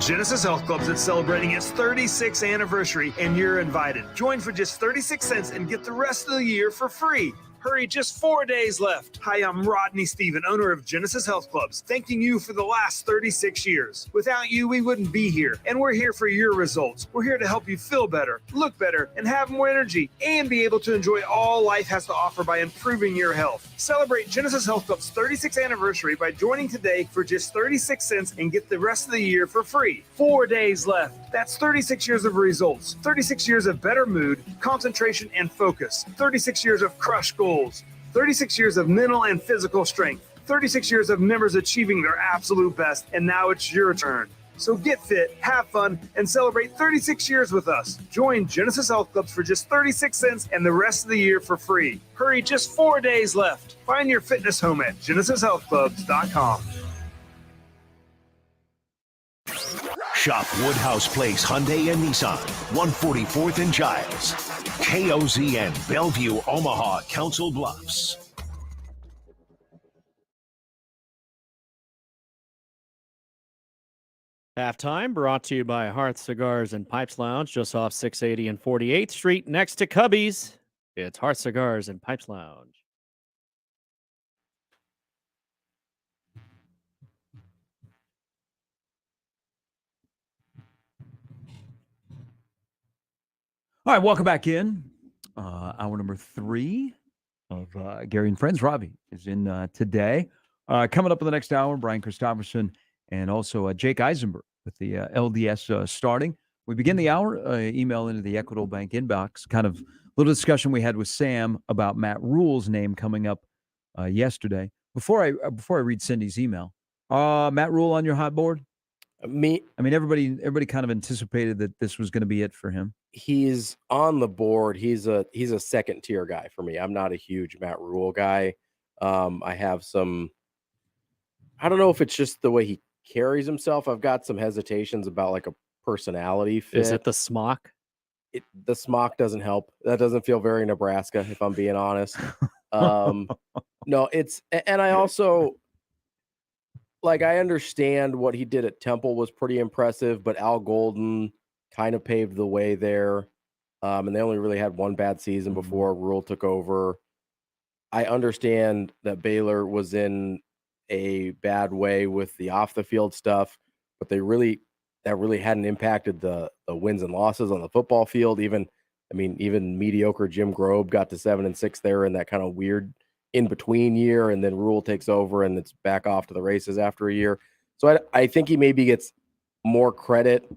Genesis Health Clubs is celebrating its 36th anniversary, and you're invited. Join for just 36 cents and get the rest of the year for free. Hurry, just 4 days left. Hi, I'm Rodney Stephen, owner of Genesis Health Clubs, thanking you for the last 36 years. Without you, we wouldn't be here, and we're here for your results. We're here to help you feel better, look better, and have more energy, and be able to enjoy all life has to offer by improving your health. Celebrate Genesis Health Club's 36th anniversary by joining today for just 36 cents and get the rest of the year for free. 4 days left. That's 36 years of results, 36 years of better mood, concentration, and focus, 36 years of crushed goals, 36 years of mental and physical strength, 36 years of members achieving their absolute best, and now it's your turn. So get fit, have fun, and celebrate 36 years with us. Join Genesis Health Clubs for just 36 cents and the rest of the year for free. Hurry, just 4 days left. Find your fitness home at genesishealthclubs.com. Shop Woodhouse Place Hyundai and Nissan, 144th and Giles. KOZN, Bellevue, Omaha, Council Bluffs. Halftime brought to you by Hearth Cigars and Pipes Lounge, just off 680 and 48th Street, next to Cubby's. It's Hearth Cigars and Pipes Lounge. All right, welcome back in. Hour number 3 of Gary and Friends. Robbie is in today. Coming up in the next hour, Brian Christopherson and also Jake Eisenberg with the LDS starting. We begin the hour, email into the Equitable Bank inbox, kind of little discussion we had with Sam about Matt Rule's name coming up yesterday. Before I read Cindy's email, Matt Rule on your hot board? I mean, everybody kind of anticipated that this was going to be it for him. He's on the board. He's a second tier guy for me. I'm not a huge Matt Rule guy. I have some, I don't know if it's just the way he carries himself. I've got some hesitations about like a personality fit. Is it the smock? The smock doesn't help. That doesn't feel very Nebraska, if I'm being honest. No, and I also, like, I understand what he did at Temple was pretty impressive, but Al Golden kind of paved the way there. And they only really had one bad season before Rule took over. I understand that Baylor was in a bad way with the off the field stuff, but that really hadn't impacted the wins and losses on the football field. Even mediocre Jim Grobe got to 7-6 there in that kind of weird in between year, and then Rule takes over and it's back off to the races after a year. So I think he maybe gets more credit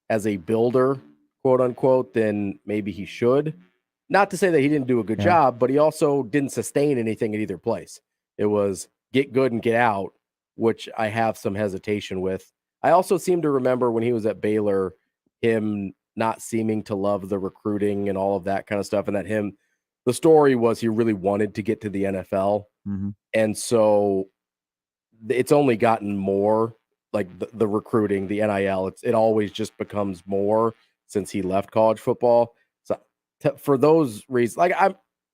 as a builder, quote unquote, than maybe he should. Not to say that he didn't do a good job, but he also didn't sustain anything at either place. It was get good and get out, which I have some hesitation with. I also seem to remember when he was at Baylor, him not seeming to love the recruiting and all of that kind of stuff. And that the story was he really wanted to get to the NFL. Mm-hmm. And so it's only gotten more like the recruiting, the NIL, it always just becomes more since he left college football. So for those reasons, like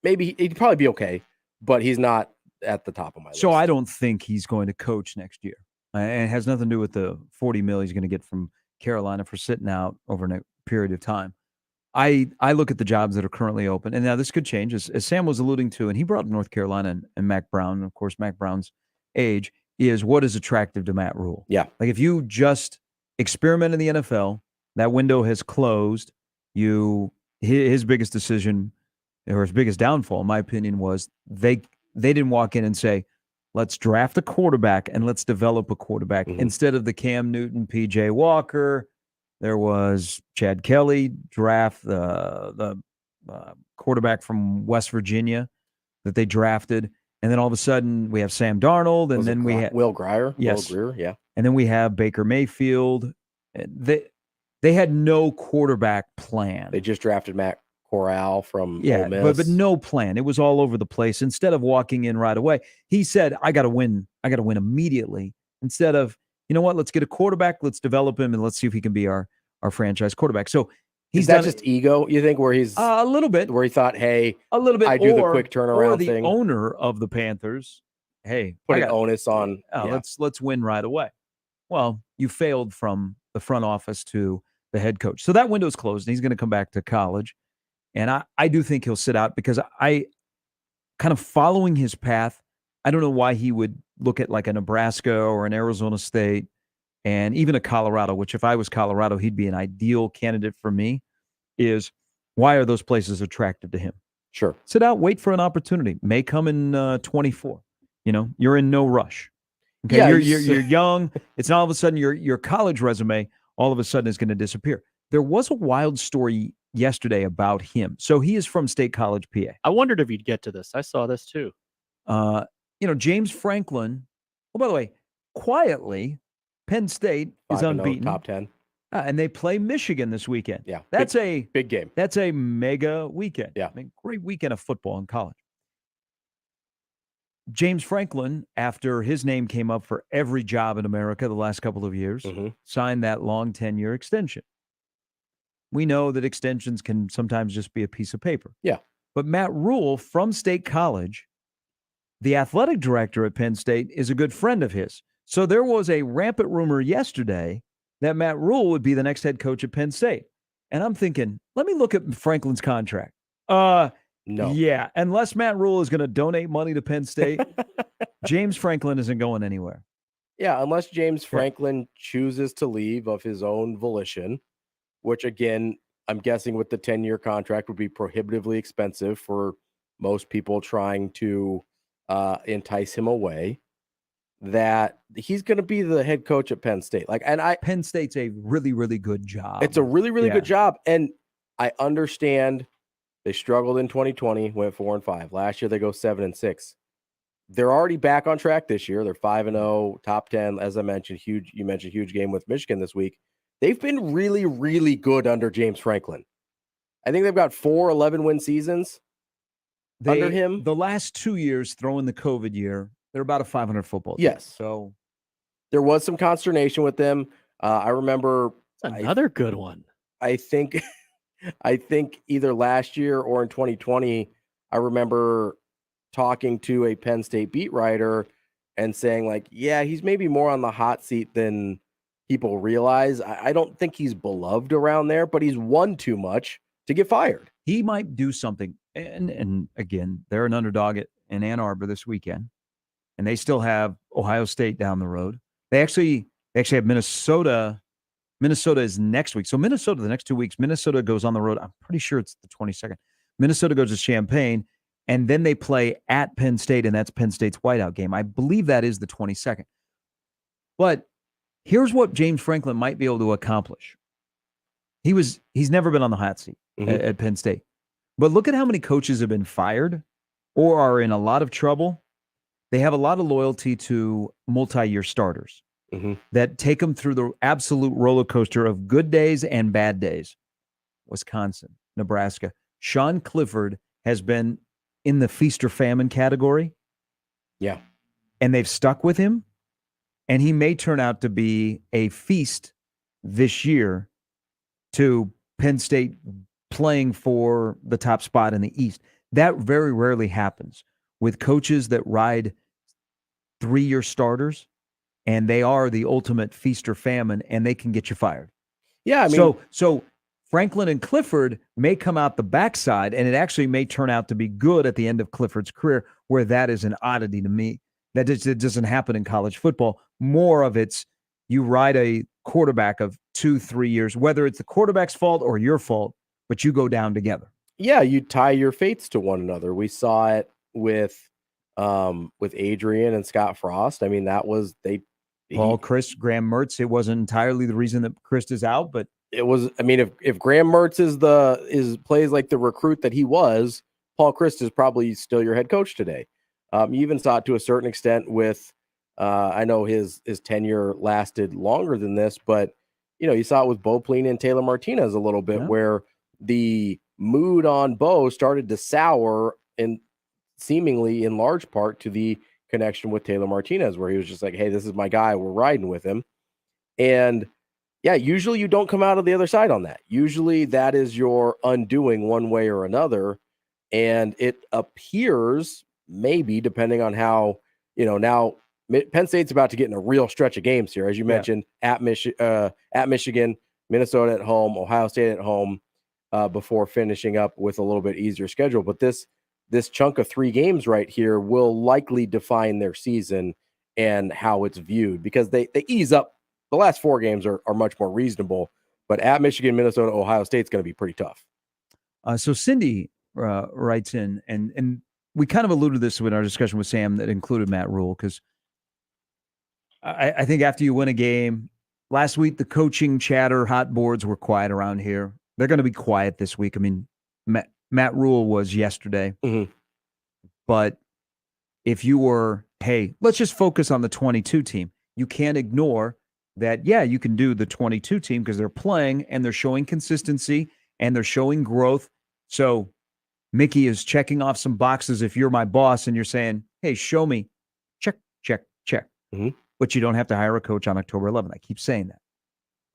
he'd probably be okay, but he's not at the top of my list. So I don't think he's going to coach next year. And it has nothing to do with the $40 million he's going to get from Carolina for sitting out over a period of time. I look at the jobs that are currently open, and now this could change, as Sam was alluding to, and he brought up North Carolina and Mac Brown. And of course, Mac Brown's age is what is attractive to Matt Rule. Yeah. Like if you just experiment in the NFL, that window has closed. His biggest decision, or his biggest downfall, in my opinion, was they didn't walk in and say, let's draft a quarterback and let's develop a quarterback instead of the Cam Newton, PJ Walker, There was Chad Kelly draft, the quarterback from West Virginia that they drafted. And then all of a sudden we have Sam Darnold, and then we have Will Grier. Yes. Will Grier, yeah. And then we have Baker Mayfield. They had no quarterback plan. They just drafted Matt Corral from Yeah, Ole Miss. but no plan. It was all over the place. Instead of walking in right away, he said, I got to win. I got to win immediately. Instead of, you know what, let's get a quarterback, let's develop him, and let's see if he can be our franchise quarterback. So he's Is that done just ego, you think, where he's a little bit, where he thought, hey, a little bit, I do the or- quick or turnaround the thing. owner of the Panthers, hey, Put I an got- onus on. yeah. let's win right away. Well, you failed from the front office to the head coach. So that window's closed, and he's going to come back to college. And I do think he'll sit out because I kind of following his path. I don't know why he would look at like a Nebraska or an Arizona State and even a Colorado, which if I was Colorado, he'd be an ideal candidate for me. Is why are those places attractive to him? Sure. Sit out, wait for an opportunity. May come in 24. You know, you're in no rush. Okay, Yeah, you're young. It's not all of a sudden your college resume all of a sudden is going to disappear. There was a wild story yesterday about him. So he is from State College, PA. I wondered if you'd get to this. I saw this too. James Franklin. Oh, by the way, quietly, Penn State is 5-0, unbeaten. top 10. And they play Michigan this weekend. Yeah. That's big game. That's a mega weekend. Yeah. Great weekend of football in college. James Franklin, after his name came up for every job in America the last couple of years, signed that long 10-year extension. We know that extensions can sometimes just be a piece of paper. Yeah. But Matt Rule from State College, the athletic director at Penn State, is a good friend of his. So there was a rampant rumor yesterday that Matt Rule would be the next head coach at Penn State. And I'm thinking, let me look at Franklin's contract. No. Yeah, unless Matt Rule is going to donate money to Penn State, James Franklin isn't going anywhere. Yeah, unless James Franklin chooses to leave of his own volition, which again, I'm guessing with the 10-year contract would be prohibitively expensive for most people trying to entice him away, that he's going to be the head coach at Penn State. Penn State's a really, really good job. It's a really, really good job. And I understand they struggled in 2020, went 4-5. Last year they go 7-6. They're already back on track this year. They're 5-0, top 10. As I mentioned, you mentioned huge game with Michigan this week. They've been really, really good under James Franklin. I think they've got 4 11-win seasons under him. The last 2 years, throwing the COVID year, they're about a 500 football team. Yes. So there was some consternation with them. I remember another good one. I think either last year or in 2020, I remember talking to a Penn State beat writer and saying like, yeah, he's maybe more on the hot seat than people realize. I don't think he's beloved around there, but he's won too much to get fired. He might do something. And again, they're an underdog in Ann Arbor this weekend, and they still have Ohio State down the road. They actually have Minnesota. Minnesota is next week. So Minnesota, the next 2 weeks, Minnesota goes on the road. I'm pretty sure it's the 22nd. Minnesota goes to Champaign, and then they play at Penn State, and that's Penn State's whiteout game. I believe that is the 22nd. But here's what James Franklin might be able to accomplish. He's never been on the hot seat at Penn State. But look at how many coaches have been fired or are in a lot of trouble. They have a lot of loyalty to multi-year starters that take them through the absolute roller coaster of good days and bad days. Wisconsin, Nebraska. Sean Clifford has been in the feast or famine category. Yeah. And they've stuck with him. And he may turn out to be a feast this year to Penn State playing for the top spot in the East. That very rarely happens with coaches that ride 3-year starters, and they are the ultimate feast or famine, and they can get you fired. Yeah, I mean, so Franklin and Clifford may come out the backside, and it actually may turn out to be good at the end of Clifford's career, where that is an oddity to me. That doesn't happen in college football. More of it's you ride a quarterback of 2-3 years, whether it's the quarterback's fault or your fault, but you go down together. Yeah, you tie your fates to one another. We saw it with Adrian and Scott Frost. I mean, that was Graham Mertz. It wasn't entirely the reason that Chris is out, but it was. I mean, if Graham Mertz plays like the recruit that he was, Paul Chryst is probably still your head coach today. You even saw it to a certain extent with. I know his tenure lasted longer than this, but you saw it with Bo Pelini and Taylor Martinez a little bit, where the mood on Bo started to sour, and seemingly in large part to the connection with Taylor Martinez, where he was just like, "Hey, this is my guy. We're riding with him." And yeah, usually you don't come out of the other side on that. Usually that is your undoing one way or another. And it appears, maybe depending on how, now Penn State's about to get in a real stretch of games here, as you mentioned, at Michigan, Minnesota at home, Ohio State at home, before finishing up with a little bit easier schedule. But this chunk of 3 games right here will likely define their season and how it's viewed, because they ease up. The last 4 games are much more reasonable, but at Michigan, Minnesota, Ohio State's going to be pretty tough. So Cindy writes in, and we kind of alluded to this in our discussion with Sam that included Matt Rule, because I think after you win a game, last week the coaching chatter hot boards were quiet around here. They're going to be quiet this week. I mean, Matt Rule was yesterday, but if you were, hey, let's just focus on the 22 team, you can't ignore that, you can do the 22 team because they're playing and they're showing consistency and they're showing growth. So Mickey is checking off some boxes. If you're my boss and you're saying, hey, show me, check, check, check. But you don't have to hire a coach on October 11th. I keep saying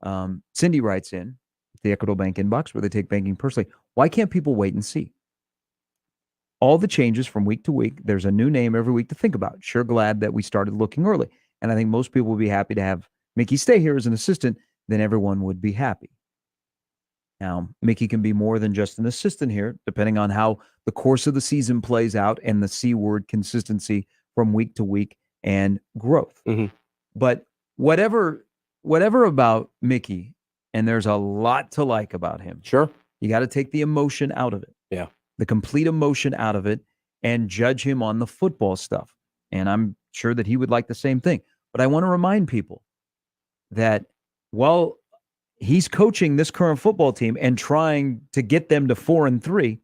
that. Cindy writes in the Equitable Bank inbox, where they take banking personally. Why can't people wait and see? All the changes from week to week, there's a new name every week to think about. Sure glad that we started looking early. And I think most people will be happy to have Mickey stay here as an assistant, then everyone would be happy. Now, Mickey can be more than just an assistant here, depending on how the course of the season plays out and the C word consistency from week to week and growth. But whatever about Mickey, and there's a lot to like about him. Sure. You got to take the emotion out of it. Yeah. The complete emotion out of it and judge him on the football stuff. And I'm sure that he would like the same thing. But I want to remind people that while he's coaching this current football team and trying to get them to 4-3,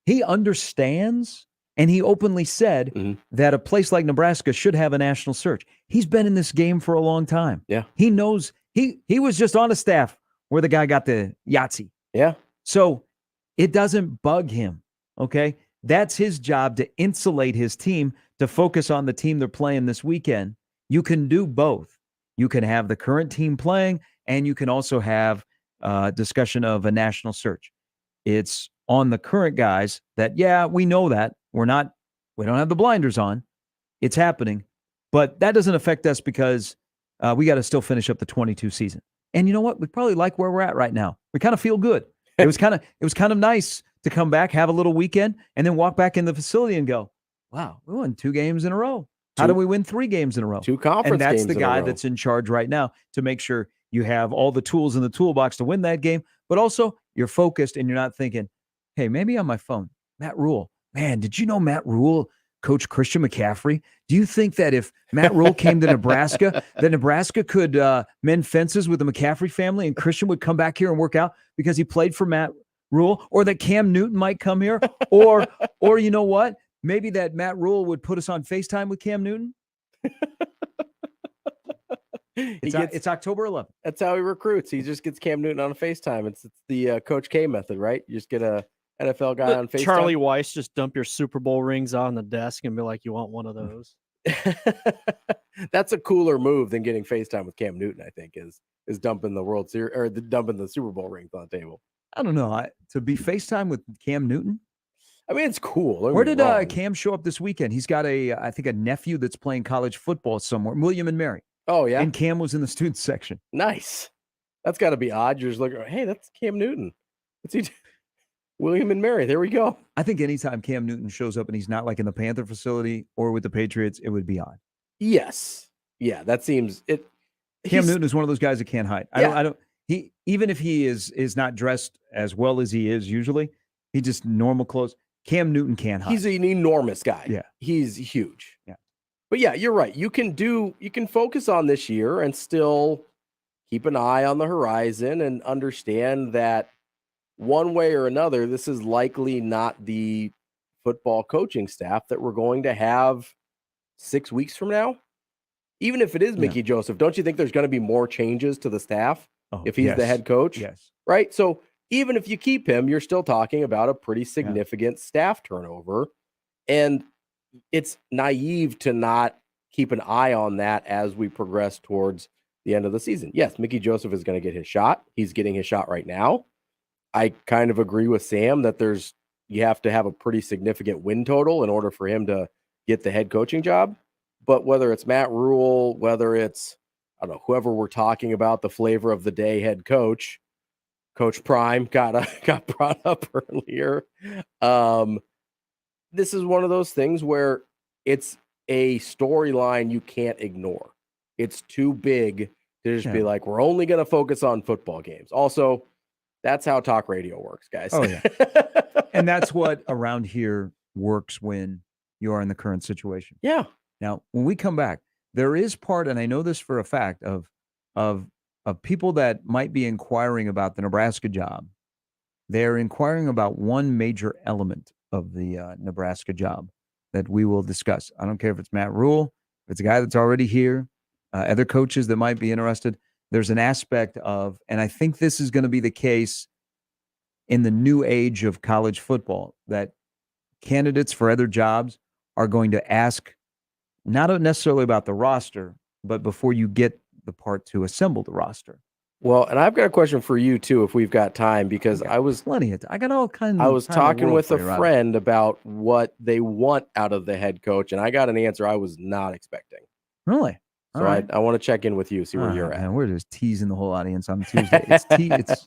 he understands, and he openly said that a place like Nebraska should have a national search. He's been in this game for a long time. Yeah. He knows he was just on a staff where the guy got the Yahtzee. Yeah. So it doesn't bug him. Okay. That's his job, to insulate his team, to focus on the team they're playing this weekend. You can do both. You can have the current team playing, and you can also have discussion of a national search. It's on the current guys that, we know that. We don't have the blinders on. It's happening. But that doesn't affect us, because we got to still finish up the 22 season. And you know what? We probably like where we're at right now. We kind of feel good. It was kind of nice to come back, have a little weekend, and then walk back in the facility and go, wow, we won 2 games in a row. How do we win 3 games in a row? 2 conference games. And that's the in guy a row. that's in charge right now, to make sure you have all the tools in the toolbox to win that game, but also you're focused and you're not thinking, hey, maybe on my phone, Matt Rule. Man, did you know Matt Rule coached Christian McCaffrey? Do you think that if Matt Rule came to Nebraska, that Nebraska could mend fences with the McCaffrey family and Christian would come back here and work out because he played for Matt Rule? Or that Cam Newton might come here? Or you know what? Maybe that Matt Rule would put us on FaceTime with Cam Newton? It's October 11th. That's how he recruits. He just gets Cam Newton on a FaceTime. It's the Coach K method, right? You just get a NFL guy on FaceTime. Charlie Weiss, just dump your Super Bowl rings on the desk and be like, you want one of those? That's a cooler move than getting FaceTime with Cam Newton, I think, is dumping the World Series or dumping the Super Bowl rings on the table. I don't know. To be FaceTime with Cam Newton? I mean, it's cool. Where did Cam show up this weekend? He's got I think a nephew that's playing college football somewhere. William and Mary. Oh, yeah. And Cam was in the student section. Nice. That's got to be odd. You're just looking, hey, that's Cam Newton. What's he do? William and Mary. There we go. I think anytime Cam Newton shows up and he's not like in the Panther facility or with the Patriots, it would be odd. Yes. Yeah, that seems it. Cam Newton is one of those guys that can't hide. Yeah. I don't. He, even if he is not dressed as well as he is usually, he just normal clothes. Cam Newton can't hide. He's an enormous guy. Yeah. He's huge. Yeah. But yeah, you're right. You can focus on this year and still keep an eye on the horizon and understand that one way or another, this is likely not the football coaching staff that we're going to have 6 weeks from now. Even if it is Mickey Joseph, don't you think there's going to be more changes to the staff if he's the head coach? Yes. Right? So even if you keep him, you're still talking about a pretty significant staff turnover. And it's naive to not keep an eye on that as we progress towards the end of the season. Yes, Mickey Joseph is going to get his shot. He's getting his shot right now. I kind of agree with Sam that you have to have a pretty significant win total in order for him to get the head coaching job. But whether it's Matt Rule, whether it's, I don't know, whoever we're talking about, the flavor of the day head coach, Coach Prime got brought up earlier. This is one of those things where it's a storyline you can't ignore. It's too big to just be like, we're only going to focus on football games. Also, that's how talk radio works, guys. Oh, yeah. And that's what around here works when you are in the current situation. Yeah. Now, when we come back, there is part, and I know this for a fact, of people that might be inquiring about the Nebraska job. They're inquiring about one major element of the Nebraska job that we will discuss. I don't care if it's Matt Rule, if it's a guy that's already here, other coaches that might be interested. There's an aspect of, and I think this is going to be the case in the new age of college football, that candidates for other jobs are going to ask not necessarily about the roster, but before you get the part to assemble the roster. Well, and I've got a question for you too, if we've got time, because I was I got all kinds. I was talking with a friend about what they want out of the head coach, and I got an answer I was not expecting. Really? So I want to check in with you, see where you're at. Man, we're just teasing the whole audience on Tuesday.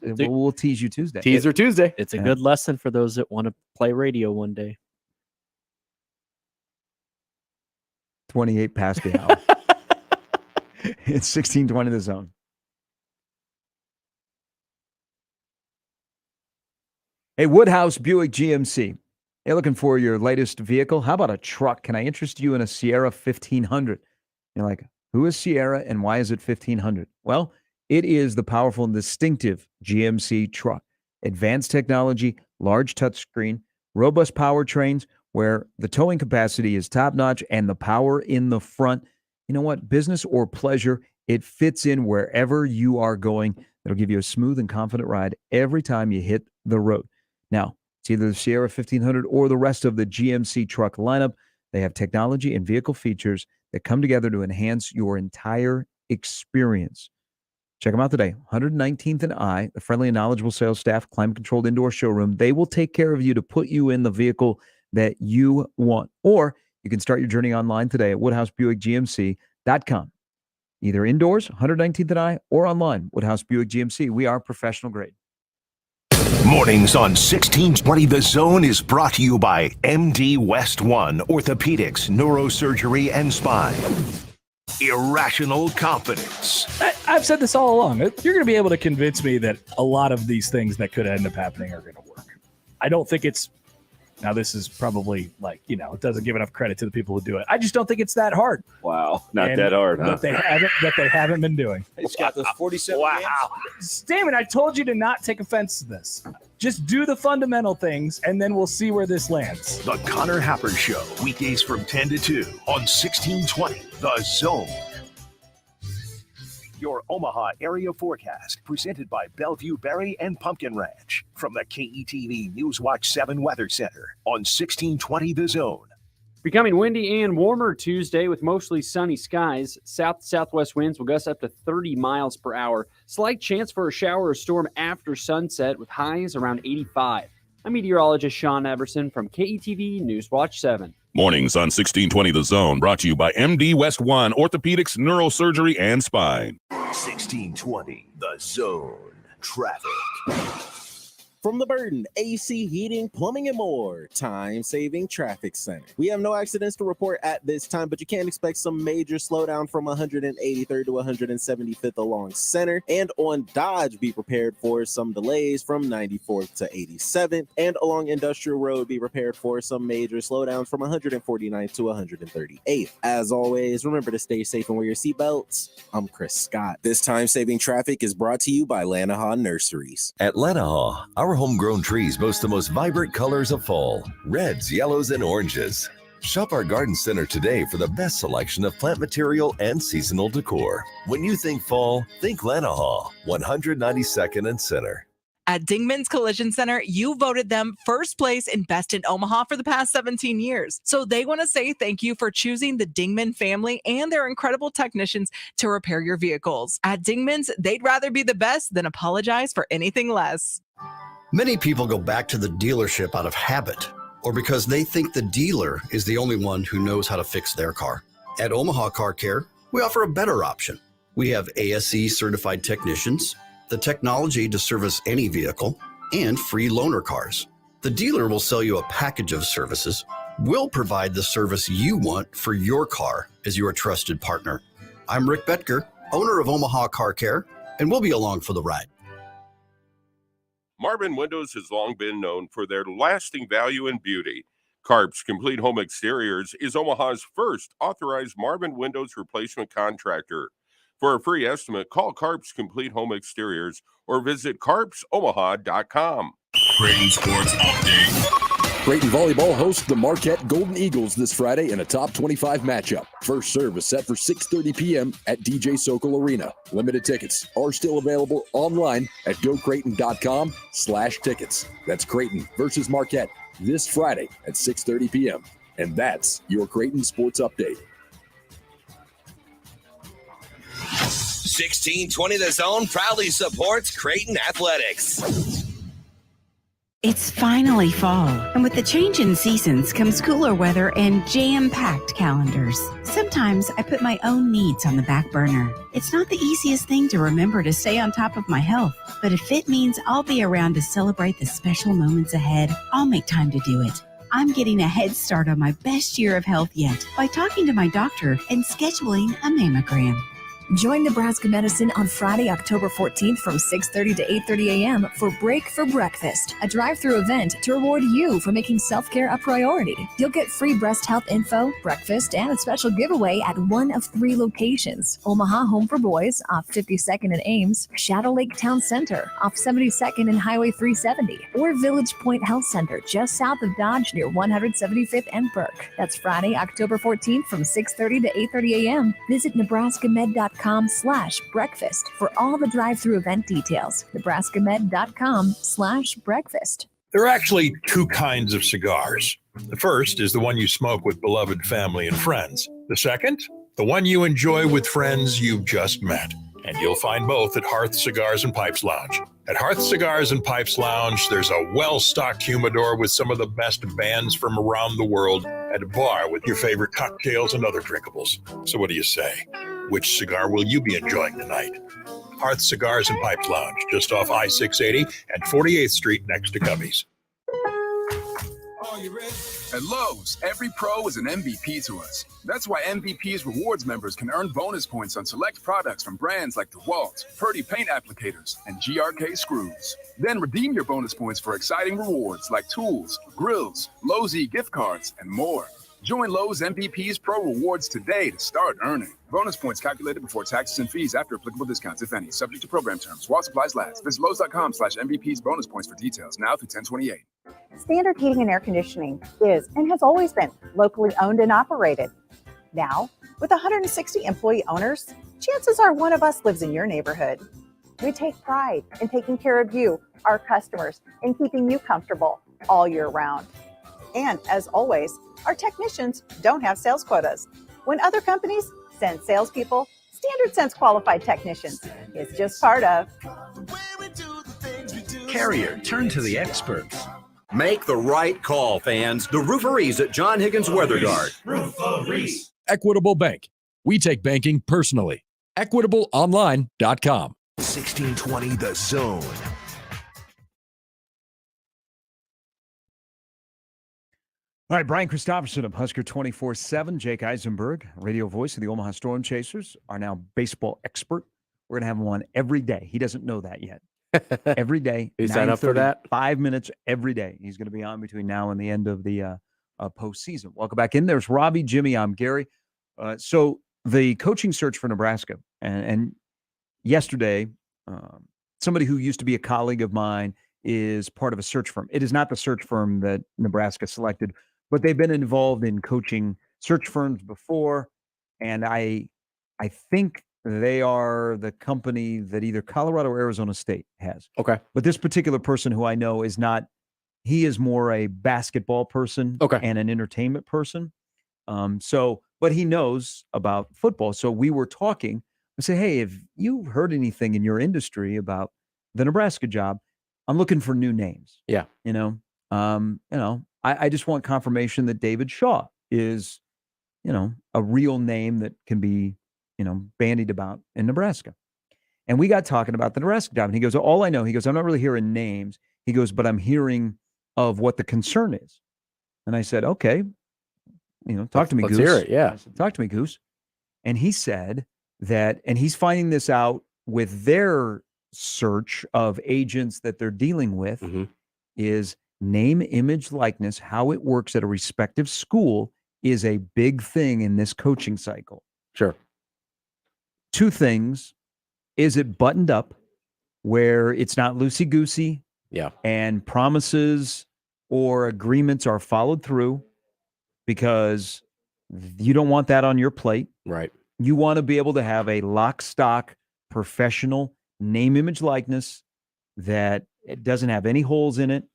We'll tease you Tuesday. Teaser Tuesday. It's a good lesson for those that want to play radio one day. 28 past the hour. It's 16:20 the zone. Hey, Woodhouse Buick GMC. Hey, looking for your latest vehicle? How about a truck? Can I interest you in a Sierra 1500? You're like, who is Sierra and why is it 1500? Well, it is the powerful and distinctive GMC truck. Advanced technology, large touchscreen, robust powertrains, where the towing capacity is top-notch and the power in the front. You know what? Business or pleasure, it fits in wherever you are going. It'll give you a smooth and confident ride every time you hit the road. Now, it's either the Sierra 1500 or the rest of the GMC truck lineup. They have technology and vehicle features that come together to enhance your entire experience. Check them out today. 119th and I, the friendly and knowledgeable sales staff, climate-controlled indoor showroom. They will take care of you to put you in the vehicle that you want. Or you can start your journey online today at WoodhouseBuickGMC.com. Either indoors, 119th and I, or online, Woodhouse Buick GMC. We are professional grade. Mornings on 1620 The Zone is brought to you by MD West One Orthopedics, Neurosurgery, and Spine. Irrational confidence. I've said this all along. You're going to be able to convince me that a lot of these things that could end up happening are going to work. I don't think it's, now this is probably like, it doesn't give enough credit to the people who do it. I just don't think it's that hard. Wow. Not that hard, huh? That they haven't been doing. He's got those 47 games. Damn it, I told you to not take offense to this. Just do the fundamental things, and then we'll see where this lands. The Connor Happer Show, weekdays from 10 to 2 on 1620 The Zone. Your Omaha area forecast, presented by Bellevue Berry and Pumpkin Ranch, from the KETV Newswatch 7 Weather Center on 1620 The Zone. Becoming windy and warmer Tuesday with mostly sunny skies. South-southwest winds will gust up to 30 miles per hour. Slight chance for a shower or storm after sunset with highs around 85. I'm meteorologist Sean Everson from KETV Newswatch 7. Mornings on 1620 The Zone, brought to you by MD West One Orthopedics, Neurosurgery, and Spine. 1620 The Zone. Traffic. From the Burden, AC Heating, Plumbing, and More, time-saving traffic center. We have no accidents to report at this time, but you can expect some major slowdown from 183rd to 175th along Center. And on Dodge, be prepared for some delays from 94th to 87th. And along Industrial Road, be prepared for some major slowdowns from 149th to 138th. As always, remember to stay safe and wear your seatbelts. I'm Chris Scott. This time-saving traffic is brought to you by Lanahaw Nurseries. At Lanahaw, our homegrown trees boast the most vibrant colors of fall, reds, yellows, and oranges. Shop our garden center today for the best selection of plant material and seasonal decor. When you think fall, think Lanahaw, 192nd and Center. At Dingman's Collision Center, you voted them first place in Best in Omaha for the past 17 years. So they want to say thank you for choosing the Dingman family and their incredible technicians to repair your vehicles. At Dingman's, they'd rather be the best than apologize for anything less. Many people go back to the dealership out of habit or because they think the dealer is the only one who knows how to fix their car. At Omaha Car Care, we offer a better option. We have ASE certified technicians, the technology to service any vehicle, and free loaner cars. The dealer will sell you a package of services. We'll provide the service you want for your car as your trusted partner. I'm Rick Betker, owner of Omaha Car Care, and we'll be along for the ride. Marvin Windows has long been known for their lasting value and beauty. Carp's Complete Home Exteriors is Omaha's first authorized Marvin Windows replacement contractor. For a free estimate, call Carp's Complete Home Exteriors or visit carpsomaha.com. Creighton Sports Update. Creighton Volleyball hosts the Marquette Golden Eagles this Friday in a top 25 matchup. First serve is set for 6:30 p.m. at DJ Sokol Arena. Limited tickets are still available online at gocreighton.com/tickets. That's Creighton versus Marquette this Friday at 6:30 p.m. And that's your Creighton Sports Update. 1620 The Zone proudly supports Creighton Athletics. It's finally fall, and with the change in seasons comes cooler weather and jam-packed calendars. Sometimes I put my own needs on the back burner. It's not the easiest thing to remember to stay on top of my health, but if it means I'll be around to celebrate the special moments ahead, I'll make time to do it. I'm getting a head start on my best year of health yet by talking to my doctor and scheduling a mammogram. Join Nebraska Medicine on Friday, October 14th from 6:30 to 8:30 a.m. for Break for Breakfast, a drive-through event to reward you for making self-care a priority. You'll get free breast health info, breakfast, and a special giveaway at one of 3 locations: Omaha Home for Boys off 52nd and Ames, Shadow Lake Town Center off 72nd and Highway 370, or Village Point Health Center just south of Dodge near 175th and Burke. That's Friday, October 14th from 6:30 to 8:30 a.m. Visit nebraskamed.com/breakfast for all the drive-through event details. nebraskamed.com/breakfast. There are actually 2 kinds of cigars. The first is the one you smoke with beloved family and friends. The second, the one you enjoy with friends you've just met. And you'll find both at Hearth Cigars and Pipes Lounge. At Hearth Cigars and Pipes Lounge, there's a well-stocked humidor with some of the best bands from around the world, at a bar with your favorite cocktails and other drinkables. So what do you say? Which cigar will you be enjoying tonight? Hearth Cigars and Pipes Lounge, just off I-680 and 48th Street next to Cubby's. At Lowe's, every pro is an MVP to us. That's why MVP's rewards members can earn bonus points on select products from brands like DeWalt, Purdy Paint Applicators, and GRK Screws. Then redeem your bonus points for exciting rewards like tools, grills, Lowe's gift cards, and more. Join Lowe's MVP's Pro Rewards today to start earning. Bonus points calculated before taxes and fees after applicable discounts, if any. Subject to program terms. While supplies last. Visit Lowe's.com/MVP's bonus points for details. Now through 10/28. Standard Heating and Air Conditioning is and has always been locally owned and operated. Now, with 160 employee owners, chances are one of us lives in your neighborhood. We take pride in taking care of you, our customers, and keeping you comfortable all year round. And as always, our technicians don't have sales quotas. When other companies send salespeople, Standard sends qualified technicians. It's just part of. Carrier, turn to the experts. Make the right call, fans. The Rooferees at John Higgins Weather Guard. Rooferees. Equitable Bank. We take banking personally. EquitableOnline.com. 1620 The Zone. All right, Brian Christopherson of Husker 24/7, Jake Eisenberg, radio voice of the Omaha Storm Chasers, our now baseball expert. We're going to have him on every day. He doesn't know that yet. Every day. You sign up for that? 5 minutes every day. He's going to be on between now and the end of the postseason. Welcome back in. There's Robbie, Jimmy. I'm Gary. So the coaching search for Nebraska, and yesterday, somebody who used to be a colleague of mine is part of a search firm. It is not the search firm that Nebraska selected, but they've been involved in coaching search firms before, and I think they are the company that either Colorado or Arizona State has. Okay. But this particular person who I know is not, he is more a basketball person and an entertainment person. But he knows about football. So we were talking. I say, hey, if you've heard anything in your industry about the Nebraska job, I'm looking for new names. Yeah. I just want confirmation that David Shaw is, a real name that can be, bandied about in Nebraska. And we got talking about the Nebraska job. And he goes, all I know, he goes, I'm not really hearing names. He goes, but I'm hearing of what the concern is. And I said, okay, talk to me, Goose. Let's hear it, yeah. I said, talk to me, Goose. And he said that, and he's finding this out with their search of agents that they're dealing with, is name, image, likeness, how it works at a respective school is a big thing in this coaching cycle. Sure. Two things. Is it buttoned up where it's not loosey-goosey? Yeah. And promises or agreements are followed through, because you don't want that on your plate. Right. You want to be able to have a lock, stock, professional name, image, likeness that it doesn't have any holes in it.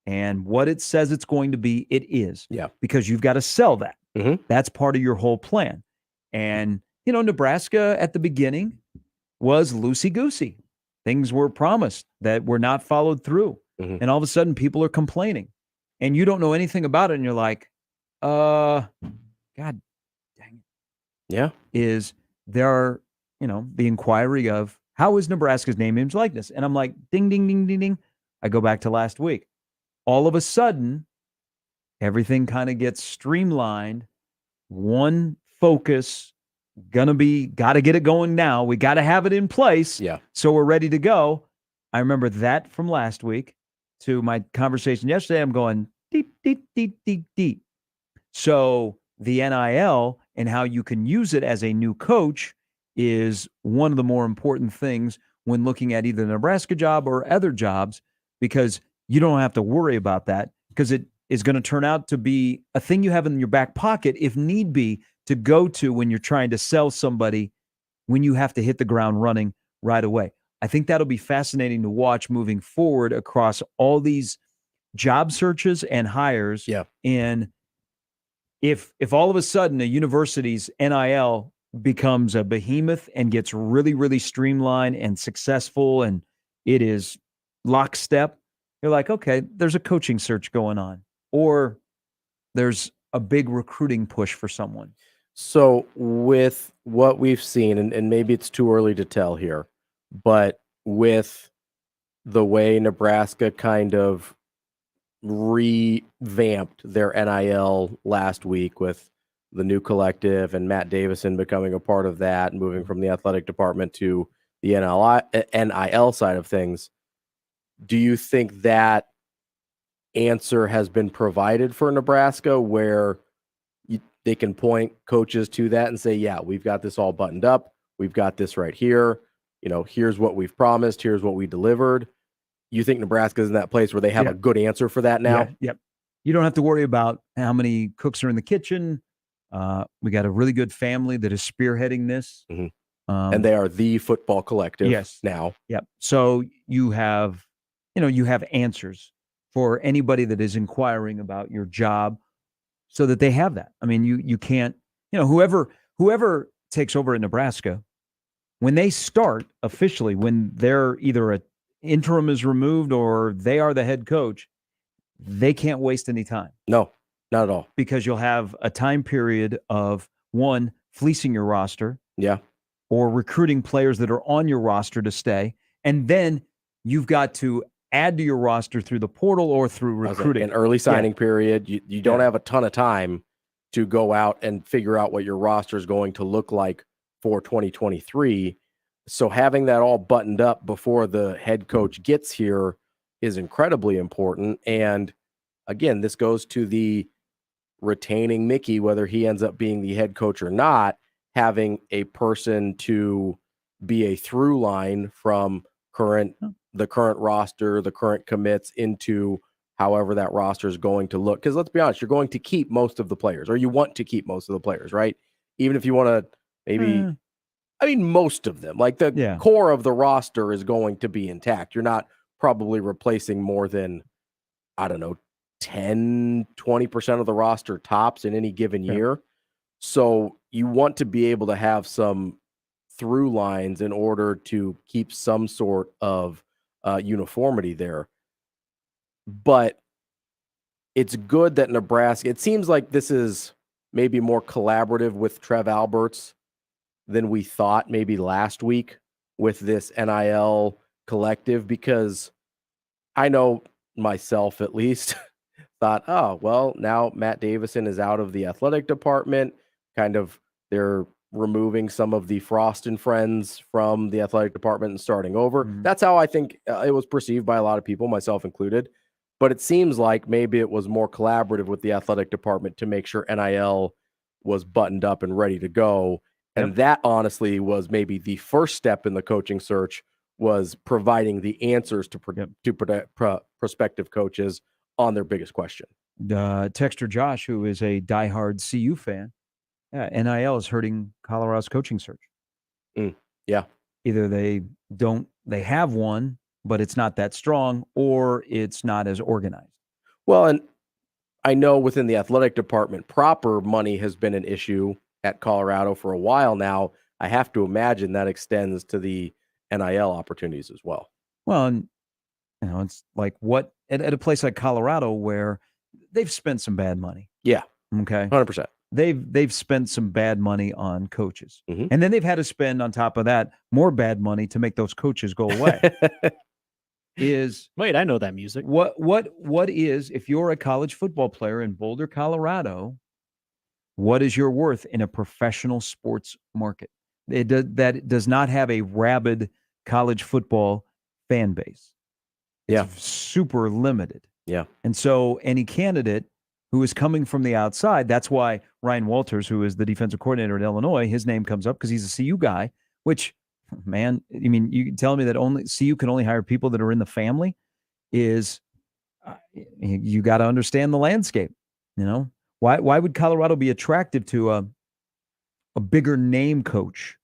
And what it says it's going to be, it is. Yeah. Because you've got to sell that. That's part of your whole plan. And, Nebraska at the beginning was loosey-goosey. Things were promised that were not followed through. And all of a sudden people are complaining. And you don't know anything about it. And you're like, God dang it. Yeah. Is there, the inquiry of how is Nebraska's name, image, likeness? And I'm like, ding, ding, ding, ding, ding. I go back to last week. All of a sudden, everything kind of gets streamlined. One focus, got to get it going now. We got to have it in place. Yeah. So we're ready to go. I remember that from last week to my conversation yesterday. I'm going deep, deep, deep, deep, deep. So the NIL and how you can use it as a new coach is one of the more important things when looking at either the Nebraska job or other jobs, because you don't have to worry about that, because it is going to turn out to be a thing you have in your back pocket, if need be, to go to when you're trying to sell somebody, when you have to hit the ground running right away. I think that'll be fascinating to watch moving forward across all these job searches and hires. Yeah. And if all of a sudden a university's NIL becomes a behemoth and gets really, really streamlined and successful, and it is lockstep, you're like, okay, there's a coaching search going on, or there's a big recruiting push for someone. So with what we've seen, and maybe it's too early to tell here, but with the way Nebraska kind of revamped their NIL last week with the new collective and Matt Davison becoming a part of that, moving from the athletic department to the NIL side of things, do you think that answer has been provided for Nebraska where they can point coaches to that and say, yeah, we've got this all buttoned up. We've got this right here. Here's what we've promised. Here's what we delivered. You think Nebraska's in that place where they have a good answer for that now? Yep. You don't have to worry about how many cooks are in the kitchen. We got a really good family that is spearheading this. And they are the football collective now. Yep. So you have answers for anybody that is inquiring about your job, so that they have that. I mean, you can't, whoever takes over at Nebraska, when they start officially, when they're either an interim is removed or they are the head coach, they can't waste any time. No, not at all. Because you'll have a time period of, one, fleecing your roster. Yeah. Or recruiting players that are on your roster to stay. And then you've got to add to your roster through the portal or through recruiting. An early signing period. You don't have a ton of time to go out and figure out what your roster is going to look like for 2023. So having that all buttoned up before the head coach gets here is incredibly important. And again, this goes to the retaining Mickey, whether he ends up being the head coach or not, having a person to be a through line from the current roster, the current commits into however that roster is going to look. Because let's be honest, you're going to keep most of the players, or you want to keep most of the players, right? Even if you want to maybe, most of them, like the core of the roster is going to be intact. You're not probably replacing more than, 10, 20% of the roster tops in any given year. So you want to be able to have some through lines in order to keep some sort of uniformity there. But it's good that Nebraska, it seems like this is maybe more collaborative with Trev Alberts than we thought maybe last week with this NIL collective, because I know myself at least thought, oh, well, now Matt Davison is out of the athletic department. Kind of they're removing some of the Frost and friends from the athletic department and starting over. That's how I think it was perceived by a lot of people, myself included. But it seems like maybe it was more collaborative with the athletic department to make sure NIL was buttoned up and ready to go. And that honestly was maybe the first step in the coaching search, was providing the answers to prospective coaches on their biggest question. Texter Josh, who is a diehard CU fan, NIL is hurting Colorado's coaching search. Either they have one, but it's not that strong, or it's not as organized. Well, and I know within the athletic department proper, money has been an issue at Colorado for a while now. I have to imagine that extends to the NIL opportunities as well. Well, and it's like what at a place like Colorado where they've spent some bad money. Yeah. Okay. 100%. They've spent some bad money on coaches. Mm-hmm. And then they've had to spend on top of that more bad money to make those coaches go away. Wait, I know that music. What is, if you're a college football player in Boulder, Colorado, what is your worth in a professional sports market? That does not have a rabid college football fan base. It's super limited. Yeah. And so any candidate who is coming from the outside, that's why Ryan Walters, who is the defensive coordinator at Illinois, his name comes up because he's a CU guy, which, man, I mean, you tell me that only CU can only hire people that are in the family is you got to understand the landscape. Why would Colorado be attractive to a bigger name coach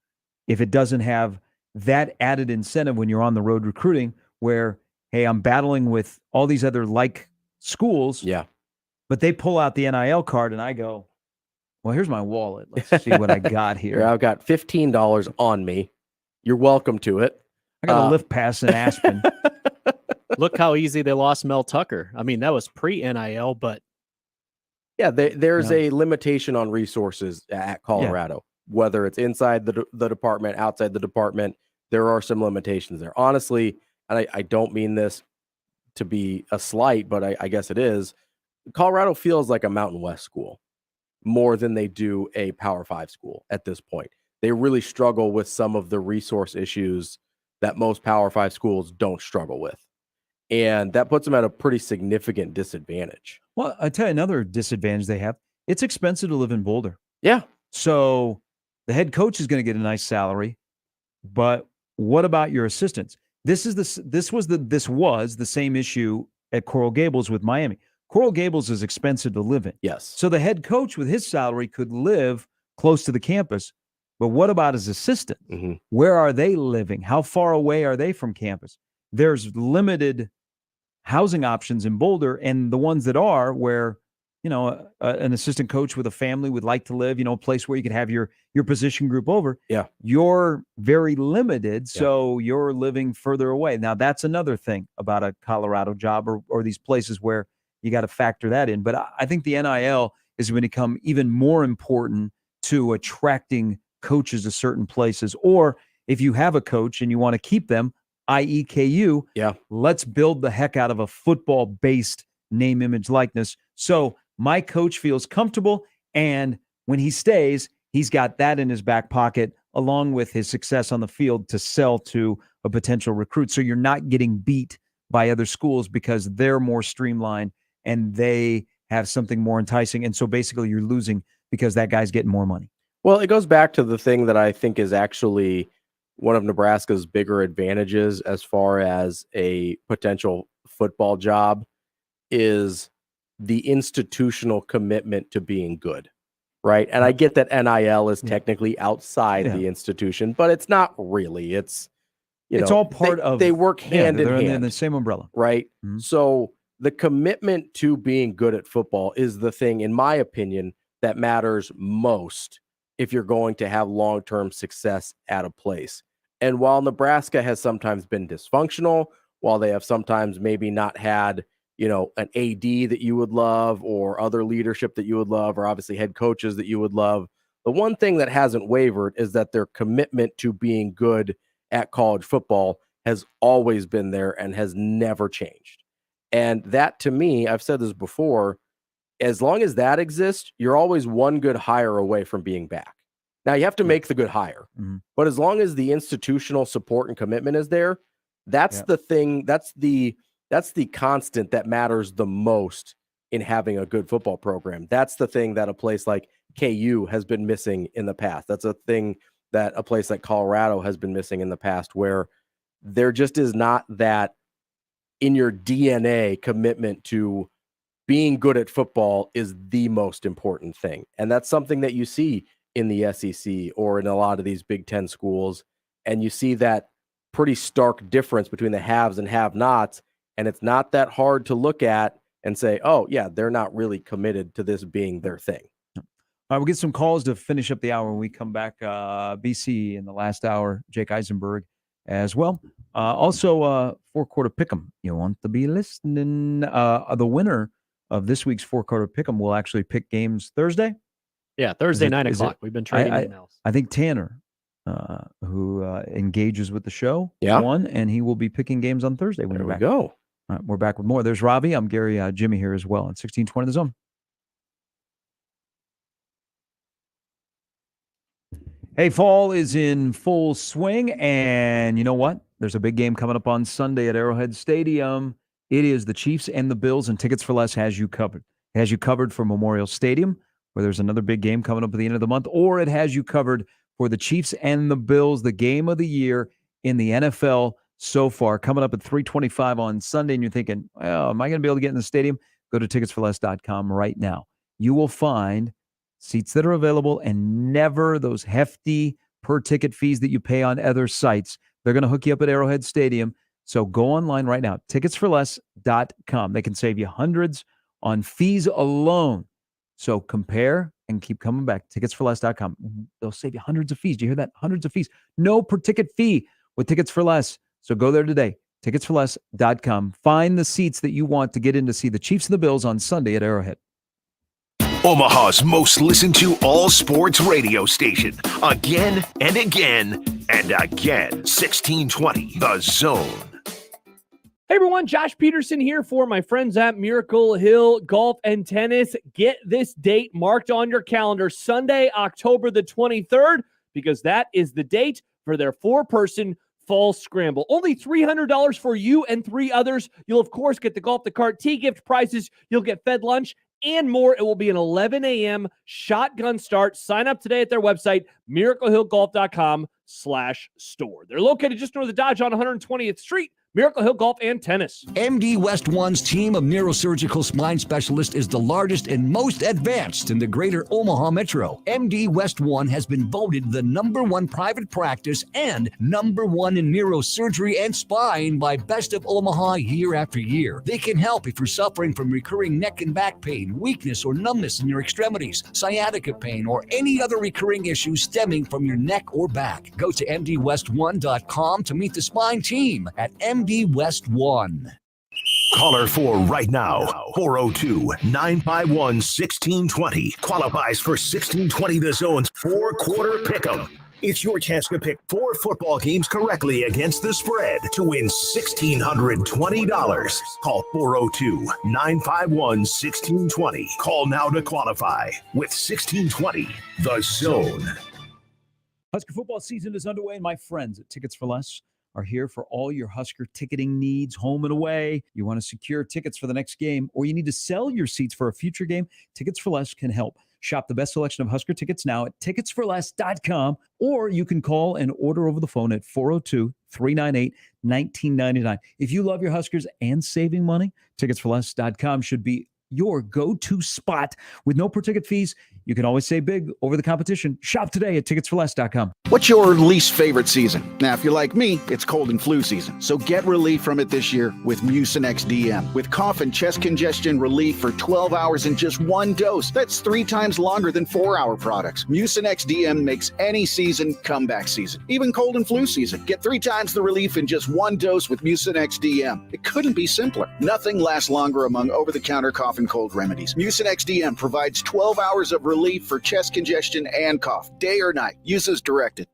if it doesn't have that added incentive when you're on the road recruiting where, hey, I'm battling with all these other like schools. Yeah. But they pull out the NIL card and I go, well, here's my wallet. Let's see what I got here. I've got $15 on me. You're welcome to it. I got a lift pass in Aspen. Look how easy they lost Mel Tucker. I mean, that was pre-NIL, but yeah, there's a limitation on resources at Colorado, whether it's inside the department, outside the department. There are some limitations there. Honestly, and I don't mean this to be a slight, but I guess it is. Colorado feels like a Mountain West school more than they do a Power 5 school at this point. They really struggle with some of the resource issues that most Power 5 schools don't struggle with. And that puts them at a pretty significant disadvantage. Well, I tell you another disadvantage they have. It's expensive to live in Boulder. Yeah. So the head coach is going to get a nice salary, but what about your assistants? This was the same issue at Coral Gables with Miami. Coral Gables is expensive to live in. Yes. So the head coach with his salary could live close to the campus, but what about his assistants? Mm-hmm. Where are they living? How far away are they from campus? There's limited housing options in Boulder, and the ones that are where, an assistant coach with a family would like to live, a place where you could have your position group over. Yeah. You're very limited, so you're living further away. Now, that's another thing about a Colorado job or these places where you got to factor that in. But I think the NIL is going to become even more important to attracting coaches to certain places. Or if you have a coach and you want to keep them, i.e. KU. Yeah. Let's build the heck out of a football-based name, image, likeness. So my coach feels comfortable, and when he stays, he's got that in his back pocket along with his success on the field to sell to a potential recruit. So you're not getting beat by other schools because they're more streamlined and they have something more enticing. And so basically you're losing because that guy's getting more money. Well, it goes back to the thing that I think is actually one of Nebraska's bigger advantages as far as a potential football job is the institutional commitment to being good, right? And I get that NIL is technically outside the institution, but it's not really. It's all part of. They work hand in hand. They're in the same umbrella, right? Mm-hmm. So the commitment to being good at football is the thing, in my opinion, that matters most if you're going to have long-term success at a place. And while Nebraska has sometimes been dysfunctional, while they have sometimes maybe not had, an AD that you would love or other leadership that you would love, or obviously head coaches that you would love, the one thing that hasn't wavered is that their commitment to being good at college football has always been there and has never changed. And that, to me, I've said this before, as long as that exists, you're always one good hire away from being back. Now, you have to make the good hire, but as long as the institutional support and commitment is there, that's the thing, that's the constant that matters the most in having a good football program. That's the thing that a place like KU has been missing in the past. That's a thing that a place like Colorado has been missing in the past, where there just is not that in your DNA commitment to being good at football is the most important thing. And that's something that you see in the SEC or in a lot of these Big Ten schools. And you see that pretty stark difference between the haves and have-nots. And it's not that hard to look at and say, oh, yeah, they're not really committed to this being their thing. All right, we'll get some calls to finish up the hour when we come back. BC in the last hour, Jake Eisenberg as well. Also, four-quarter pick'em. You want to be listening. The winner of this week's four-quarter pick'em will actually pick games Thursday. Yeah, Thursday, 9 o'clock. We've been trading emails. I think Tanner, who engages with the show, won, and he will be picking games on Thursday when we're back. Go. All right, we're back with more. There's Robbie. I'm Gary. Jimmy here as well on 1620 The Zone. Hey, fall is in full swing, and you know what? There's a big game coming up on Sunday at Arrowhead Stadium. It is the Chiefs and the Bills, and Tickets for Less has you covered. It has you covered for Memorial Stadium, where there's another big game coming up at the end of the month, or it has you covered for the Chiefs and the Bills, the game of the year in the NFL so far, coming up at 3:25 on Sunday, and you're thinking, well, am I going to be able to get in the stadium? Go to ticketsforless.com right now. You will find seats that are available and never those hefty per-ticket fees that you pay on other sites. They're going to hook you up at Arrowhead Stadium. So go online right now, ticketsforless.com. They can save you hundreds on fees alone. So compare and keep coming back. Ticketsforless.com. They'll save you hundreds of fees. Do you hear that? Hundreds of fees. No per-ticket fee with Tickets for Less. So go there today. Ticketsforless.com. Find the seats that you want to get in to see the Chiefs and the Bills on Sunday at Arrowhead. Omaha's most listened to all sports radio station. Again and again and again. 1620 The Zone. Hey everyone, Josh Peterson here for my friends at Miracle Hill Golf and Tennis. Get this date marked on your calendar, Sunday, October the 23rd, because that is the date for their 4-person fall scramble. Only $300 for you and 3 others. You'll, of course, get the golf, the cart, tee gift prizes. You'll get fed lunch and more. It will be an 11 a.m. shotgun start. Sign up today at their website, miraclehillgolf.com/store. They're located just north of Dodge on 120th Street. Miracle Hill Golf and Tennis. MD West One's team of neurosurgical spine specialists is the largest and most advanced in the greater Omaha metro. MD West One has been voted the #1 private practice and #1 in neurosurgery and spine by Best of Omaha year after year. They can help if you're suffering from recurring neck and back pain, weakness or numbness in your extremities, sciatica pain, or any other recurring issues stemming from your neck or back. Go to mdwest1.com to meet the spine team at MD West One. Caller 4 right now, 402-951-1620. Qualifies for 1620 The Zone's 4-quarter pick'em. It's your chance to pick 4 football games correctly against the spread to win $1,620. Call 402-951-1620. Call now to qualify with 1620, The Zone. Husker football season is underway, and my friends at Tickets for Less are here for all your Husker ticketing needs, home and away. You want to secure tickets for the next game, or you need to sell your seats for a future game, Tickets for Less can help. Shop the best selection of Husker tickets now at ticketsforless.com, or you can call and order over the phone at 402-398-1999. If you love your Huskers and saving money, ticketsforless.com should be your go-to spot. With no per-ticket fees, you can always save big over the competition. Shop today at ticketsforless.com. What's your least favorite season? Now, if you're like me, it's cold and flu season. So get relief from it this year with Mucinex DM. With cough and chest congestion relief for 12 hours in just 1 dose. That's 3 times longer than 4-hour products. Mucinex DM makes any season comeback season. Even cold and flu season. Get 3 times the relief in just 1 dose with Mucinex DM. It couldn't be simpler. Nothing lasts longer among over-the-counter cough and cold remedies. Mucinex DM provides 12 hours of relief for chest congestion and cough, day or night. Use as directed.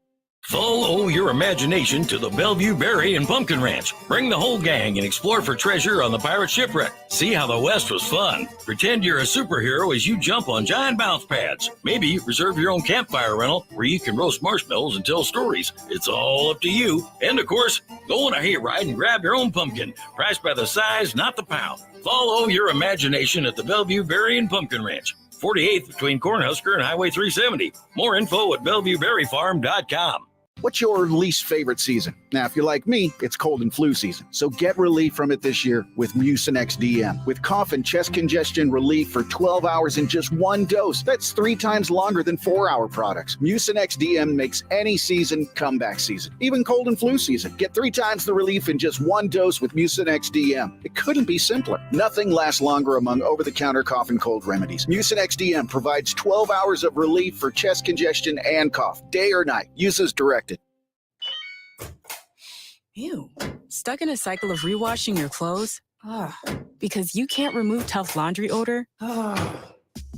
Follow your imagination to the Bellevue Berry and Pumpkin Ranch. Bring the whole gang and explore for treasure on the pirate shipwreck. See how the West was fun. Pretend you're a superhero as you jump on giant bounce pads. Maybe reserve your own campfire rental where you can roast marshmallows and tell stories. It's all up to you. And of course, go on a hayride and grab your own pumpkin. Priced by the size, not the pound. Follow your imagination at the Bellevue Berry and Pumpkin Ranch. 48th between Cornhusker and Highway 370. More info at BellevueBerryFarm.com. What's your least favorite season? Now, if you're like me, it's cold and flu season. So get relief from it this year with Mucinex DM. With cough and chest congestion relief for 12 hours in just 1 dose. That's 3 times longer than 4-hour products. Mucinex DM makes any season comeback season. Even cold and flu season. Get 3 times the relief in just 1 dose with Mucinex DM. It couldn't be simpler. Nothing lasts longer among over-the-counter cough and cold remedies. Mucinex DM provides 12 hours of relief for chest congestion and cough, day or night. Use as directed. Ew. Stuck in a cycle of rewashing your clothes? Ugh. Because you can't remove tough laundry odor? Ugh.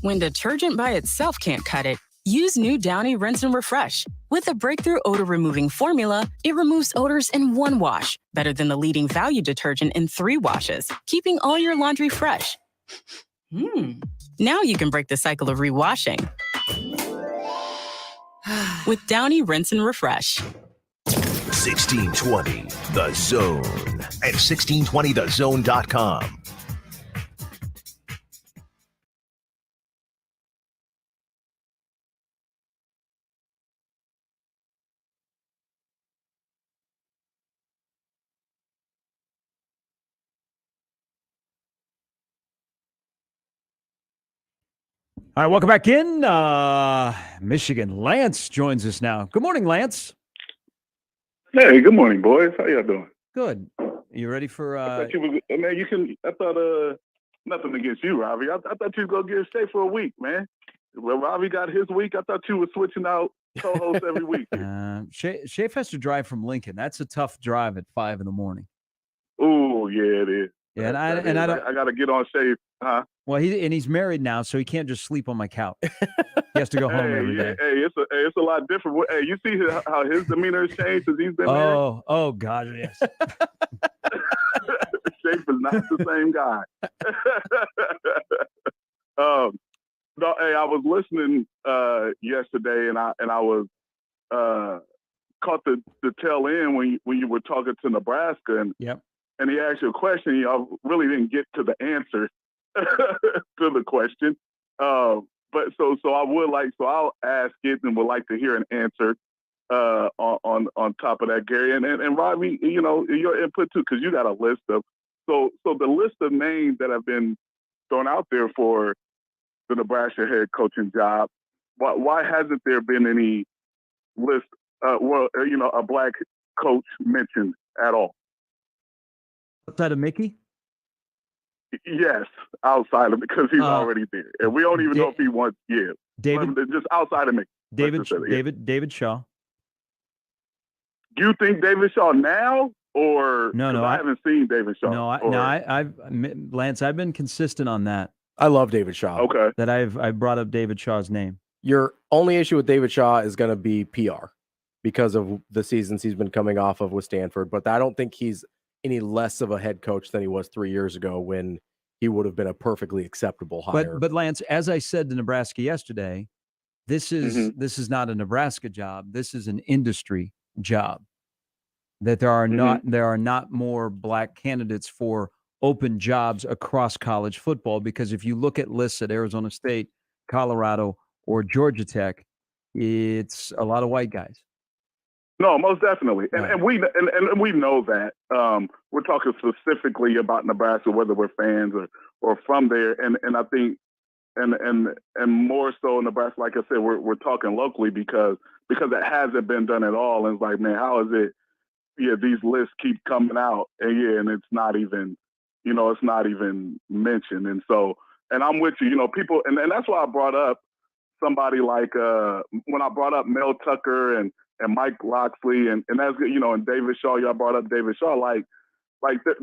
When detergent by itself can't cut it, use new Downy Rinse and Refresh. With a breakthrough odor-removing formula, it removes odors in 1 wash, better than the leading value detergent in 3 washes, keeping all your laundry fresh. Now you can break the cycle of rewashing with Downy Rinse and Refresh. 1620, The Zone at 1620thezone.com. All right, welcome back in. Michigan. Lance joins us now. Good morning, Lance. Hey, good morning, boys. How y'all doing? Good. You ready for? I thought you was, man. You can. I thought nothing against you, Ravi. I thought you was gonna get straight for a week, man. When Ravi got his week, I thought you were switching out co-hosts every week. Shafe has to drive from Lincoln. That's a tough drive at 5 a.m. Oh yeah, it is. Yeah, I got to get on Shafe, huh? Well, he's married now, so he can't just sleep on my couch. He has to go home every day. Hey, it's a lot different. Hey, you see how his demeanor has changed since he's been married? Oh, God, yes. Shafe is not the same guy. No, hey, I was listening yesterday, and I was caught the tail end when you were talking to Nebraska, and he asked you a question. I really didn't get to the answer to the question. But so I would like, so I'll ask it and would like to hear an answer on top of that, Gary. And Robbie, you know, your input too, because you got a list of, so the list of names that have been thrown out there for the Nebraska head coaching job, why hasn't there been any list, a black coach mentioned at all? Outside of Mickey? Yes, outside of, because he's already there, and we don't even know if he wants. Yeah, David, just outside of Mickey. David Shaw. Do you think David Shaw now, or no? I haven't seen David Shaw. Lance, I've been consistent on that. I love David Shaw. Okay, that I brought up David Shaw's name. Your only issue with David Shaw is going to be PR. because of the seasons he's been coming off of with Stanford. But I don't think he's any less of a head coach than he was 3 years ago when he would have been a perfectly acceptable hire. But Lance, as I said to Nebraska yesterday, this is not a Nebraska job. This is an industry job. That there are not more black candidates for open jobs across college football, because if you look at lists at Arizona State, Colorado, or Georgia Tech, it's a lot of white guys. No, most definitely, and we know that. We're talking specifically about Nebraska, whether we're fans or from there, and I think and more so Nebraska. Like I said, we're talking locally because it hasn't been done at all. And it's like, man, how is it? Yeah, these lists keep coming out, and it's not even, it's not even mentioned. And so, and I'm with you, people, and that's why I brought up somebody like when I brought up Mel Tucker and Mike Loxley and that's good, and David Shaw. Y'all brought up David Shaw, like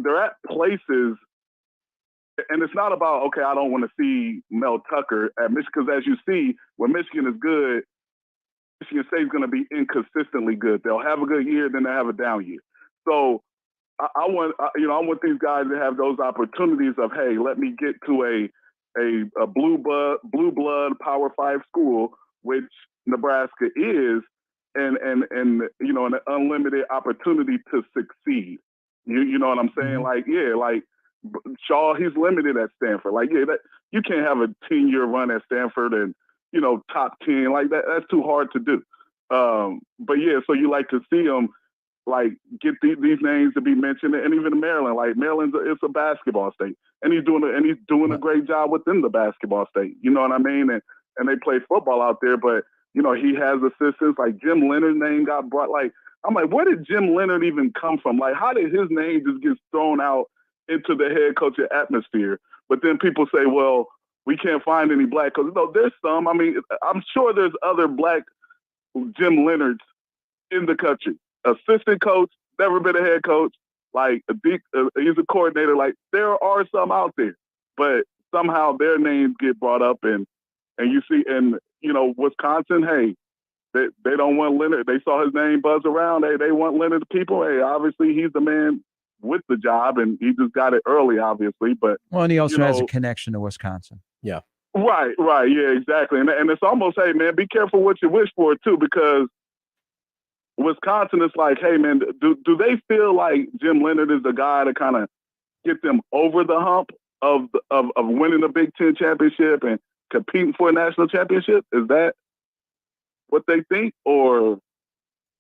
they're at places, and it's not about, okay, I don't want to see Mel Tucker at Michigan, because as you see, when Michigan is good, Michigan State is going to be inconsistently good. They'll have a good year, then they'll have a down year. So I want these guys to have those opportunities of, hey, let me get to a blue blood Power 5 school, which Nebraska is, and an unlimited opportunity to succeed. You know what I'm saying? Like Shaw, he's limited at Stanford. You can't have a 10-year run at Stanford and top 10 like that. That's too hard to do. But yeah, so you like to see them get these names to be mentioned, and even Maryland. Like Maryland's it's a basketball state, and he's doing a great job within the basketball state. You know what I mean? And they play football out there, but he has assistants. Like Jim Leonard's name got brought. I'm like, where did Jim Leonard even come from? Like, how did his name just get thrown out into the head coaching atmosphere? But then people say, well, we can't find any black coaches. No, there's some. I mean, I'm sure there's other black Jim Leonards in the country. Assistant coach, never been a head coach. He's a coordinator. There are some out there, but somehow their names get brought up, and you see, and Wisconsin. Hey, they don't want Leonard. They saw his name buzz around. Hey, they want Leonard people. Hey, obviously he's the man with the job, and he just got it early, obviously. But and he also has a connection to Wisconsin. Yeah. Right. Yeah, exactly. And it's almost, hey, man, be careful what you wish for too, because Wisconsin is like, hey, man, do they feel like Jim Leonard is the guy to kind of get them over the hump of winning the Big Ten championship and competing for a national championship? Is that what they think? Or,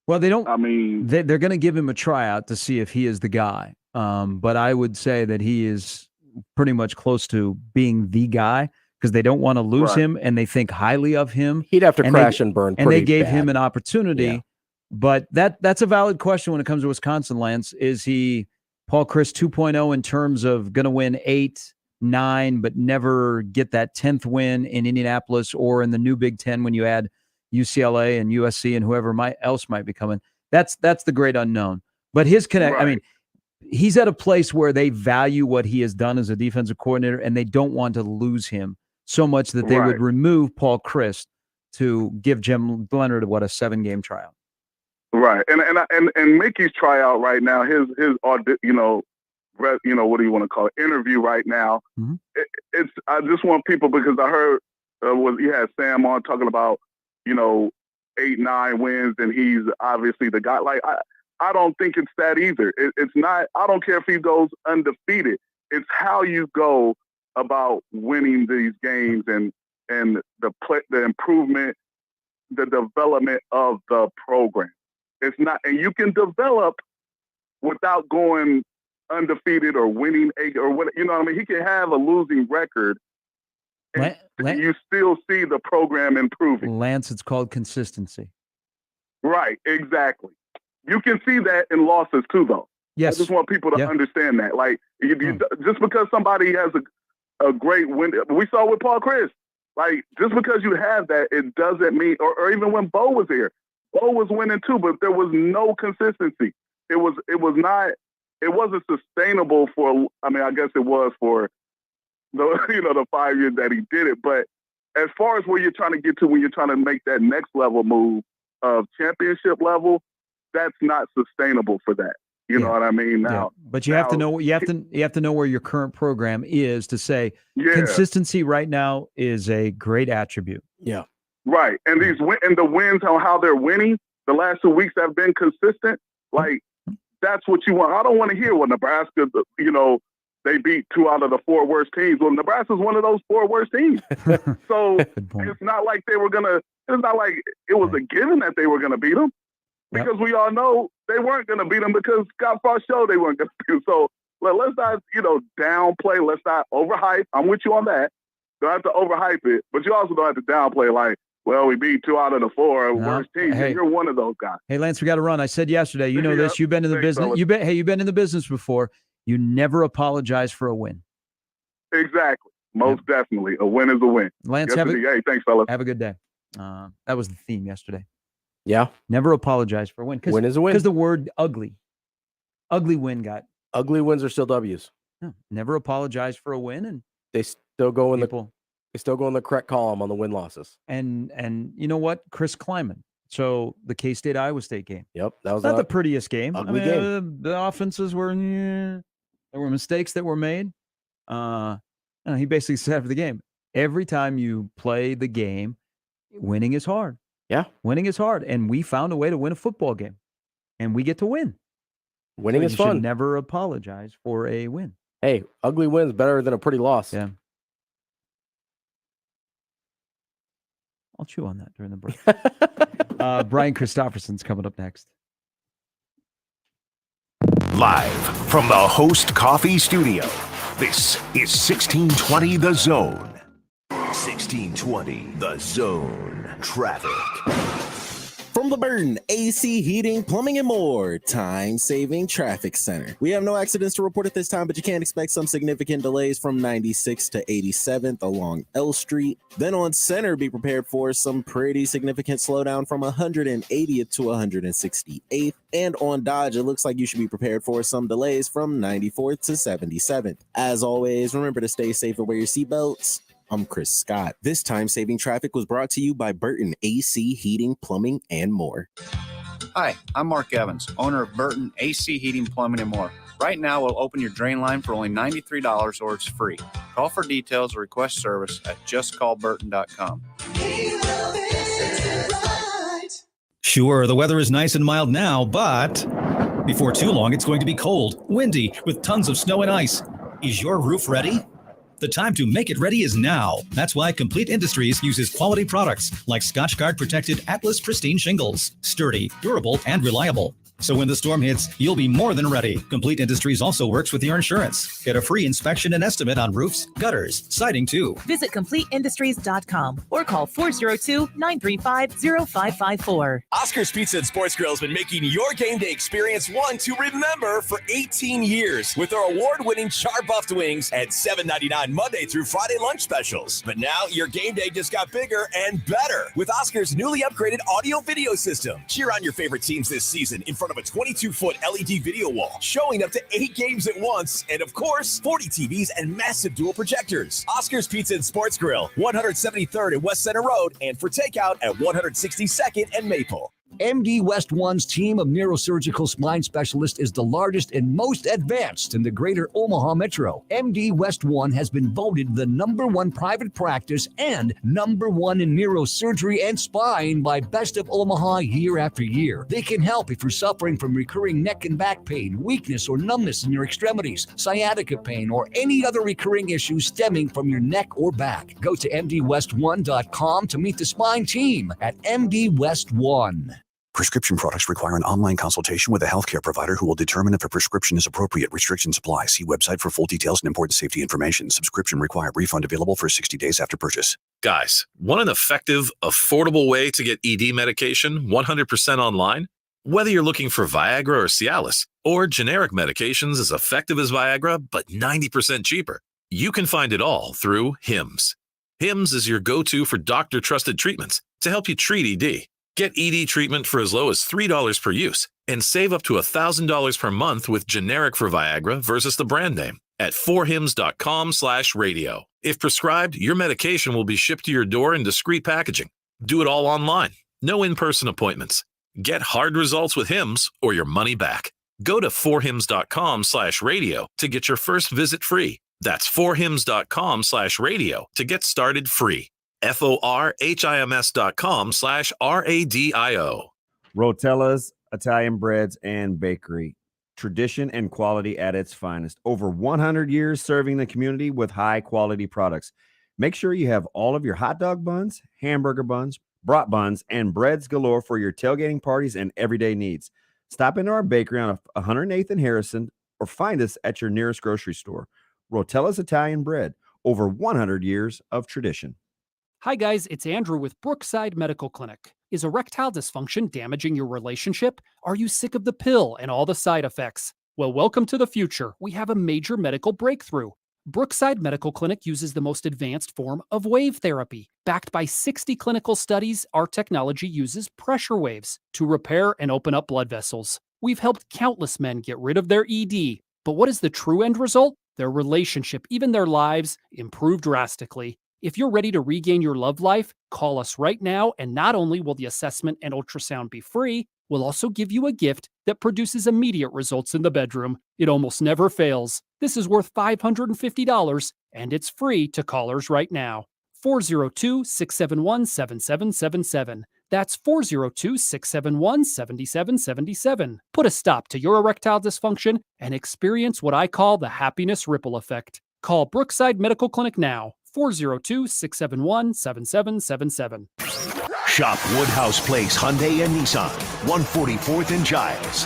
well, they don't. I mean, they're going to give him a tryout to see if he is the guy. But I would say that he is pretty much close to being the guy, because they don't want to lose him, and they think highly of him. He'd have to crash and burn. And they gave him an opportunity. Yeah. But that's a valid question when it comes to Wisconsin, Lance. Is he Paul Chryst 2.0 in terms of going to win 8, 9, but never get that 10th win in Indianapolis or in the new Big Ten when you add UCLA and USC and whoever else might be coming? That's the great unknown. But his connect, I mean, he's at a place where they value what he has done as a defensive coordinator, and they don't want to lose him so much that they would remove Paul Chryst to give Jim Leonard a 7-game tryout. Right, and Mickey's tryout right now, his what do you want to call it, interview right now. Mm-hmm. I just want people, because I heard you had Sam on talking about 8, 9 wins, and he's obviously the guy. I don't think it's that either. It's not. I don't care if he goes undefeated. It's how you go about winning these games and the improvement, the development of the program. It's not, and you can develop without going undefeated or winning 8 or what. You know what I mean? He can have a losing record, and you still see the program improving. Lance, it's called consistency. Right, exactly. You can see that in losses too, though. Yes. I just want people to understand that. Just because somebody has a great win, we saw with Paul Chryst. Just because you have that, it doesn't mean, or even when Bo was here, Bo was winning too, but there was no consistency. It wasn't sustainable for, I guess it was for the 5 years that he did it. But as far as where you're trying to get to when you're trying to make that next level move, of championship level, that's not sustainable for that. You know what I mean? Now, but you have to know you have to know where your current program is to say consistency right now is a great attribute. Yeah. Right. And the wins on how they're winning the last 2 weeks have been consistent. Like, that's what you want. I don't want to hear what Nebraska, they beat 2 out of the 4 worst teams. Well, Nebraska's one of those 4 worst teams. So it's not like it's not like it was a given that they were going to beat them, because we all know they weren't going to beat them, because Scott Frost showed they weren't going to beat them. So let's not, downplay. Let's not overhype. I'm with you on that. Don't have to overhype it, but you also don't have to downplay like, well, we beat 2 out of the 4 worst teams. Hey. You're one of those guys. Hey, Lance, we got to run. I said yesterday, this. You've been in the business. You've been in the business before. You never apologize for a win. Exactly. Most definitely. A win is a win. Lance, hey, thanks, fellas. Have a good day. That was the theme yesterday. Yeah. Never apologize for a win. Win is a win. Because the word ugly win got. Ugly wins are still W's. No, never apologize for a win, and they still go in the correct column on the win losses. And you know what? Chris Kleiman. So the K-State Iowa State game. Yep, that was not the prettiest game. Ugly game. The offenses were there were mistakes that were made. He basically said after the game, every time you play the game, winning is hard. Yeah, winning is hard, and we found a way to win a football game, and we get to win. Winning is fun. Should never apologize for a win. Hey, ugly wins better than a pretty loss. Yeah. I'll chew on that during the break. Brian Christopherson's coming up next. Live from the Host Coffee Studio, this is 1620 The Zone. 1620 The Zone. Traffic. From the Burton AC Heating, Plumbing, and More time-saving traffic center. We have no accidents to report at this time, but you can expect some significant delays from 96 to 87th along L Street. Then on Center, be prepared for some pretty significant slowdown from 180th to 168th. And on Dodge, it looks like you should be prepared for some delays from 94th to 77th. As always, remember to stay safe and wear your seatbelts. I'm Chris Scott. This time-saving traffic was brought to you by Burton AC Heating, Plumbing, and More. Hi, I'm Mark Evans, owner of Burton AC Heating, Plumbing, and More. Right now, we'll open your drain line for only $93 or it's free. Call for details or request service at justcallburton.com. Sure, the weather is nice and mild now, but before too long, it's going to be cold, windy, with tons of snow and ice. Is your roof ready? The time to make it ready is now. That's why Complete Industries uses quality products like Scotchgard protected Atlas Pristine shingles. Sturdy, durable, and reliable. So when the storm hits, you'll be more than ready. Complete Industries also works with your insurance. Get a free inspection and estimate on roofs, gutters, siding too. Visit CompleteIndustries.com or call 402-935-0554. Oscar's Pizza and Sports Grill has been making your game day experience one to remember for 18 years with our award-winning char-buffed wings and $7.99 Monday through Friday lunch specials. But now your game day just got bigger and better with Oscar's newly upgraded audio-video system. Cheer on your favorite teams this season in front of a 22-foot LED video wall, showing up to 8 games at once, and of course, 40 TVs and massive dual projectors. Oscar's Pizza and Sports Grill, 173rd and West Center Road, and for takeout at 162nd and Maple. MD West One's team of neurosurgical spine specialists is the largest and most advanced in the greater Omaha metro. MD West One has been voted the #1 private practice and #1 in neurosurgery and spine by Best of Omaha year after year. They can help if you're suffering from recurring neck and back pain, weakness or numbness in your extremities, sciatica pain, or any other recurring issue stemming from your neck or back. Go to mdwest1.com to meet the spine team at MD West One. Prescription products require an online consultation with a healthcare provider who will determine if a prescription is appropriate. Restrictions apply. See website for full details and important safety information. Subscription required. Refund available for 60 days after purchase. Guys, want an effective, affordable way to get ED medication 100% online? Whether you're looking for Viagra or Cialis, or generic medications as effective as Viagra but 90% cheaper, you can find it all through HIMS. HIMS is your go-to for doctor-trusted treatments to help you treat ED. Get ED treatment for as low as $3 per use and save up to $1,000 per month with generic for Viagra versus the brand name at 4hims.com/radio. If prescribed, your medication will be shipped to your door in discreet packaging. Do it all online. No in-person appointments. Get hard results with HIMS or your money back. Go to forhims.com/radio to get your first visit free. That's forhims.com/radio to get started free. forhims.com/radio. Rotella's Italian Breads and Bakery. Tradition and quality at its finest. Over 100 years serving the community with high quality products. Make sure you have all of your hot dog buns, hamburger buns, brat buns, and breads galore for your tailgating parties and everyday needs. Stop into our bakery on 108th and Harrison or find us at your nearest grocery store. Rotella's Italian Bread. Over 100 years of tradition. Hi guys, it's Andrew with Brookside Medical Clinic. Is erectile dysfunction damaging your relationship? Are you sick of the pill and all the side effects? Well, welcome to the future. We have a major medical breakthrough. Brookside Medical Clinic uses the most advanced form of wave therapy. Backed by 60 clinical studies, our technology uses pressure waves to repair and open up blood vessels. We've helped countless men get rid of their ED. But what is the true end result? Their relationship, even their lives, improve drastically. If you're ready to regain your love life, call us right now, and not only will the assessment and ultrasound be free, we'll also give you a gift that produces immediate results in the bedroom. It almost never fails. This is worth $550, and it's free to callers right now. 402-671-7777. That's 402-671-7777. Put a stop to your erectile dysfunction and experience what I call the happiness ripple effect. Call Brookside Medical Clinic now. 402-671-7777. Shop Woodhouse Place Hyundai and Nissan, 144th and Giles.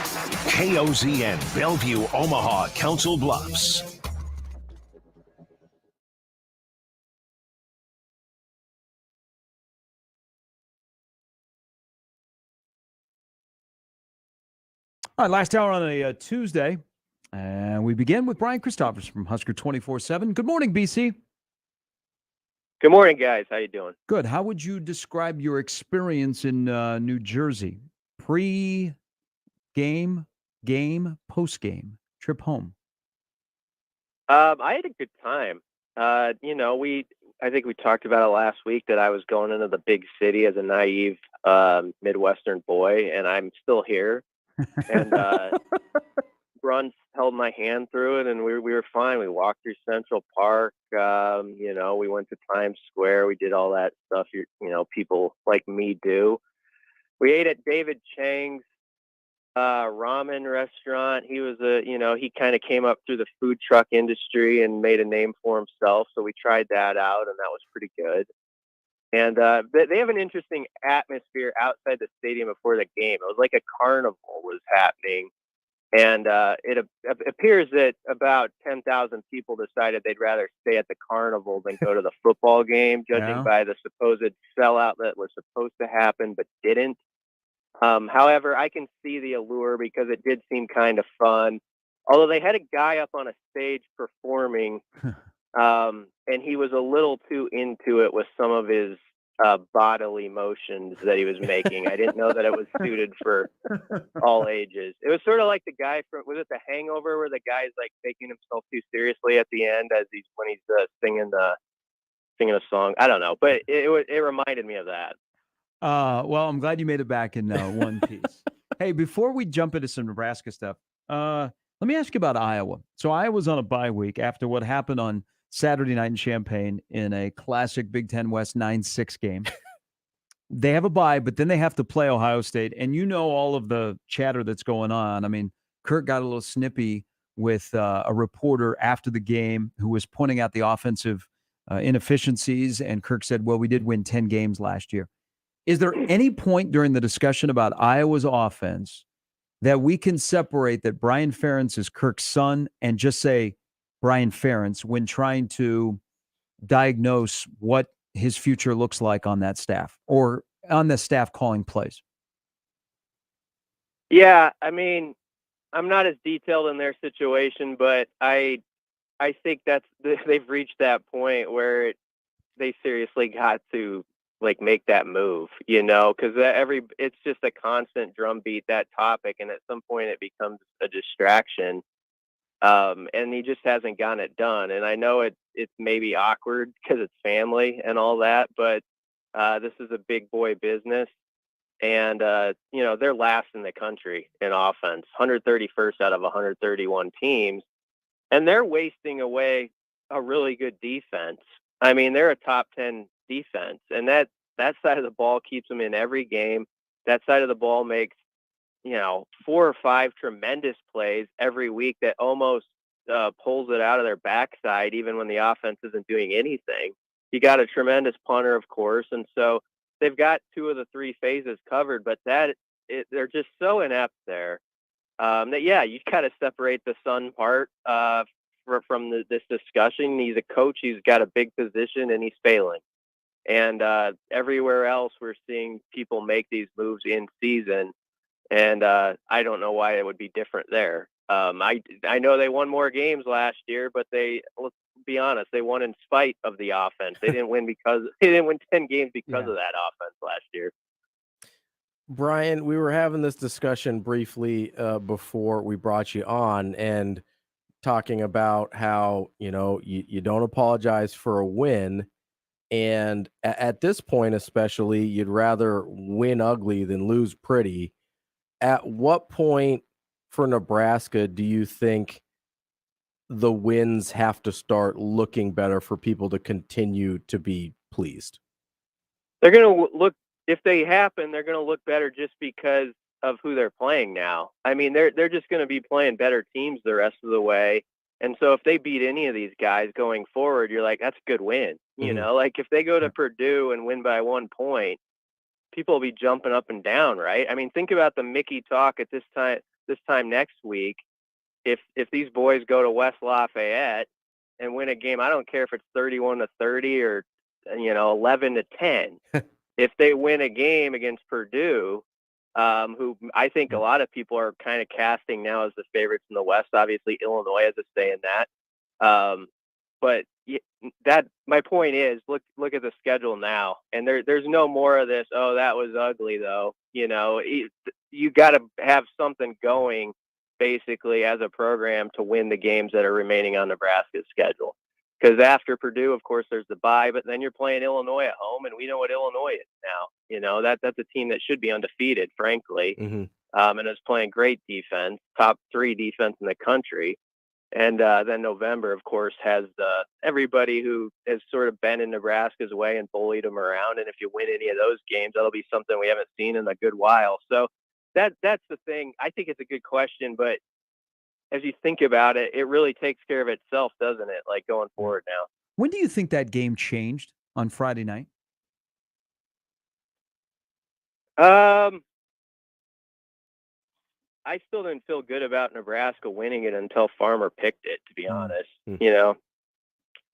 KOZN, Bellevue, Omaha, Council Bluffs. All right, last hour on a Tuesday. And we begin with Brian Christopherson from Husker 24/7. Good morning, BC. Good morning, guys. How you doing? Good. How would you describe your experience in New Jersey? Pre-game, game, post-game, trip home? I had a good time. I think we talked about it last week that I was going into the big city as a naive Midwestern boy, and I'm still here. And Bruns held my hand through it, and we were fine. We walked through Central Park. We went to Times Square. We did all that stuff. People like me do. We ate at David Chang's ramen restaurant. He was he kind of came up through the food truck industry and made a name for himself. So we tried that out, and that was pretty good. And they have an interesting atmosphere outside the stadium before the game. It was like a carnival was happening. And it appears that about 10,000 people decided they'd rather stay at the carnival than go to the football game, judging by the supposed sellout that was supposed to happen but didn't. However, I can see the allure because it did seem kind of fun. Although they had a guy up on a stage performing, and he was a little too into it with some of his bodily motions that he was making. I didn't know that it was suited for all ages. It was sort of like the guy from, was it The Hangover, where the guy's like taking himself too seriously at the end when he's singing a song. I don't know, but it reminded me of that. Well, I'm glad you made it back in one piece. Hey, before we jump into some Nebraska stuff, let me ask you about Iowa. So Iowa's on a bye week after what happened on Saturday night in Champaign in a classic Big Ten West 9-6 game. They have a bye, but then they have to play Ohio State. And you know all of the chatter that's going on. I mean, Kirk got a little snippy with a reporter after the game who was pointing out the offensive inefficiencies. And Kirk said, well, we did win 10 games last year. Is there any point during the discussion about Iowa's offense that we can separate that Brian Ferentz is Kirk's son and just say Brian Ferentz when trying to diagnose what his future looks like on that staff or on the staff calling plays? Yeah, I mean, I'm not as detailed in their situation, but I think they've reached that point where they seriously got to make that move, because it's just a constant drumbeat, that topic, and at some point it becomes a distraction. And he just hasn't gotten it done. And I know it's maybe awkward because it's family and all that, but this is a big boy business. And, they're last in the country in offense, 131st out of 131 teams. And they're wasting away a really good defense. I mean, they're a top 10 defense. And that side of the ball keeps them in every game. That side of the ball makes, 4 or 5 tremendous plays every week that almost pulls it out of their backside, even when the offense isn't doing anything. You got a tremendous punter, of course. And so they've got 2 of the 3 phases covered, but they're just so inept there that, you got to separate the Sun part from this discussion. He's a coach. He's got a big position, and he's failing. And everywhere else, we're seeing people make these moves in season, and I don't know why it would be different there. I know they won more games last year, but let's be honest, they won in spite of the offense. They didn't win 10 games because of that offense last year. Brian, we were having this discussion briefly before we brought you on, and talking about how, you don't apologize for a win. And at this point, especially, you'd rather win ugly than lose pretty. At what point for Nebraska do you think the wins have to start looking better for people to continue to be pleased? They're going to look, if they happen, they're going to look better just because of who they're playing now. I mean, they're just going to be playing better teams the rest of the way. And so if they beat any of these guys going forward, you're like, that's a good win. Like if they go to Purdue and win by 1 point, people will be jumping up and down, right? I mean, think about the Mickey talk at this time next week. If these boys go to West Lafayette and win a game, I don't care if it's 31-30 or 11-10. If they win a game against Purdue, who I think a lot of people are kind of casting now as the favorites in the West. Obviously, Illinois has a say in that. But my point is, look at the schedule now, and there's no more of this. Oh, that was ugly, though. You got to have something going, basically, as a program to win the games that are remaining on Nebraska's schedule. Because after Purdue, of course, there's the bye, but then you're playing Illinois at home, and we know what Illinois is now. That's a team that should be undefeated, frankly, and is playing great defense, top 3 defense in the country. And then November, of course, has everybody who has sort of been in Nebraska's way and bullied them around. And if you win any of those games, that'll be something we haven't seen in a good while. So that's the thing. I think it's a good question, but as you think about it, it really takes care of itself, doesn't it? Like going forward now. When do you think that game changed on Friday night? I still didn't feel good about Nebraska winning it until Farmer picked it, to be honest.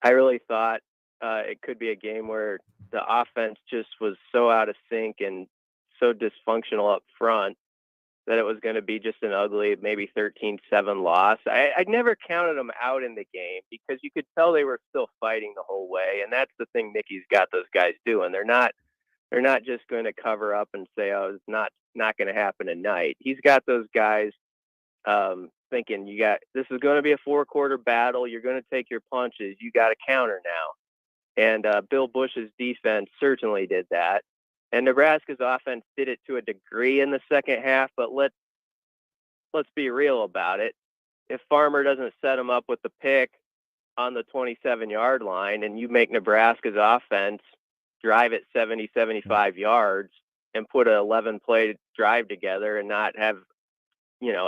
I really thought it could be a game where the offense just was so out of sync and so dysfunctional up front that it was going to be just an ugly, maybe 13-7 loss. I never counted them out in the game because you could tell they were still fighting the whole way. And that's the thing Mickey's got those guys doing. They're not just going to cover up and say, oh, it's not going to happen tonight. He's got those guys thinking this is going to be a 4-quarter battle. You're going to take your punches. You got to counter now. And Bill Bush's defense certainly did that. And Nebraska's offense did it to a degree in the second half, but let's be real about it. If Farmer doesn't set him up with the pick on the 27-yard line and you make Nebraska's offense drive it 70, 75 yards and put an 11-play drive together and not have,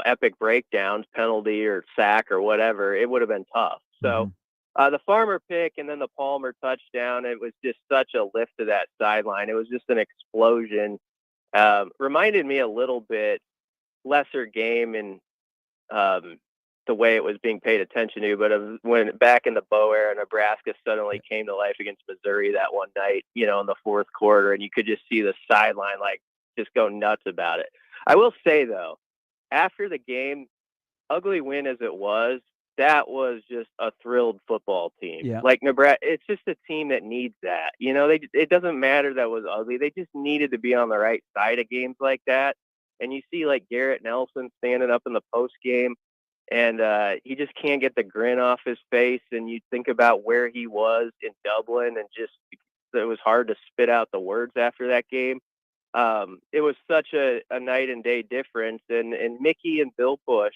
epic breakdowns, penalty or sack or whatever, it would have been tough. So the Farmer pick and then the Palmer touchdown, it was just such a lift to that sideline. It was just an explosion. Reminded me a little bit lesser game in the way it was being paid attention to, but when back in the Bo era, Nebraska suddenly came to life against Missouri that one night, in the 4th quarter, and you could just see the sideline just go nuts about it. I will say though, after the game, ugly win as it was, that was just a thrilled football team. Yeah. Like Nebraska, it's just a team that needs that. It doesn't matter that it was ugly. They just needed to be on the right side of games like that. And you see Garrett Nelson standing up in the post game, and he just can't get the grin off his face. And you think about where he was in Dublin, and just it was hard to spit out the words after that game. it was such a night and day difference. And Mickey and Bill Bush,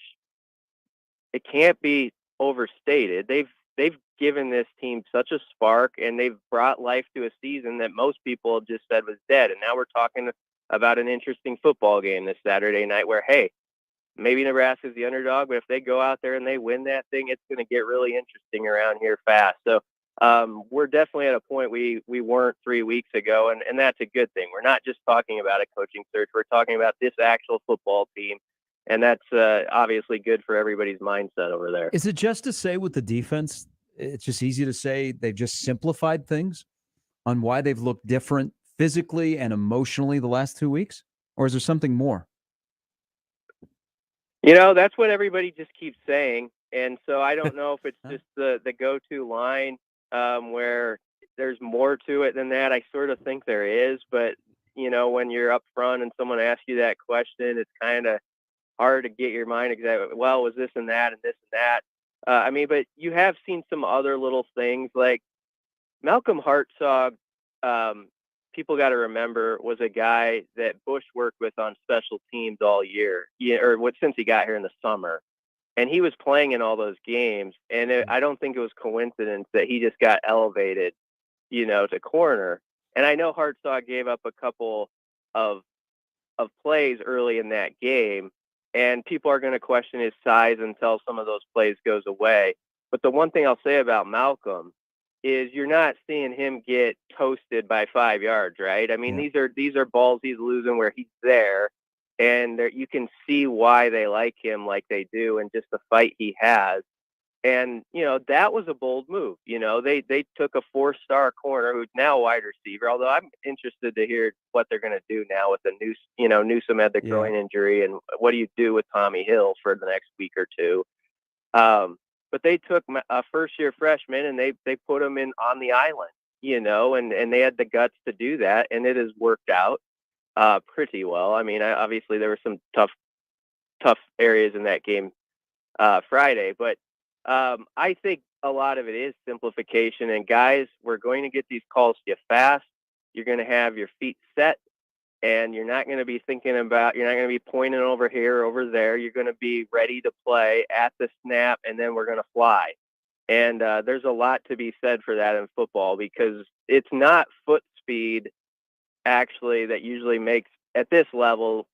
it can't be overstated. They've given this team such a spark, and they've brought life to a season that most people just said was dead. And now we're talking about an interesting football game this Saturday night where, hey, maybe Nebraska's the underdog, but if they go out there and they win that thing, it's going to get really interesting around here fast. So we're definitely at a point we weren't 3 weeks ago, and that's a good thing. We're not just talking about a coaching search. We're talking about this actual football team, and that's obviously good for everybody's mindset over there. Is it just to say with the defense, it's just easy to say they've just simplified things on why they've looked different physically and emotionally the last 2 weeks? Or is there something more? That's what everybody just keeps saying. And so I don't know if it's just the go-to line where there's more to it than that. I sort of think there is. But, when you're up front and someone asks you that question, it's kind of hard to get your mind exactly, well, was this and that and this and that. But you have seen some other little things like Malcolm Hartzog, people got to remember, was a guy that Bush worked with on special teams all year, since he got here in the summer. And he was playing in all those games. And I don't think it was coincidence that he just got elevated, to corner. And I know Hartzog gave up a couple of plays early in that game, and people are going to question his size until some of those plays goes away. But the one thing I'll say about Malcolm is you're not seeing him get toasted by 5 yards, right? These are balls he's losing where he's there, and you can see why they like him like they do, and just the fight he has. And that was a bold move. They took a 4-star corner who's now a wide receiver. Although I'm interested to hear what they're going to do now with the Newsome had the groin injury, and what do you do with Tommy Hill for the next week or two? But they took a first-year freshman and they put him on the island, and they had the guts to do that, and it has worked out pretty well. Obviously there were some tough areas in that game Friday, but I think a lot of it is simplification. And guys, we're going to get these calls to you fast. You're going to have your feet set, and you're not going to be you're not going to be pointing over here or over there. You're going to be ready to play at the snap, and then we're going to fly. And there's a lot to be said for that in football, because it's not foot speed actually that usually makes, at this level,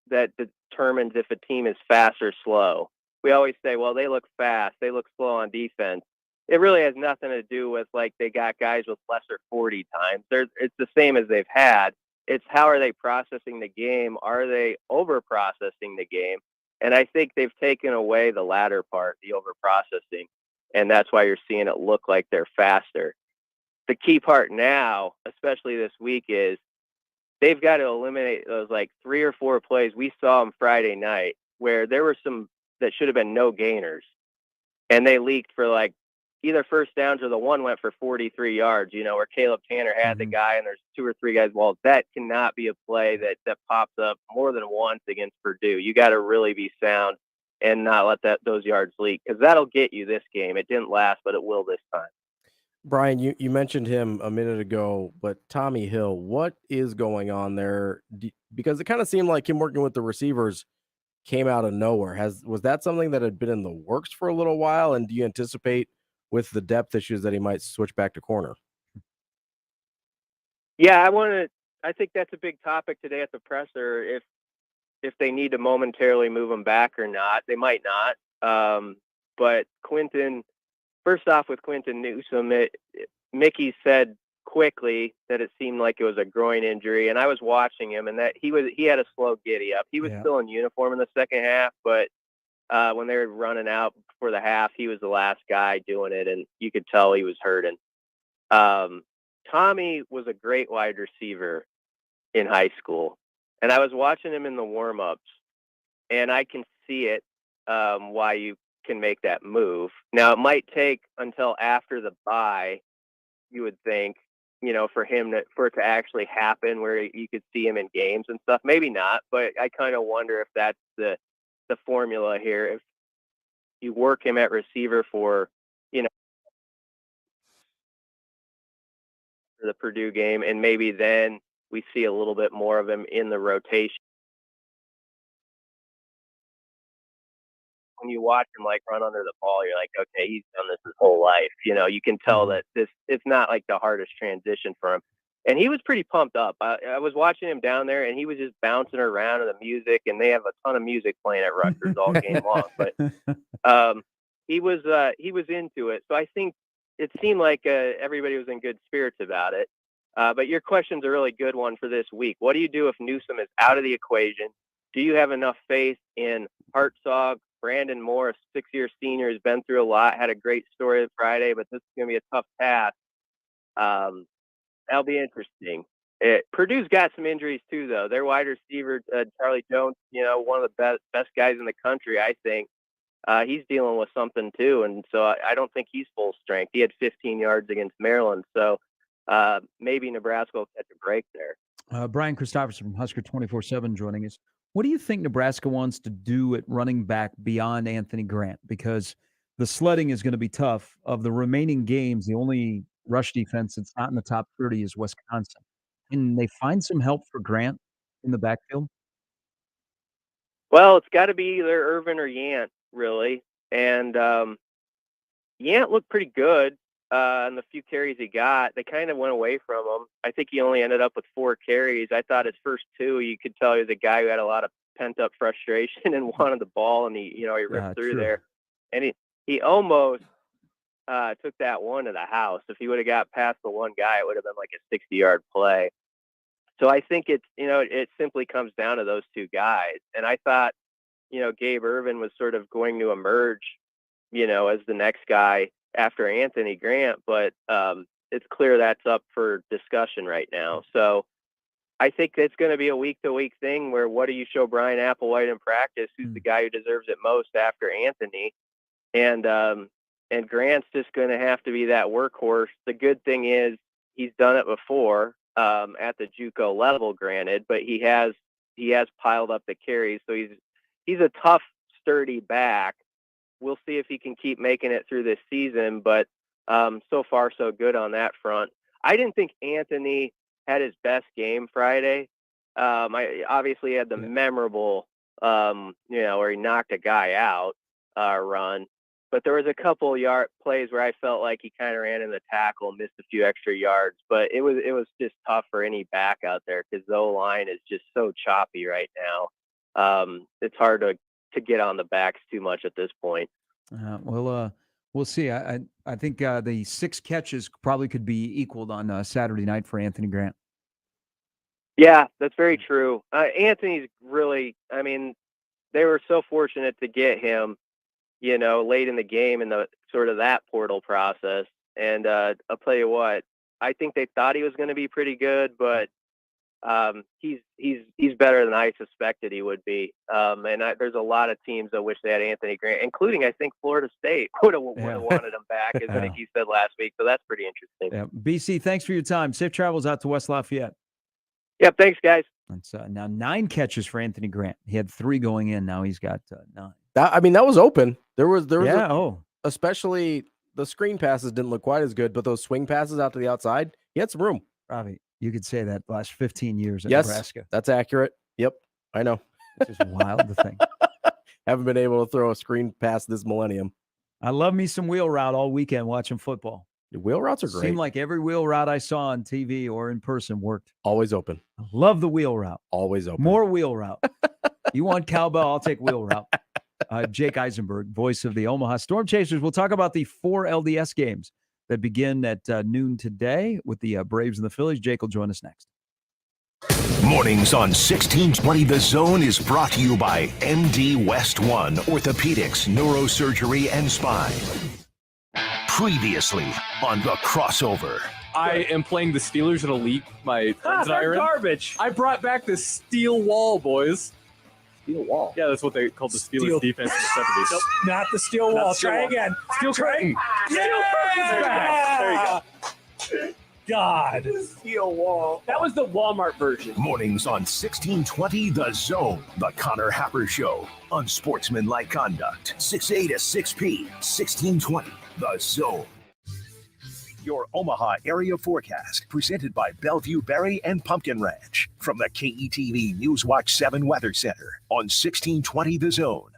that determines if a team is fast or slow. We always say, well, they look fast, they look slow on defense. It really has nothing to do with they got guys with lesser 40 times. It's the same as they've had. It's how are they processing the game? Are they over processing the game? And I think they've taken away the latter part, the over processing. And that's why you're seeing it look like they're faster. The key part now, especially this week, is they've got to eliminate those 3 or 4 plays. We saw them Friday night where there were some that should have been no gainers, and they leaked for either first downs, or the one went for 43 yards, where Caleb Tanner had the guy and there's 2 or 3 guys. Well, that cannot be a play that pops up more than once against Purdue. You got to really be sound and not let those yards leak, because that'll get you this game. It didn't last, but it will this time. Brian, you mentioned him a minute ago, but Tommy Hill, what is going on there? Because it kind of seemed like him working with the receivers came out of nowhere. Was that something that had been in the works for a little while? And do you anticipate with the depth issues that he might switch back to corner? Yeah, I think that's a big topic today at the presser. If they need to momentarily move him back or not, they might not. But Quinton, first off with Quinton Newsome, Mickey said quickly that it seemed like it was a groin injury, and I was watching him, and that he had a slow giddy up. He was still in uniform in the second half, but when they were running out for the half, he was the last guy doing it, and you could tell he was hurting. Tommy was a great wide receiver in high school, and I was watching him in the warm-ups, and I can see it, why you can make that move. Now, it might take until after the bye, you would think, for it to actually happen where you could see him in games and stuff. Maybe not, but I kind of wonder if that's the formula here. If you work him at receiver for the Purdue game, and maybe then we see a little bit more of him in the rotation. When you watch him like run under the ball, you're like, okay, he's done this his whole life. You can tell that it's not like the hardest transition for him. And he was pretty pumped up. I was watching him down there, and he was just bouncing around to the music, and they have a ton of music playing at Rutgers all game long. But he was into it. So I think it seemed like everybody was in good spirits about it. But your question's a really good one for this week. What do you do if Newsome is out of the equation? Do you have enough faith in Hartzog? Brandon Morris, 6-year senior, has been through a lot, had a great story Friday, but this is going to be a tough task. That'll be interesting. Purdue's got some injuries too, though. Their wide receiver, Charlie Jones, one of the best guys in the country, I think. He's dealing with something too, and so I don't think he's full strength. He had 15 yards against Maryland, so maybe Nebraska will catch a break there. Brian Christopherson from Husker 24/7 joining us. What do you think Nebraska wants to do at running back beyond Anthony Grant? Because the sledding is going to be tough. Of the remaining games, the only rush defense that's not in the top 30 is Wisconsin. Can they find some help for Grant in the backfield? Well, it's got to be either Irvin or Yant, really. And Yant looked pretty good on the few carries he got. They kind of went away from him. I think he only ended up with 4 carries. I thought his first 2, you could tell he was a guy who had a lot of pent-up frustration and wanted the ball, and he ripped through there. And he almost took that one to the house. If he would have got past the one guy, it would have been like a 60-yard play. So I think it simply comes down to those 2 guys. And I thought, Gabe Irvin was sort of going to emerge, as the next guy after Anthony Grant, but it's clear that's up for discussion right now. So I think it's going to be a week-to-week thing where what do you show Brian Applewhite in practice? Who's the guy who deserves it most after Anthony? And Grant's just going to have to be that workhorse. The good thing is he's done it before at the JUCO level, granted, but he has piled up the carries. So he's a tough, sturdy back. We'll see if he can keep making it through this season, but so far so good on that front. I didn't think Anthony had his best game Friday. I obviously had the memorable, where he knocked a guy out run, but there was a couple plays where I felt like he kind of ran in the tackle, missed a few extra yards, but it was just tough for any back out there because the O-line is just so choppy right now. It's hard to get on the backs too much at this point. We'll see. I think the 6 catches probably could be equaled on Saturday night for Anthony Grant. Yeah, that's very true. Anthony's really, they were so fortunate to get him, late in the game in the sort of that portal process. And I'll tell you what, I think they thought he was going to be pretty good, but he's better than I suspected he would be. There's a lot of teams that wish they had Anthony Grant, including I think Florida State would have wanted him back, as Nicky said last week. So that's pretty interesting. Yeah. BC, thanks for your time. Safe travels out to West Lafayette. Yep, thanks, guys. That's now 9 catches for Anthony Grant. He had 3 going in. Now he's got 9. That was open. There was especially the screen passes didn't look quite as good, but those swing passes out to the outside, he had some room. Robbie, you could say that the last 15 years at Yes, Nebraska. that's accurate. Yep, I know. It's just wild to think. Haven't been able to throw a screen pass this millennium. I love me some wheel route all weekend watching football. The wheel routes are great. Seemed like every wheel route I saw on TV or in person worked. Always open. I love the wheel route. Always open. More wheel route. You want cowbell? I'll take wheel route. Jake Eisenberg, voice of the Omaha Storm Chasers. We'll talk about the 4 LDS games that begin at noon today with the Braves and the Phillies. Jake will join us next. Mornings on 1620 The Zone is brought to you by MD West One Orthopedics, Neurosurgery, and Spine. Previously on The Crossover. I am playing the Steelers in a league. My friends and I are in. Garbage. I brought back the steel wall, boys. Steel wall? Yeah, that's what they called the Steelers defense in the 70s. Nope, not the steel wall. Try again. Steel curtain. Steel curtain's back. There you go. God. Steel wall. That was the Walmart version. Mornings on 1620 The Zone. The Connor Happer Show. Unsportsmanlike conduct. 6A to 6P. 1620 The Zone. Your Omaha area forecast, presented by Bellevue Berry and Pumpkin Ranch, from the KETV Newswatch 7 Weather Center on 1620 The Zone.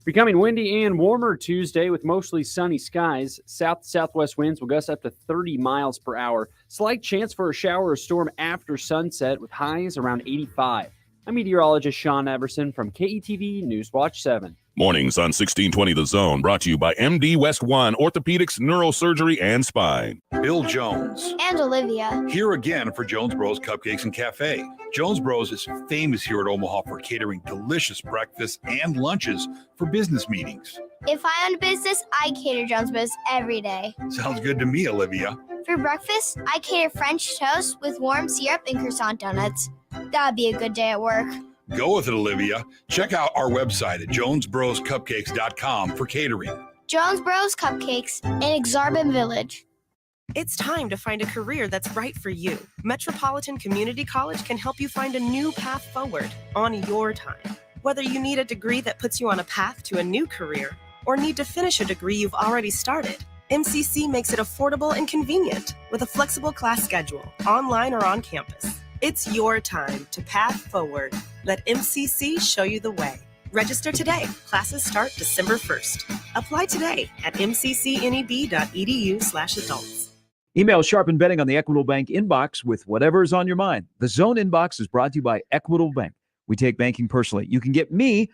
Becoming windy and warmer Tuesday with mostly sunny skies. South-southwest winds will gust up to 30 miles per hour. Slight chance for a shower or storm after sunset with highs around 85. I'm meteorologist Sean Everson from KETV Newswatch 7. Mornings on 1620 The Zone, brought to you by MD West One Orthopedics, Neurosurgery, and Spine. Bill Jones. And Olivia. Here again for Jones Bros Cupcakes and Cafe. Jones Bros is famous here at Omaha for catering delicious breakfasts and lunches for business meetings. If I own a business, I cater Jones Bros every day. Sounds good to me, Olivia. For breakfast, I cater French toast with warm syrup and croissant donuts. That would be a good day at work. Go with it, Olivia. Check out our website at jonesbroscupcakes.com for catering. Jones Bros Cupcakes in Exarban Village. It's time to find a career that's right for you. Metropolitan Community College can help you find a new path forward on your time. Whether you need a degree that puts you on a path to a new career or need to finish a degree you've already started, MCC makes it affordable and convenient with a flexible class schedule, online or on campus. It's your time to path forward. Let MCC show you the way. Register today. Classes start December 1st. Apply today at mccneb.edu/adults. Email Sharpen Betting on the Equitable Bank inbox with whatever is on your mind. The Zone inbox is brought to you by Equitable Bank. We take banking personally. You can get me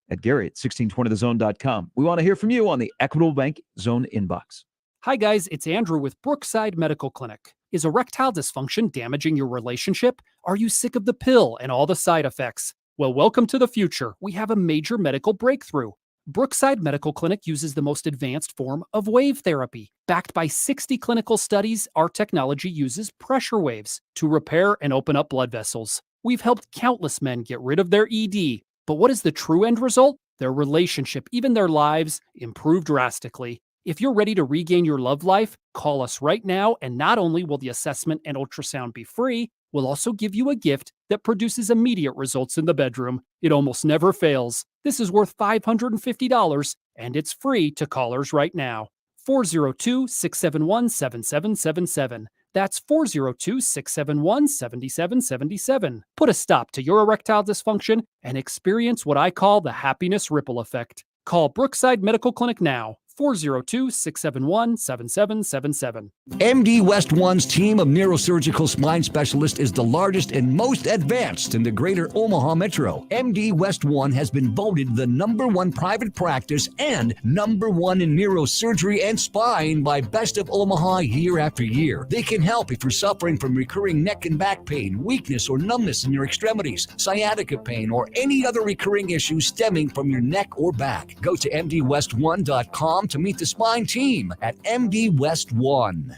at Gary at 1620thezone.com. We want to hear from you on the Equitable Bank Zone inbox. Hi, guys. It's Andrew with Brookside Medical Clinic. Is erectile dysfunction damaging your relationship? Are you sick of the pill and all the side effects? Well, welcome to the future. We have a major medical breakthrough. Brookside Medical Clinic uses the most advanced form of wave therapy. Backed by 60 clinical studies, our technology uses pressure waves to repair and open up blood vessels. We've helped countless men get rid of their ED. But what is the true end result? Their relationship, even their lives, improve drastically. If you're ready to regain your love life, call us right now, and not only will the assessment and ultrasound be free, we'll also give you a gift that produces immediate results in the bedroom. It almost never fails. This is worth $550, and it's free to callers right now. 402-671-7777. That's 402-671-7777. Put a stop to your erectile dysfunction and experience what I call the happiness ripple effect. Call Brookside Medical Clinic now. 402-671-7777. MD West One's team of neurosurgical spine specialists is the largest and most advanced in the greater Omaha Metro. MD West One has been voted the #1 private practice and #1 in neurosurgery and spine by Best of Omaha year after year. They can help if you're suffering from recurring neck and back pain, weakness or numbness in your extremities, sciatica pain, or any other recurring issues stemming from your neck or back. Go to mdwest1.com to meet the spine team at MD West One.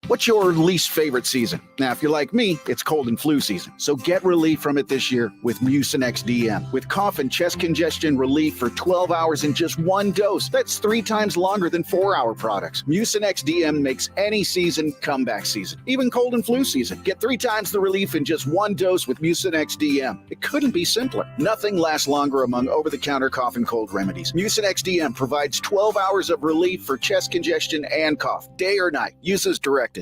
What's your least favorite season? Now, if you're like me, it's cold and flu season. So get relief from it this year with Mucinex DM. With cough and chest congestion relief for 12 hours in just one dose. That's 3 times longer than 4-hour products. Mucinex DM makes any season comeback season. Even cold and flu season. Get 3 times the relief in just one dose with Mucinex DM. It couldn't be simpler. Nothing lasts longer among over-the-counter cough and cold remedies. Mucinex DM provides 12 hours of relief for chest congestion and cough, day or night. Use as directed.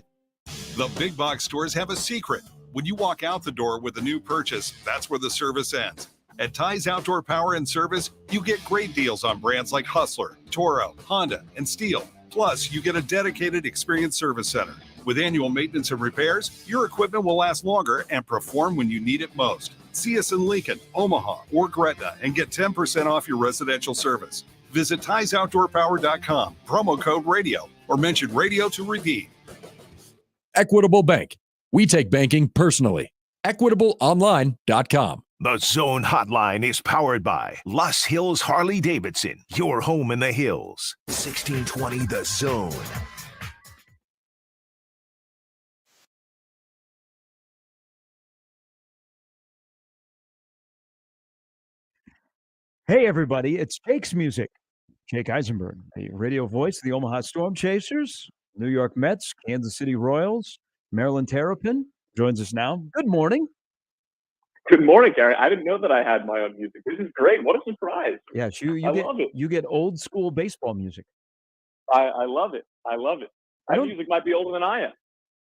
The big box stores have a secret. When you walk out the door with a new purchase, that's where the service ends. At Ty's Outdoor Power and Service, you get great deals on brands like Hustler, Toro, Honda, and Steel. Plus, you get a dedicated experienced service center. With annual maintenance and repairs, your equipment will last longer and perform when you need it most. See us in Lincoln, Omaha, or Gretna and get 10% off your residential service. Visit Ty'sOutdoorPower.com, promo code radio, or mention radio to redeem. Equitable Bank. We take banking personally. EquitableOnline.com. The Zone Hotline is powered by Los Hills Harley-Davidson, your home in the hills. 1620 The Zone. Hey, everybody, it's Jake's music. Jake Eisenberg, the radio voice of the Omaha Storm Chasers, New York Mets, Kansas City Royals, Maryland Terrapin joins us now. Good morning. Good morning, Gary. I didn't know that I had my own music. This is great. What a surprise. Yes, love it. You get old school baseball music. I love it. I love it. That music might be older than I am.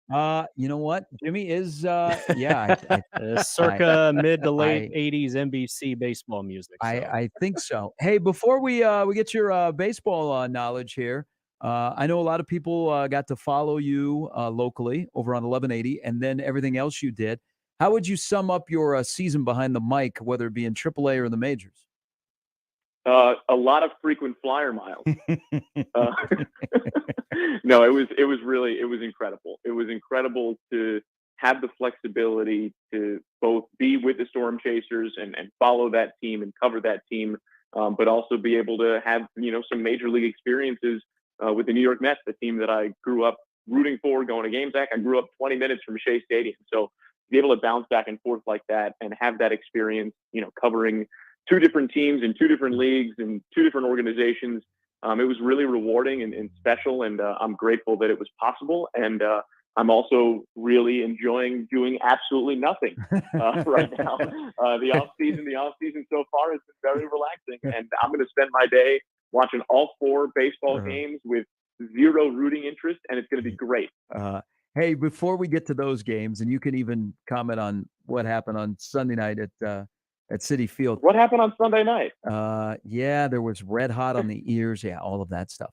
You know what? Jimmy is, yeah, circa mid to late 80s NBC baseball music. So. I think so. Hey, before we get your baseball knowledge here, I know a lot of people got to follow you locally over on 1180, and then everything else you did. How would you sum up your season behind the mic, whether it be in AAA or in the majors? A lot of frequent flyer miles. No, it was incredible. It was incredible to have the flexibility to both be with the Storm Chasers and follow that team and cover that team, but also be able to have, some major league experiences with the New York Mets, the team that I grew up rooting for, going to games back. I grew up 20 minutes from Shea Stadium. So to be able to bounce back and forth like that and have that experience, covering two different teams in two different leagues and two different organizations. It was really rewarding and special, and I'm grateful that it was possible. And I'm also really enjoying doing absolutely nothing right now. The off season so far has been very relaxing, and I'm going to spend my day watching all 4 baseball games with zero rooting interest, and it's going to be great. Hey, before we get to those games, and you can even comment on what happened on Sunday night at Citi Field. What happened on Sunday night? Yeah, there was red hot on the ears. Yeah, all of that stuff.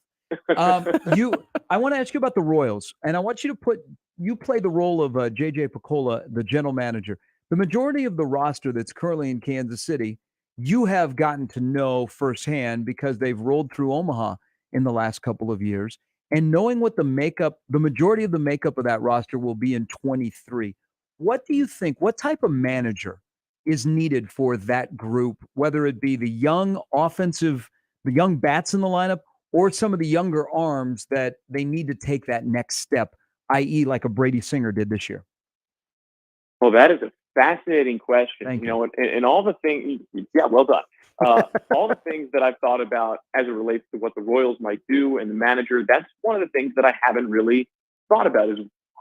I want to ask you about the Royals, and I want you to you play the role of JJ Picola, the general manager. The majority of the roster that's currently in Kansas City, you have gotten to know firsthand because they've rolled through Omaha in the last couple of years. And knowing what the majority of the makeup of that roster will be in 23, what do you think? What type of manager is needed for that group, whether it be the young bats in the lineup or some of the younger arms that they need to take that next step, i.e. like a Brady Singer did this year? Well, that is a fascinating question. Thank you. And all the things, yeah, well done. All the things that I've thought about as it relates to what the Royals might do and the manager, that's one of the things that I haven't really thought about is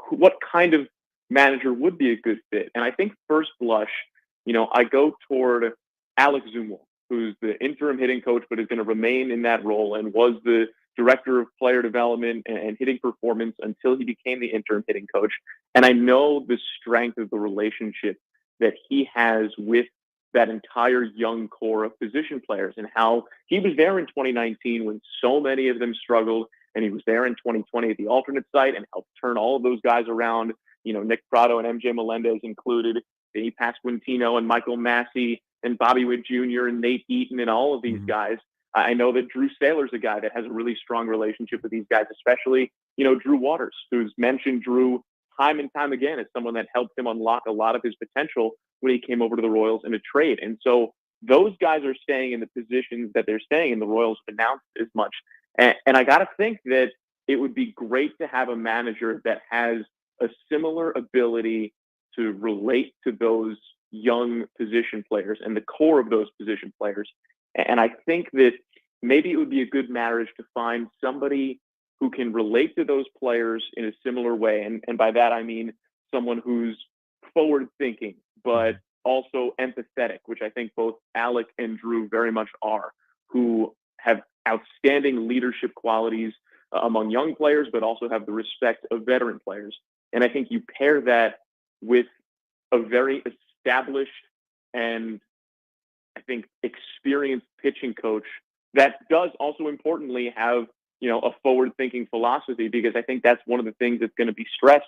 what kind of manager would be a good fit. And I think first blush, I go toward Alex Zumwalt, who's the interim hitting coach, but is going to remain in that role and was the director of player development and hitting performance until he became the interim hitting coach. And I know the strength of the relationship that he has with that entire young core of position players and how he was there in 2019 when so many of them struggled. And he was there in 2020 at the alternate site and helped turn all of those guys around, Nick Prado and MJ Melendez included, Vinny Pasquantino and Michael Massey and Bobby Witt Jr. and Nate Eaton and all of these guys. I know that Drew Saylor's a guy that has a really strong relationship with these guys, especially, Drew Waters, who's mentioned Drew time and time again as someone that helped him unlock a lot of his potential when he came over to the Royals in a trade. And so those guys are staying in the positions that they're staying in. The Royals have announced as much. And I got to think that it would be great to have a manager that has a similar ability to relate to those young position players and the core of those position players. And I think that maybe it would be a good marriage to find somebody who can relate to those players in a similar way. And by that, I mean someone who's forward thinking, but also empathetic, which I think both Alec and Drew very much are, who have outstanding leadership qualities among young players, but also have the respect of veteran players. And I think you pair that with a very established and I think experienced pitching coach that does also importantly have, a forward-thinking philosophy, because I think that's one of the things that's going to be stressed,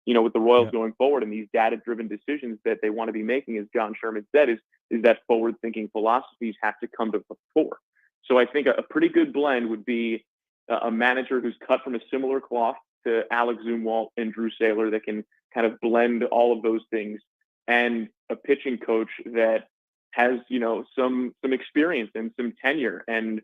with the Royals going forward and these data-driven decisions that they want to be making, as John Sherman said, is that forward-thinking philosophies have to come to the fore. So I think a pretty good blend would be a manager who's cut from a similar cloth to Alex Zumwalt and Drew Saylor that can kind of blend all of those things, and a pitching coach that has, some experience and some tenure and,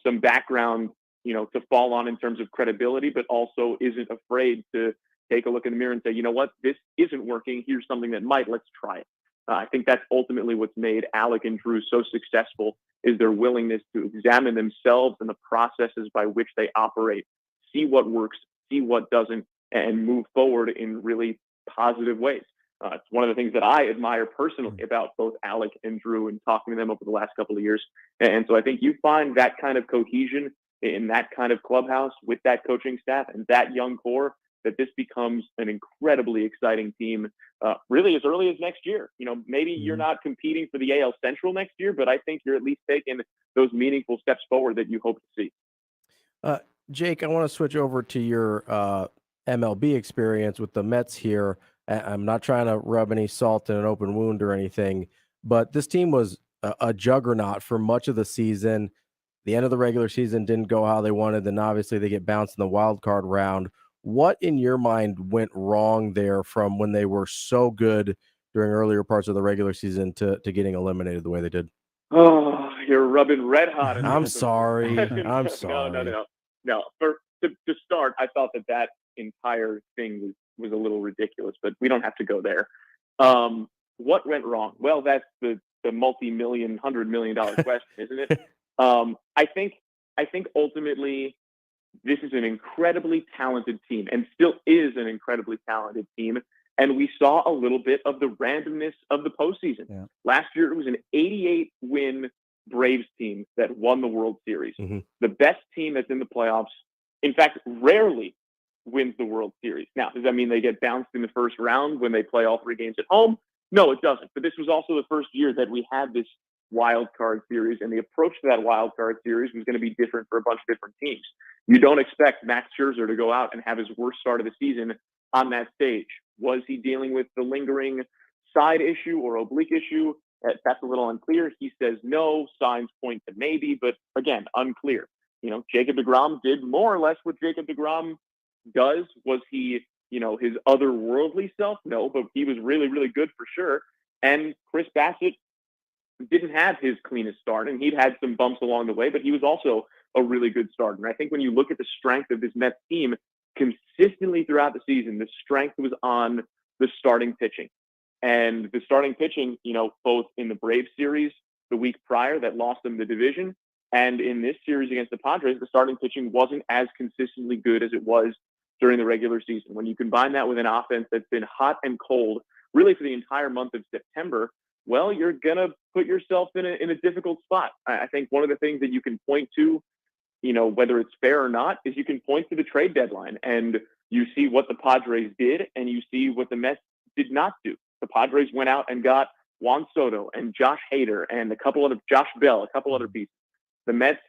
some background, to fall on in terms of credibility, but also isn't afraid to take a look in the mirror and say, you know what, this isn't working. Here's something that might, let's try it. I think that's ultimately what's made Alec and Drew so successful, is their willingness to examine themselves and the processes by which they operate, see what works, see what doesn't, and move forward in really positive ways. It's one of the things that I admire personally about both Alec and Drew and talking to them over the last couple of years. And so I think you find that kind of cohesion in that kind of clubhouse with that coaching staff and that young core, that this becomes an incredibly exciting team, really as early as next year. Maybe you're not competing for the AL Central next year, but I think you're at least taking those meaningful steps forward that you hope to see. Jake, I want to switch over to your MLB experience with the Mets here. I'm not trying to rub any salt in an open wound or anything, but this team was a juggernaut for much of the season. The end of the regular season didn't go how they wanted. Then obviously they get bounced in the wild card round. What in your mind went wrong there from when they were so good during earlier parts of the regular season to getting eliminated the way they did? Oh, you're rubbing red hot. I'm sorry. I'm sorry. No. To start, I thought that entire thing was a little ridiculous, but we don't have to go there. What went wrong? Well, that's the multi-million, $100 million question, isn't it? I think ultimately this is an incredibly talented team and still is an incredibly talented team. And we saw a little bit of the randomness of the postseason. Yeah. Last year, it was an 88-win Braves team that won the World Series. Mm-hmm. The best team that's in the playoffs, in fact, rarely wins the World Series. Now, does that mean they get bounced in the first round when they play all 3 games at home? No, it doesn't. But this was also the first year that we had this wild card series, and the approach to that wild card series was going to be different for a bunch of different teams. You don't expect Max Scherzer to go out and have his worst start of the season on that stage. Was he dealing with the lingering side issue or oblique issue? That's a little unclear. He says no. Signs point to maybe, but again, unclear. Jacob deGrom did more or less what Jacob deGrom does. Was he, his otherworldly self? No, but he was really, really good for sure. And Chris Bassett didn't have his cleanest start, and he'd had some bumps along the way, but he was also a really good starter. And I think when you look at the strength of this Mets team consistently throughout the season, the strength was on the starting pitching. And the starting pitching, both in the Braves series the week prior that lost them the division, and in this series against the Padres, the starting pitching wasn't as consistently good as it was during the regular season. When you combine that with an offense that's been hot and cold really for the entire month of September, well, you're going to put yourself in a difficult spot. I think one of the things that you can point to, whether it's fair or not, is you can point to the trade deadline and you see what the Padres did and you see what the Mets did not do. The Padres went out and got Juan Soto and Josh Hader and Josh Bell, a couple other pieces. The Mets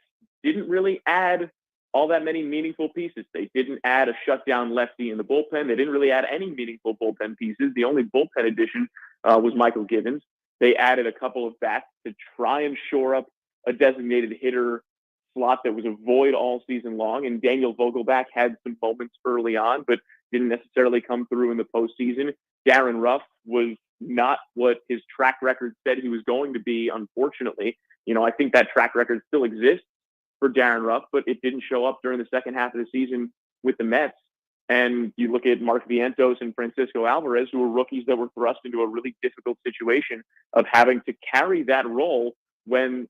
didn't really add all that many meaningful pieces. They didn't add a shutdown lefty in the bullpen. They didn't really add any meaningful bullpen pieces. The only bullpen addition was Michael Givens. They added a couple of bats to try and shore up a designated hitter slot that was a void all season long. And Daniel Vogelbach had some moments early on, but didn't necessarily come through in the postseason. Darren Ruff was not what his track record said he was going to be, unfortunately. I think that track record still exists for Darren Ruff, but it didn't show up during the second half of the season with the Mets. And you look at Mark Vientos and Francisco Alvarez, who were rookies that were thrust into a really difficult situation of having to carry that role when,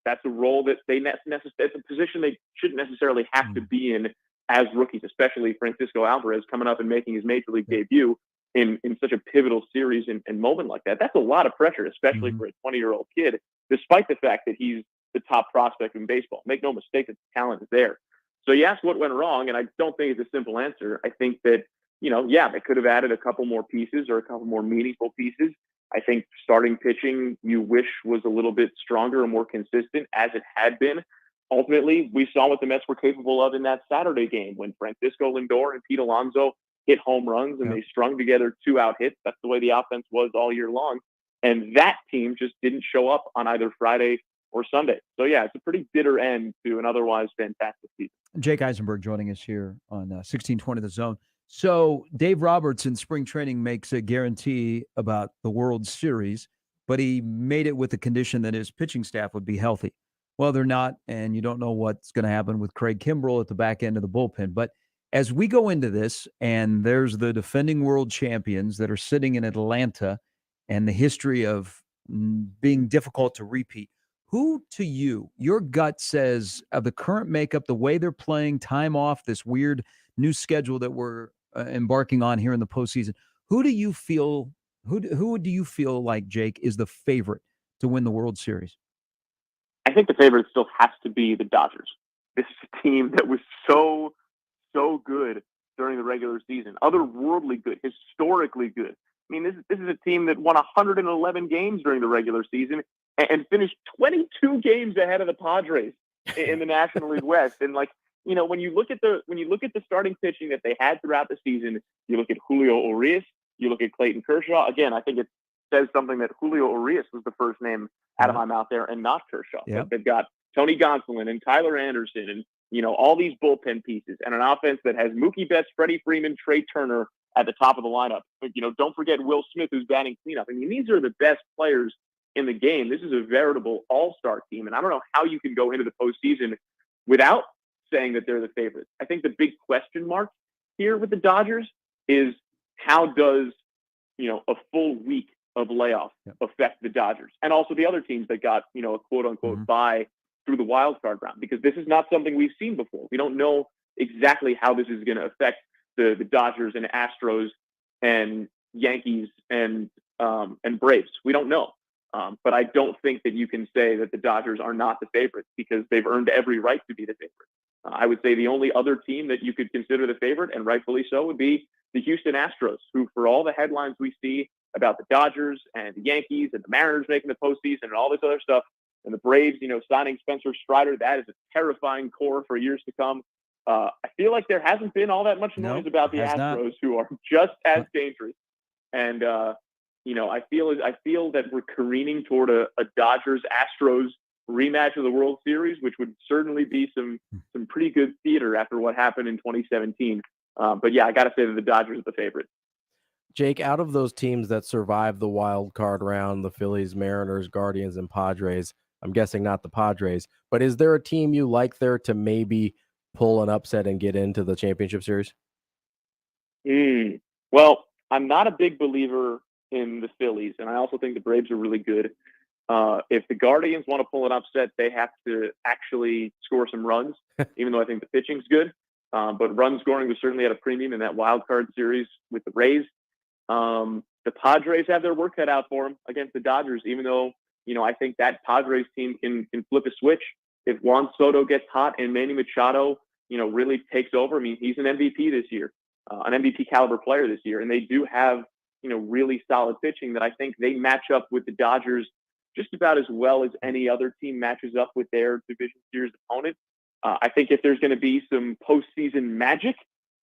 that's a role that it's a position they shouldn't necessarily have to be in as rookies, especially Francisco Alvarez coming up and making his major league debut in such a pivotal series and moment like that. That's a lot of pressure, especially for a 20-year-old kid, despite the fact that he's the top prospect in baseball. Make no mistake that the talent is there. So you ask what went wrong, and I don't think it's a simple answer. I think that, they could have added a couple more pieces or a couple more meaningful pieces. I think starting pitching you wish was a little bit stronger and more consistent as it had been. Ultimately, we saw what the Mets were capable of in that Saturday game when Francisco Lindor and Pete Alonso hit home runs and they strung together 2-out hits. That's the way the offense was all year long. And that team just didn't show up on either Friday or Sunday. So, it's a pretty bitter end to an otherwise fantastic season. Jake Eisenberg joining us here on 1620 The Zone. So Dave Roberts in spring training makes a guarantee about the World Series, but he made it with the condition that his pitching staff would be healthy. Well, they're not, and you don't know what's going to happen with Craig Kimbrell at the back end of the bullpen. But as we go into this, and there's the defending world champions that are sitting in Atlanta and the history of being difficult to repeat, who to you, your gut says of the current makeup, the way they're playing, time off, this weird new schedule that we're embarking on here in the postseason, who do you feel like, Jake, is the favorite to win the World Series? I think the favorite still has to be the Dodgers. This is a team that was so good during the regular season, otherworldly good, historically good. I mean, this is a team that won 111 games during the regular season and finished 22 games ahead of the Padres in the National League West. And like, you know, when you look at the starting pitching that they had throughout the season, you look at Julio Urias, you look at Clayton Kershaw. Again, I think it says something that Julio Urias was the first name out of my mouth there and not Kershaw. Yeah. But they've got Tony Gonsolin and Tyler Anderson and, you know, all these bullpen pieces and an offense that has Mookie Betts, Freddie Freeman, Trey Turner at the top of the lineup. But, you know, don't forget Will Smith, who's batting cleanup. I mean, these are the best players in the game. This is a veritable all-star team. And I don't know how you can go into the postseason without saying that they're the favorites. I think the big question mark here with the Dodgers is how does, you know, a full week of layoff affect the Dodgers and also the other teams that got, you know, a quote unquote bye through the wild card round, because this is not something we've seen before. We don't know exactly how this is going to affect the Dodgers and Astros and Yankees and Braves. We don't know. But I don't think that you can say that the Dodgers are not the favorites because they've earned every right to be the favorite. I would say the only other team that you could consider the favorite, and rightfully so, would be the Houston Astros, who, for all the headlines we see about the Dodgers and the Yankees and the Mariners making the postseason and all this other stuff, and the Braves, you know, signing Spencer Strider, that is a terrifying core for years to come. I feel like there hasn't been all that much noise about the Astros, who are just as dangerous. And, you know, I feel that we're careening toward a Dodgers-Astros rematch of the World Series, which would certainly be some pretty good theater after what happened in 2017. But yeah, I got to say that the Dodgers are the favorite. Jake, out of those teams that survived the wild card round, the Phillies, Mariners, Guardians, and Padres, I'm guessing not the Padres, but is there a team you like there to maybe pull an upset and get into the championship series? Well, I'm not a big believer in the Phillies, and I also think the Braves are really good. If the Guardians want to pull an upset, they have to actually score some runs, even though I think the pitching's good. But run scoring was certainly at a premium in that wild card series with the Rays. The Padres have their work cut out for them against the Dodgers, even though, you know, I think that Padres team can flip a switch. If Juan Soto gets hot and Manny Machado, you know, really takes over, I mean, he's an MVP this year, an MVP caliber player this year. And they do have, you know, really solid pitching that I think they match up with the Dodgers just about as well as any other team matches up with their division series opponent. I think if there's going to be some postseason magic,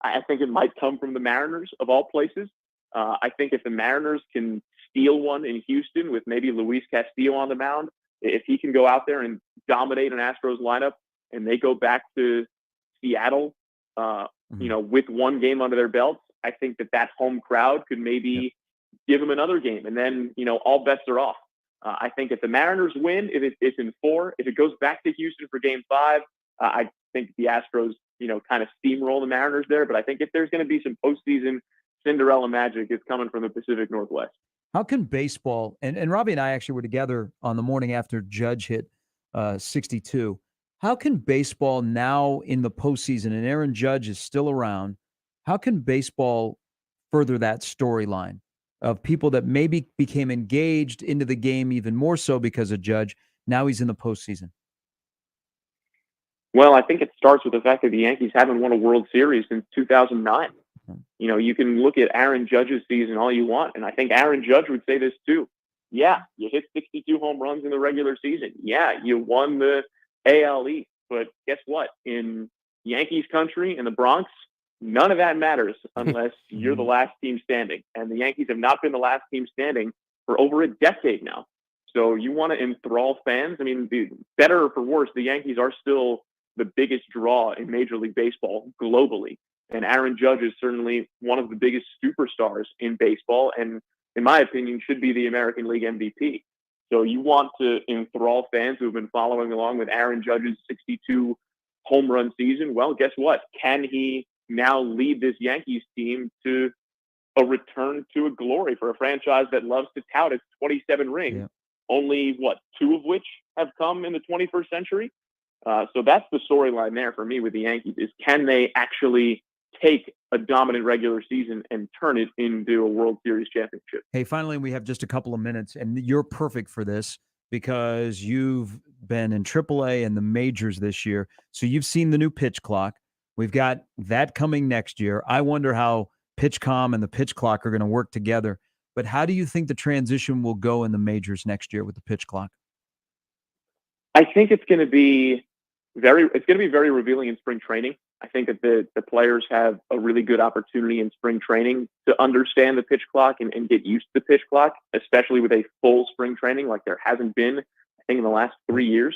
I think it might come from the Mariners of all places. I think if the Mariners can steal one in Houston with maybe Luis Castillo on the mound, if he can go out there and dominate an Astros lineup and they go back to Seattle, you know, with one game under their belts, I think that home crowd could maybe give them another game. And then, you know, all bets are off. I think if the Mariners win, if it's in 4, if it goes back to Houston for game 5, I think the Astros, you know, kind of steamroll the Mariners there. But I think if there's going to be some postseason Cinderella magic, it's coming from the Pacific Northwest. How can baseball, and Robbie and I actually were together on the morning after Judge hit 62. How can baseball now in the postseason, and Aaron Judge is still around, how can baseball further that storyline of people that maybe became engaged into the game even more so because of Judge? Now he's in the postseason. Well, I think it starts with the fact that the Yankees haven't won a World Series since 2009. You know, you can look at Aaron Judge's season all you want, and I think Aaron Judge would say this too. Yeah, you hit 62 home runs in the regular season. Yeah, you won the AL East, but guess what? In Yankees country, in the Bronx, none of that matters unless you're the last team standing. And the Yankees have not been the last team standing for over a decade now. So you want to enthrall fans? I mean, better or for worse, the Yankees are still the biggest draw in Major League Baseball globally. And Aaron Judge is certainly one of the biggest superstars in baseball, and in my opinion, should be the American League MVP. So you want to enthrall fans who have been following along with Aaron Judge's 62 home run season. Well, guess what? Can he now lead this Yankees team to a return to a glory for a franchise that loves to tout its 27 rings, only, 2 of which have come in the 21st century? So that's the storyline there for me with the Yankees, is can they actually take a dominant regular season and turn it into a World Series championship? Hey, finally, we have just a couple of minutes, and you're perfect for this because you've been in AAA and the majors this year. So you've seen the new pitch clock. We've got that coming next year. I wonder how PitchCom and the pitch clock are going to work together. But how do you think the transition will go in the majors next year with the pitch clock? I think it's going to be very revealing in spring training. I think that the players have a really good opportunity in spring training to understand the pitch clock and get used to the pitch clock, especially with a full spring training like there hasn't been, I think, in the last 3 years.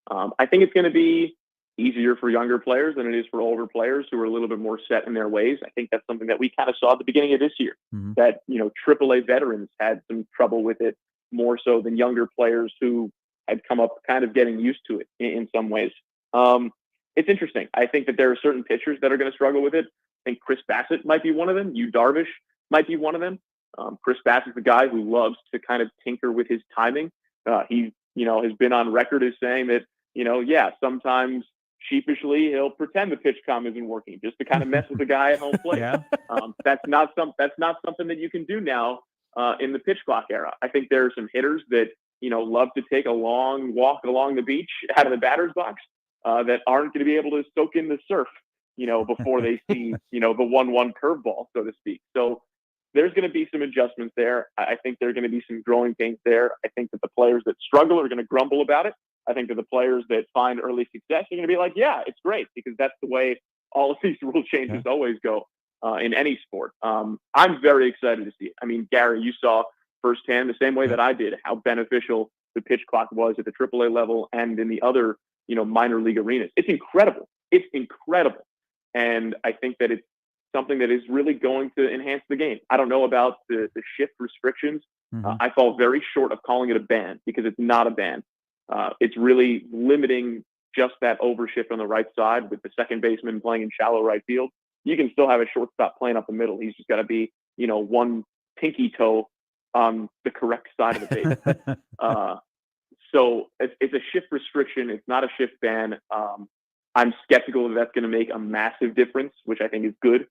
I think it's going to be easier for younger players than it is for older players who are a little bit more set in their ways. I think that's something that we kind of saw at the beginning of this year, that, AAA veterans had some trouble with it more so than younger players who had come up kind of getting used to it in some ways. It's interesting. I think that there are certain pitchers that are going to struggle with it. I think Chris Bassett might be one of them. Yu Darvish might be one of them. Chris Bassett's a guy who loves to kind of tinker with his timing. He, has been on record as saying that, sometimes sheepishly he'll pretend the pitch comm isn't working just to kind of mess with the guy at home plate. That's not something that you can do now in the pitch clock era. I think there are some hitters that, love to take a long walk along the beach out of the batter's box that aren't going to be able to soak in the surf, before they see, the 1-1 curveball, so to speak. So there's going to be some adjustments there. I think there are going to be some growing pains there. I think that the players that struggle are going to grumble about it. I think that the players that find early success are going to be like, yeah, it's great, because that's the way all of these rule changes always go in any sport. I'm very excited to see it. I mean, Gary, you saw firsthand the same way that I did how beneficial the pitch clock was at the AAA level and in the other, minor league arenas. It's incredible. It's incredible. And I think that it's something that is really going to enhance the game. I don't know about the shift restrictions. I fall very short of calling it a ban, because it's not a ban. It's really limiting just that overshift on the right side with the second baseman playing in shallow right field. You can still have a shortstop playing up the middle. He's just got to be, one pinky toe on the correct side of the base. So it's a shift restriction. It's not a shift ban. I'm skeptical that that's going to make a massive difference, which I think is good.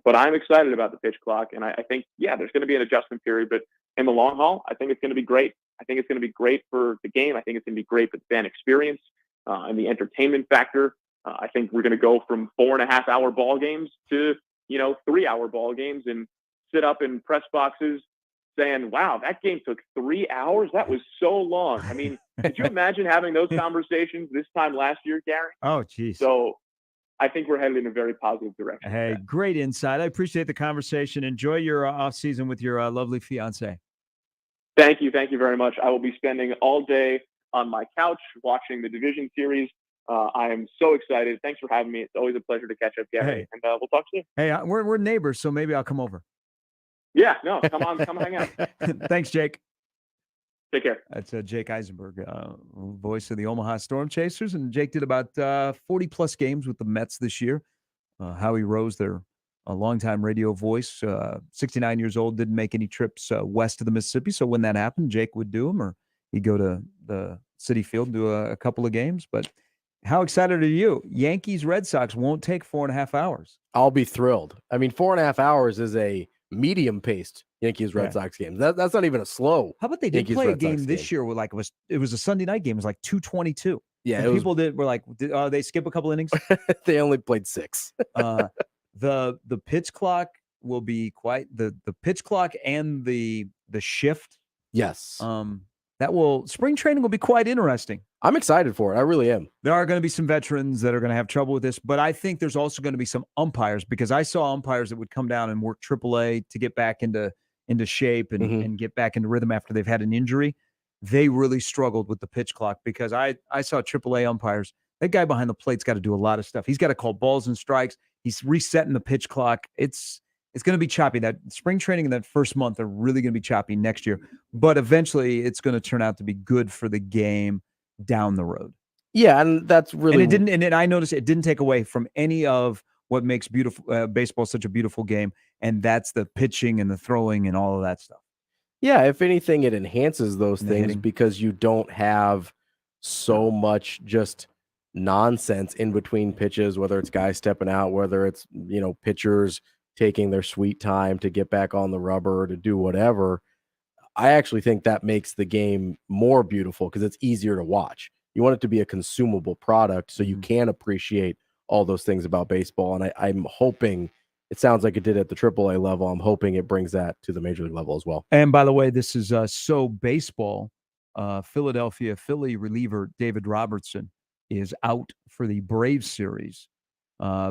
But I'm excited about the pitch clock. And I think, there's going to be an adjustment period. But in the long haul, I think it's going to be great. I think it's going to be great for the game. I think it's going to be great for the fan experience and the entertainment factor. I think we're going to go from 4.5-hour ball games to, 3-hour ball games and sit up in press boxes saying, wow, that game took 3 hours. That was so long. I mean, could you imagine having those conversations this time last year, Gary? Oh, geez. So I think we're headed in a very positive direction. Hey, great insight. I appreciate the conversation. Enjoy your off season with your lovely fiance. Thank you. Thank you very much. I will be spending all day on my couch watching the division series. I am so excited. Thanks for having me. It's always a pleasure to catch up, Gary. And we'll talk soon. Hey, we're neighbors, so maybe I'll come over. Yeah, no, come hang out. Thanks, Jake. Take care. That's Jake Eisenberg, voice of the Omaha Storm Chasers. And Jake did about 40-plus games with the Mets this year. Howie Rose, their longtime radio voice, 69 years old, didn't make any trips west of the Mississippi. So when that happened, Jake would do them, or he'd go to the Citi Field and do a couple of games. But how excited are you? Yankees, Red Sox won't take 4.5 hours. I'll be thrilled. I mean, 4.5 hours is a medium-paced Yankees Red Sox game. That's not even a slow. How about they did play a game this year where it was a Sunday night game. It was like 2:22. Yeah, people were like, they skip a couple innings. They only played 6. The pitch clock will be quite the pitch clock and the shift. Yes. Spring training will be quite interesting. I'm excited for it. I really am. There are going to be some veterans that are going to have trouble with this, but I think there's also going to be some umpires, because I saw umpires that would come down and work AAA to get back into shape and get back into rhythm after they've had an injury. They really struggled with the pitch clock, because I saw AAA umpires. That guy behind the plate's got to do a lot of stuff. He's got to call balls and strikes. He's resetting the pitch clock. It's going to be choppy. That spring training in that first month are really going to be choppy next year, but eventually it's going to turn out to be good for the game down the road. Yeah, and that's really. And I noticed it didn't take away from any of what makes beautiful baseball such a beautiful game, and that's the pitching and the throwing and all of that stuff. Yeah, if anything, it enhances those things because you don't have so much just nonsense in between pitches, whether it's guys stepping out, whether it's, pitchers taking their sweet time to get back on the rubber or to do whatever. I actually think that makes the game more beautiful because it's easier to watch. You want it to be a consumable product so you can appreciate all those things about baseball. And I'm hoping it sounds like it did at the AAA level. I'm hoping it brings that to the major league level as well. And by the way, this is so baseball. Philadelphia Philly reliever David Robertson is out for the Braves series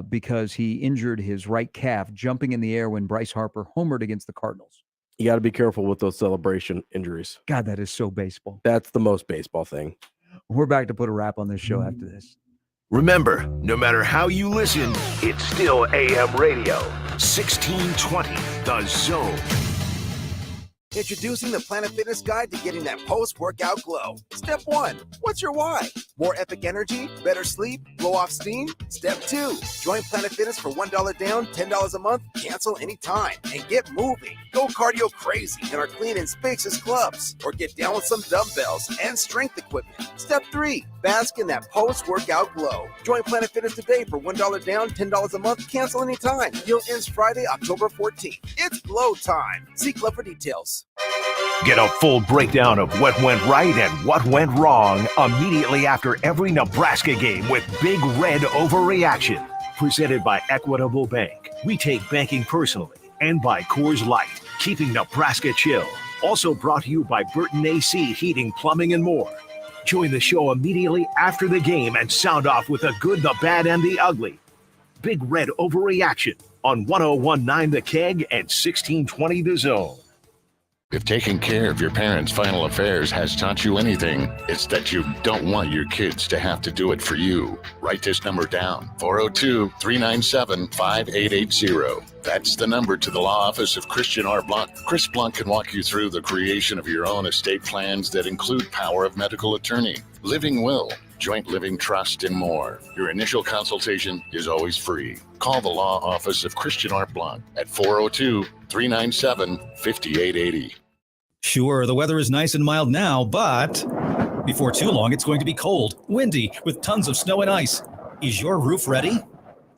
because he injured his right calf jumping in the air when Bryce Harper homered against the Cardinals. You got to be careful with those celebration injuries. God, that is so baseball. That's the most baseball thing. We're back to put a wrap on this show after this. Remember, no matter how you listen, it's still AM radio. 1620, The Zone. Introducing the Planet Fitness Guide to getting that post-workout glow. Step 1, what's your why? More epic energy, better sleep, blow off steam? Step 2, join Planet Fitness for $1 down, $10 a month, cancel anytime, and get moving. Go cardio crazy in our clean and spacious clubs, or get down with some dumbbells and strength equipment. Step 3, bask in that post-workout glow. Join Planet Fitness today for $1 down, $10 a month, cancel anytime. Deal ends Friday, October 14th. It's glow time. See Club for details. Get a full breakdown of what went right and what went wrong immediately after every Nebraska game with Big Red Overreaction. Presented by Equitable Bank. We take banking personally. And by Coors Light, keeping Nebraska chill. Also brought to you by Burton AC Heating, Plumbing, and more. Join the show immediately after the game and sound off with the good, the bad, and the ugly. Big Red Overreaction on 101.9 The Keg and 1620 The Zone. If taking care of your parents' final affairs has taught you anything, it's that you don't want your kids to have to do it for you. Write this number down, 402-397-5880. That's the number to the law office of Christian R. Blanc. Chris Blanc can walk you through the creation of your own estate plans that include power of medical attorney, living will, joint living trust, and more. Your initial consultation is always free. Call the law office of Christian R. Blanc at 402-397-5880. Sure, the weather is nice and mild now, but before too long, it's going to be cold, windy, with tons of snow and ice. Is your roof ready?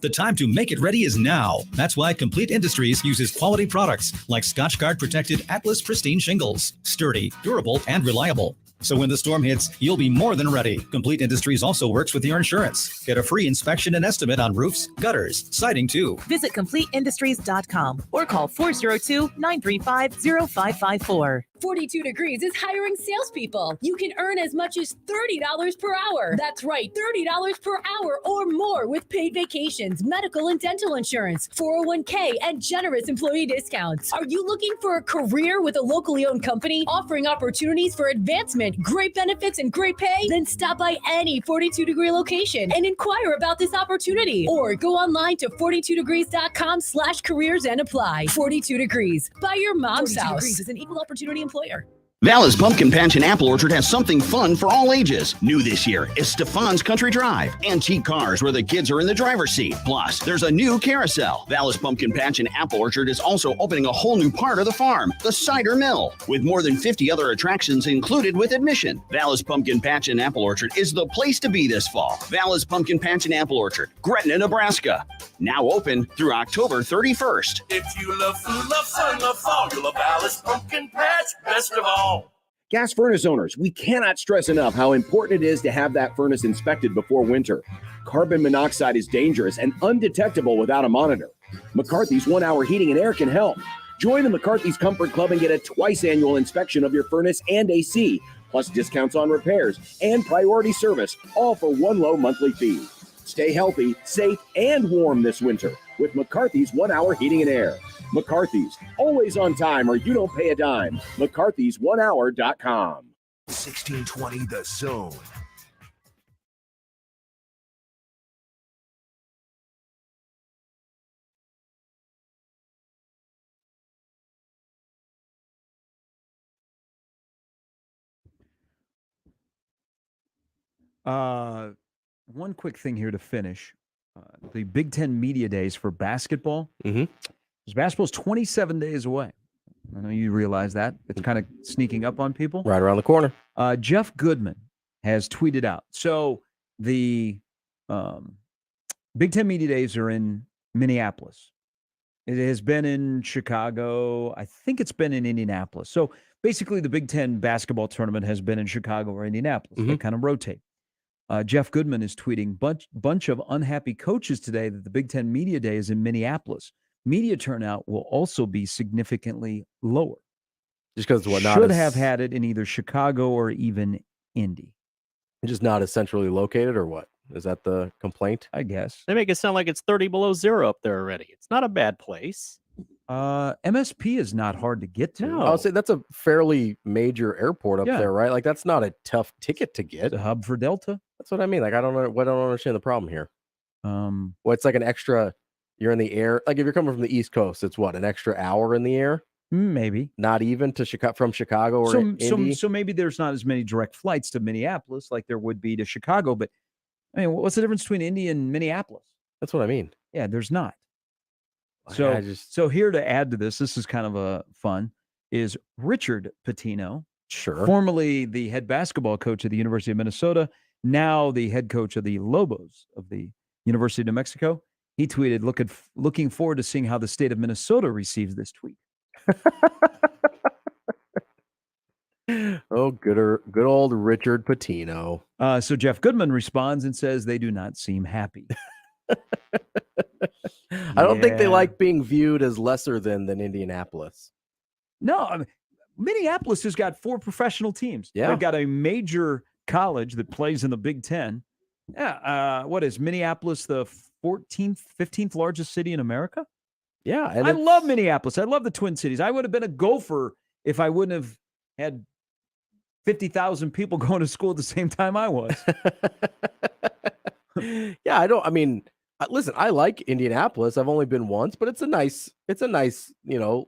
The time to make it ready is now. That's why Complete Industries uses quality products like Scotchgard protected Atlas Pristine shingles. Sturdy, durable, and reliable. So when the storm hits, you'll be more than ready. Complete Industries also works with your insurance. Get a free inspection and estimate on roofs, gutters, siding too. Visit CompleteIndustries.com or call 402-935-0554. 42 Degrees is hiring salespeople. You can earn as much as $30 per hour. That's right, $30 per hour or more with paid vacations, medical and dental insurance, 401k, and generous employee discounts. Are you looking for a career with a locally owned company offering opportunities for advancement, great benefits, and great pay? Then stop by any 42 Degree location and inquire about this opportunity. Or go online to 42degrees.com/careers and apply. 42 Degrees. By your mom's 42 house. Degrees is an equal opportunity employer. Vallis Pumpkin Patch and Apple Orchard has something fun for all ages. New this year is Stefan's Country Drive. Antique cars where the kids are in the driver's seat. Plus, there's a new carousel. Vallis Pumpkin Patch and Apple Orchard is also opening a whole new part of the farm, the cider mill, with more than 50 other attractions included with admission. Vallis Pumpkin Patch and Apple Orchard is the place to be this fall. Vallis Pumpkin Patch and Apple Orchard, Gretna, Nebraska. Now open through October 31st. If you love food, love fun, love fall, you'll love Vallis Pumpkin Patch best of all. Gas furnace owners, we cannot stress enough how important it is to have that furnace inspected before winter. Carbon monoxide is dangerous and undetectable without a monitor. McCarthy's 1 Hour Heating and Air can help. Join the McCarthy's Comfort Club and get a twice annual inspection of your furnace and AC, plus discounts on repairs and priority service, all for one low monthly fee. Stay healthy, safe, and warm this winter with McCarthy's 1 Hour Heating and Air. McCarthy's, always on time or you don't pay a dime. McCarthy's1hour.com. 1620 The Zone. One quick thing here to finish. The Big Ten Media Days for basketball. Basketball's 27 days away. I know you realize that. It's kind of sneaking up on people. Right around the corner. Jeff Goodman has tweeted out. So the Big Ten Media Days are in Minneapolis. It has been in Chicago. I think it's been in Indianapolis. So basically the Big Ten basketball tournament has been in Chicago or Indianapolis. They kind of rotate. Jeff Goodman is tweeting, bunch of unhappy coaches today that the Big Ten Media Day is in Minneapolis. Media turnout will also be significantly lower. Just because should have had it in either Chicago or even Indy. Just not as centrally located, or what? Is that the complaint? I guess. They make it sound like it's 30 below zero up there already. It's not a bad place. MSP is not hard to get to. I would say that's a fairly major airport up there, right? Like that's not a tough ticket to get. It's a hub for Delta. That's what I mean. Like I don't understand the problem here. Well, it's like an extra. You're in the air. Like if you're coming from the East Coast, it's what, an extra hour in the air? Maybe not even to from Chicago or Indy. So maybe there's not as many direct flights to Minneapolis like there would be to Chicago. But I mean, what's the difference between Indy and Minneapolis? That's what I mean. Yeah, there's not. So here to add to this is kind of a fun, is Richard Pitino, formerly the head basketball coach of the University of Minnesota, now the head coach of the Lobos of the University of New Mexico. He tweeted, looking forward to seeing how the state of Minnesota receives this tweet. Oh, good old Richard Pitino. So Jeff Goodman responds and says they do not seem happy. I don't think they like being viewed as lesser than Indianapolis. No, I mean, Minneapolis has got 4 professional teams. Yeah. They've got a major college that plays in the Big Ten. Yeah. What is Minneapolis, the 14th, 15th largest city in America? Yeah. And I love Minneapolis. I love the Twin Cities. I would have been a Gopher if I wouldn't have had 50,000 people going to school at the same time I was. Yeah, listen, I like Indianapolis. I've only been once, but it's a nice,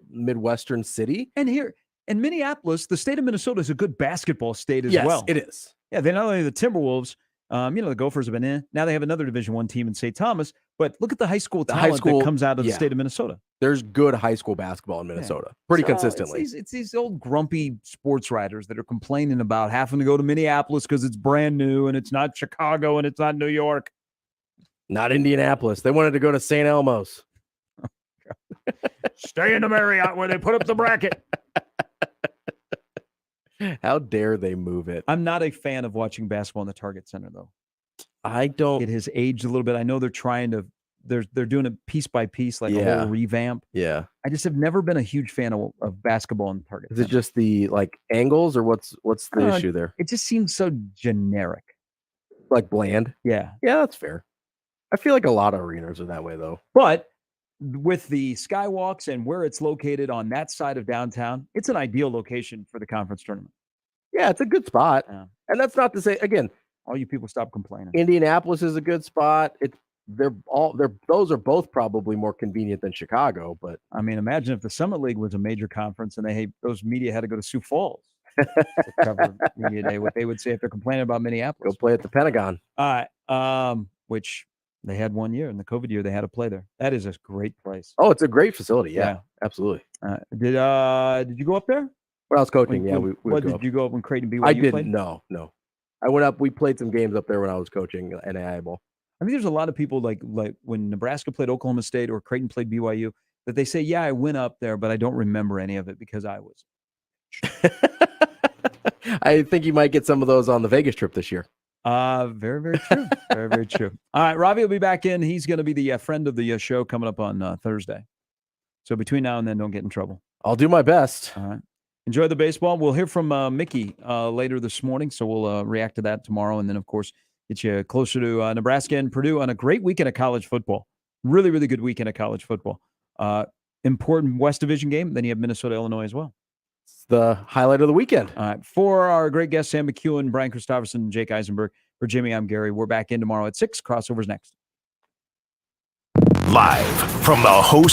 Midwestern city. And Minneapolis, the state of Minnesota is a good basketball state as well. It is. Yeah, they're not only the Timberwolves, the Gophers have been in. Now they have another Division I team in St. Thomas, but look at the high school talent that comes out of the state of Minnesota. There's good high school basketball in Minnesota, pretty consistently. It's these old grumpy sports writers that are complaining about having to go to Minneapolis because it's brand new and it's not Chicago and it's not New York. Not Indianapolis. They wanted to go to St. Elmo's. Stay in the Marriott where they put up the bracket. How dare they move it? I'm not a fan of watching basketball in the Target Center, though. I don't. It has aged a little bit. I know they're trying to. They're doing it piece by piece, like a whole revamp. Yeah. I just have never been a huge fan of basketball in the Target Is Center. it just the angles, or what's the issue there? It just seems so generic, like bland. Yeah. Yeah, that's fair. I feel like a lot of arenas are that way, though. But with the skywalks and where it's located on that side of downtown, it's an ideal location for the conference tournament. Yeah, it's a good spot. Yeah. And that's not to say, again, all you people stop complaining. Indianapolis is a good spot. Those are both probably more convenient than Chicago. But I mean, imagine if the Summit League was a major conference and those media had to go to Sioux Falls to cover media day. What they would say if they're complaining about Minneapolis. Go play at the Pentagon. Which they had one year in the COVID year. They had to play there. That is a great place. Oh, it's a great facility. Yeah. Absolutely. Did you go up there? When I was coaching, Did you go up when Creighton BYU I didn't. played? No. I went up. We played some games up there when I was coaching NAIA Bowl. I think there's a lot of people like when Nebraska played Oklahoma State or Creighton played BYU that they say, yeah, I went up there, but I don't remember any of it because I was. I think you might get some of those on the Vegas trip this year. Very, very true. Very, very true. All right, Robbie will be back in. He's going to be the friend of the show coming up on Thursday. So between now and then, don't get in trouble. I'll do my best. All right. Enjoy the baseball. We'll hear from Mickey later this morning, so we'll react to that tomorrow. And then, of course, get you closer to Nebraska and Purdue on a great weekend of college football. Really, really good weekend of college football. Important West Division game. Then you have Minnesota, Illinois as well. It's the highlight of the weekend. All right. For our great guests, Sam McEwen, Brian Christopherson, and Jake Eisenberg. For Jimmy, I'm Gary. We're back in tomorrow at 6. Crossovers next. Live from the host